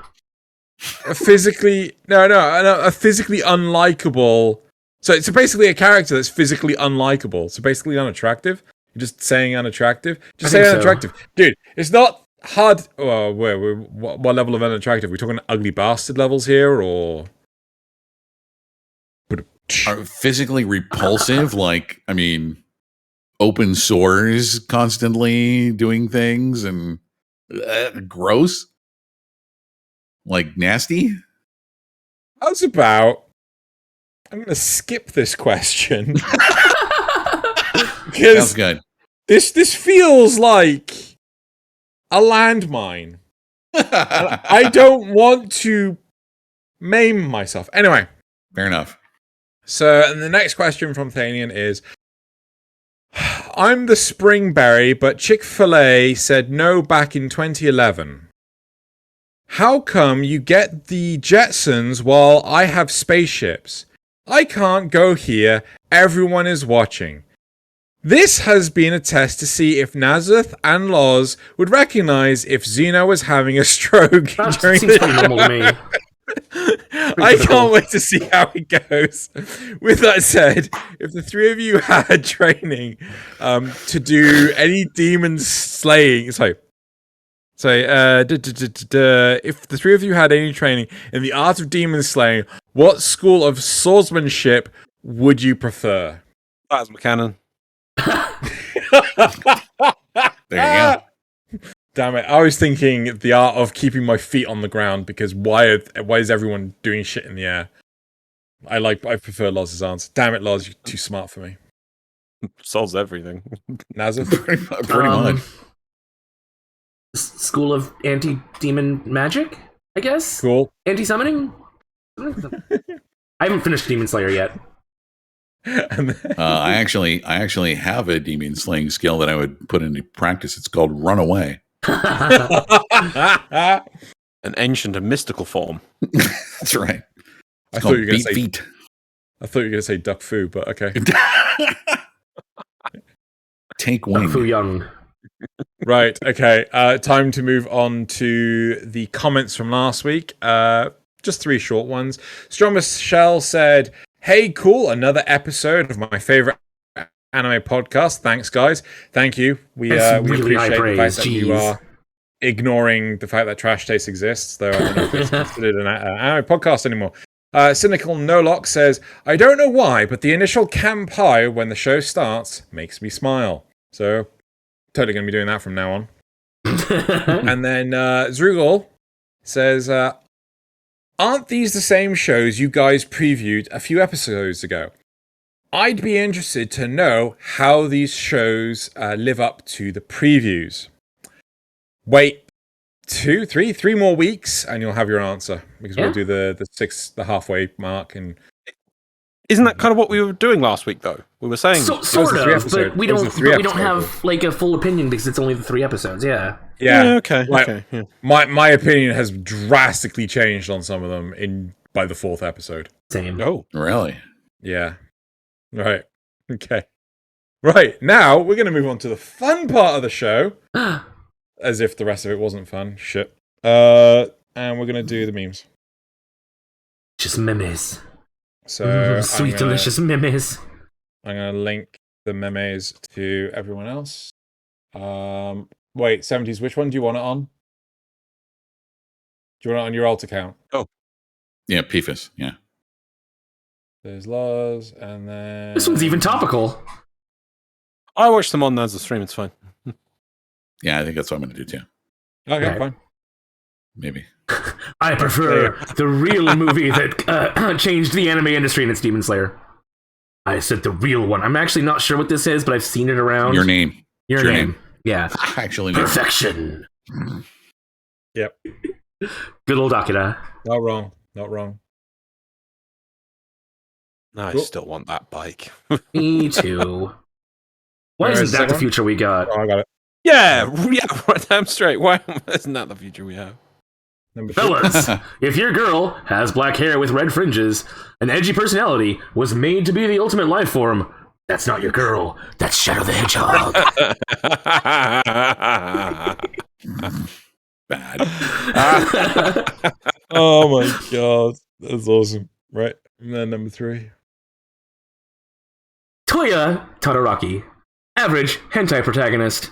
[SPEAKER 2] a physically unlikable? So basically a character that's physically unlikable. So basically unattractive. You're just saying unattractive. Just say unattractive, dude. It's not hard. Well, what level of unattractive? We're talking ugly bastard levels here, or
[SPEAKER 4] Are physically repulsive? Like, I mean, open sores, constantly doing things, and gross, like nasty.
[SPEAKER 2] how's about? I'm gonna skip this question
[SPEAKER 4] Sounds
[SPEAKER 2] because
[SPEAKER 4] good.
[SPEAKER 2] this feels like a landmine. I don't want to maim myself. Anyway,
[SPEAKER 4] Fair enough.
[SPEAKER 2] so and the next question from Thaylien is, I'm the Springberry, but Chick-fil-A said no back in 2011. How come you get the Jetsons while I have spaceships? I can't go here. Everyone is watching. This has been a test to see if Nasuth and Loz would recognize if Xeno was having a stroke
[SPEAKER 3] That
[SPEAKER 2] during
[SPEAKER 3] seems
[SPEAKER 2] the
[SPEAKER 3] pretty normal to me.
[SPEAKER 2] I can't wait to see how it goes. With that said, if the three of you had training to do any demon slaying, if the three of you had any training in the art of demon slaying, what school of swordsmanship would you prefer?
[SPEAKER 1] Plasma cannon.
[SPEAKER 4] There you go.
[SPEAKER 2] Damn it! I was thinking the art of keeping my feet on the ground, because why is everyone doing shit in the air? I prefer Loz's answer. Damn it, Loz, you're too smart for me.
[SPEAKER 1] Solves everything.
[SPEAKER 2] Nasuth?
[SPEAKER 4] Pretty much.
[SPEAKER 3] School of anti-demon magic, I guess?
[SPEAKER 2] Cool.
[SPEAKER 3] Anti-summoning? I haven't finished Demon Slayer yet.
[SPEAKER 4] I actually have a demon slaying skill that I would put into practice. It's called Run Away.
[SPEAKER 1] An ancient and mystical form.
[SPEAKER 4] That's right.
[SPEAKER 2] I thought you were going to say
[SPEAKER 4] feet.
[SPEAKER 2] I thought you were going to say duck foo, but okay.
[SPEAKER 4] Take wing.
[SPEAKER 3] Fu Young.
[SPEAKER 2] Right, okay. Time to move on to the comments from last week. Just 3 short ones. Strombus Shell said, "Hey, cool, another episode of my favorite anime podcast. Thanks, guys. Thank you. We
[SPEAKER 3] really high
[SPEAKER 2] appreciate the fact
[SPEAKER 3] praise.
[SPEAKER 2] that you
[SPEAKER 3] Jeez.
[SPEAKER 2] are ignoring the fact that Trash Taste exists, though I don't know if it's considered an anime podcast anymore." Cynical Nolock says, "I don't know why, but the initial Kanpai when the show starts makes me smile. So, totally going to be doing that from now on." And then Zrugal says, "Aren't these the same shows you guys previewed a few episodes ago? I'd be interested to know how these shows live up to the previews. Wait 3 more weeks and you'll have your answer, because we'll do the halfway mark." And
[SPEAKER 1] Isn't that kind of what we were doing last week, though? We were saying
[SPEAKER 3] sort
[SPEAKER 2] was a
[SPEAKER 3] of,
[SPEAKER 2] 3-episode.
[SPEAKER 3] but we
[SPEAKER 2] It was a
[SPEAKER 3] don't
[SPEAKER 2] 3-episode.
[SPEAKER 3] have like a full opinion because it's only the 3 episodes. Yeah.
[SPEAKER 2] yeah,
[SPEAKER 1] okay.
[SPEAKER 2] like,
[SPEAKER 1] Okay. Yeah.
[SPEAKER 2] my opinion has drastically changed on some of them by the 4th episode.
[SPEAKER 3] Same.
[SPEAKER 1] Oh,
[SPEAKER 4] Really?
[SPEAKER 2] Yeah. Right. Okay. Right. Now we're going to move on to the fun part of the show. As if the rest of it wasn't fun. Shit. And we're going to do the memes.
[SPEAKER 3] Just memes.
[SPEAKER 2] So
[SPEAKER 3] Sweet, delicious memes.
[SPEAKER 2] I'm going to link the memes to everyone else. Wait, 70s, which one do you want it on? Do you want it on your alt account?
[SPEAKER 4] Yeah, PFIS. Yeah.
[SPEAKER 2] There's Loz, and then...
[SPEAKER 3] This one's even topical.
[SPEAKER 1] I watched them on as a stream. It's fine.
[SPEAKER 4] Yeah, I think that's what I'm going to do too.
[SPEAKER 2] Okay,
[SPEAKER 3] Right.
[SPEAKER 2] fine.
[SPEAKER 4] maybe.
[SPEAKER 3] I prefer the real movie that changed the anime industry, and it's Demon Slayer. I said the real one. I'm actually not sure what this is, but I've seen it around.
[SPEAKER 4] Your name.
[SPEAKER 3] Your name. Yeah.
[SPEAKER 4] Actually,
[SPEAKER 3] Perfection.
[SPEAKER 2] Yep.
[SPEAKER 3] Good old Akira.
[SPEAKER 2] Not wrong. Not wrong.
[SPEAKER 1] No, I
[SPEAKER 2] Cool.
[SPEAKER 1] still want that bike.
[SPEAKER 3] Me too. Why
[SPEAKER 2] Where
[SPEAKER 3] isn't
[SPEAKER 2] is the
[SPEAKER 3] that the
[SPEAKER 2] second
[SPEAKER 3] future we got?
[SPEAKER 2] Oh, I got it.
[SPEAKER 1] Yeah, right, damn straight. Why isn't that the future we have?
[SPEAKER 2] Number 2.
[SPEAKER 3] Fellas, if your girl has black hair with red fringes, an edgy personality, was made to be the ultimate life form, that's not your girl. That's Shadow the Hedgehog.
[SPEAKER 4] bad.
[SPEAKER 2] Oh my god. That's awesome. Right. And then number 3.
[SPEAKER 3] Toya Todoroki. Average hentai protagonist.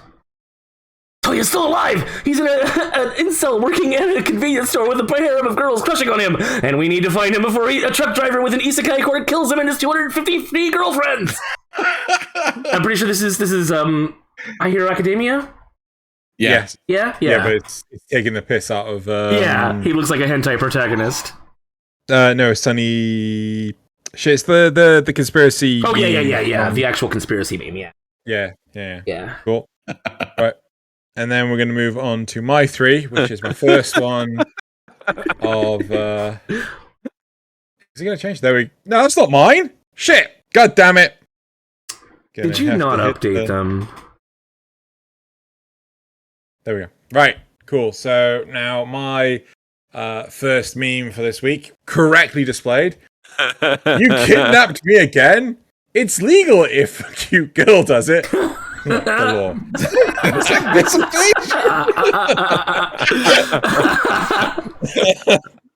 [SPEAKER 3] Toya's still alive! He's an incel working at a convenience store with a harem of girls crushing on him, and we need to find him before a truck driver with an isekai cord kills him and his 250 free girlfriends! I'm pretty sure this is I Hero Academia?
[SPEAKER 2] Yes.
[SPEAKER 3] Yeah?
[SPEAKER 2] Yeah, but it's taking the piss out of
[SPEAKER 3] Yeah, he looks like a hentai protagonist.
[SPEAKER 2] no, Sunny shit, it's the conspiracy.
[SPEAKER 3] Oh, yeah.
[SPEAKER 2] meme.
[SPEAKER 3] The actual conspiracy meme, yeah.
[SPEAKER 2] Yeah. Cool. Right. And then we're going to move on to my 3, which is my first one of... Is it going to change? No, that's not mine! Shit! God damn it!
[SPEAKER 3] Did you not update them?
[SPEAKER 2] There we go. Right, cool. So now my first meme for this week, correctly displayed. You kidnapped me again? It's legal if a cute girl does it. The law.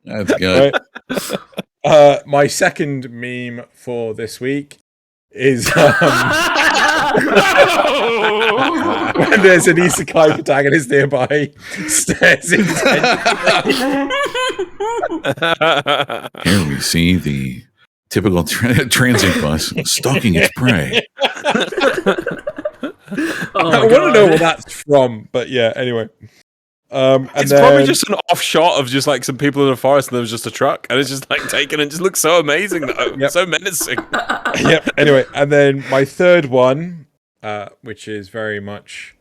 [SPEAKER 4] That's good.
[SPEAKER 2] Right. My second meme for this week is when there's an isekai protagonist nearby, stares intently.
[SPEAKER 4] Here we see the typical transit bus stalking its prey.
[SPEAKER 2] I want to know where that's from, but yeah, anyway.
[SPEAKER 1] It's probably just an off shot of just like some people in a forest and there was just a truck and it's just like taken and just looks so amazing though.
[SPEAKER 2] Yep.
[SPEAKER 1] So menacing.
[SPEAKER 2] Yep. Anyway, and then my third one, which is very much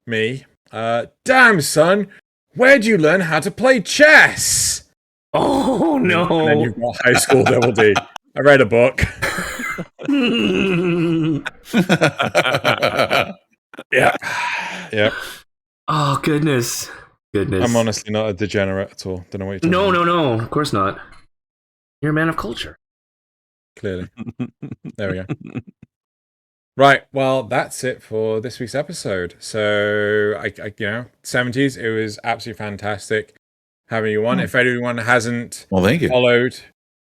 [SPEAKER 2] me. Damn, son, where'd you learn how to play chess?
[SPEAKER 3] Oh, no.
[SPEAKER 2] And then you've got High School Double D. I read a book. Yeah.
[SPEAKER 3] Oh, goodness.
[SPEAKER 2] I'm honestly not a degenerate at all. Don't know what you're talking about.
[SPEAKER 3] No, of course not. You're a man of culture.
[SPEAKER 2] Clearly. There we go. Right, well, that's it for this week's episode. So, I 70s, it was absolutely fantastic having you on. If anyone hasn't
[SPEAKER 4] Thank you.
[SPEAKER 2] followed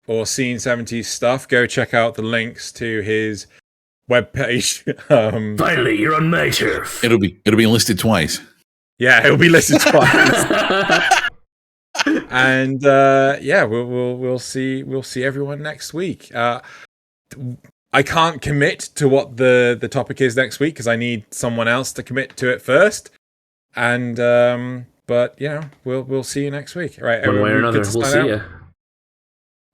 [SPEAKER 2] or seen 70s stuff, go check out the links to his webpage.
[SPEAKER 3] Finally, you're on my turf.
[SPEAKER 4] It'll be listed twice.
[SPEAKER 2] Yeah, it'll be listed twice. And we'll see everyone next week. I can't commit to what the topic is next week because I need someone else to commit to it first. And but we'll see you next week. Right,
[SPEAKER 3] One way or another, we'll see you.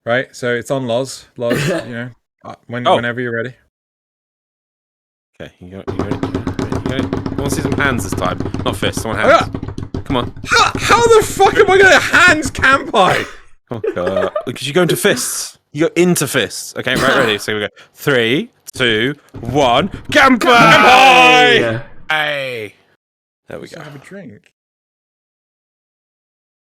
[SPEAKER 2] Right, so it's on Loz, whenever you're ready.
[SPEAKER 1] Okay, you got I want to see some hands this time, not fists. I want hands. Come on.
[SPEAKER 2] How the fuck am I going to hands Kanpai?
[SPEAKER 1] Because you go into fists. You go into fists. Okay, right, ready. So we go 3, 2, 1. Kanpai!
[SPEAKER 3] Yeah.
[SPEAKER 1] Hey. There we go.
[SPEAKER 2] Have a drink.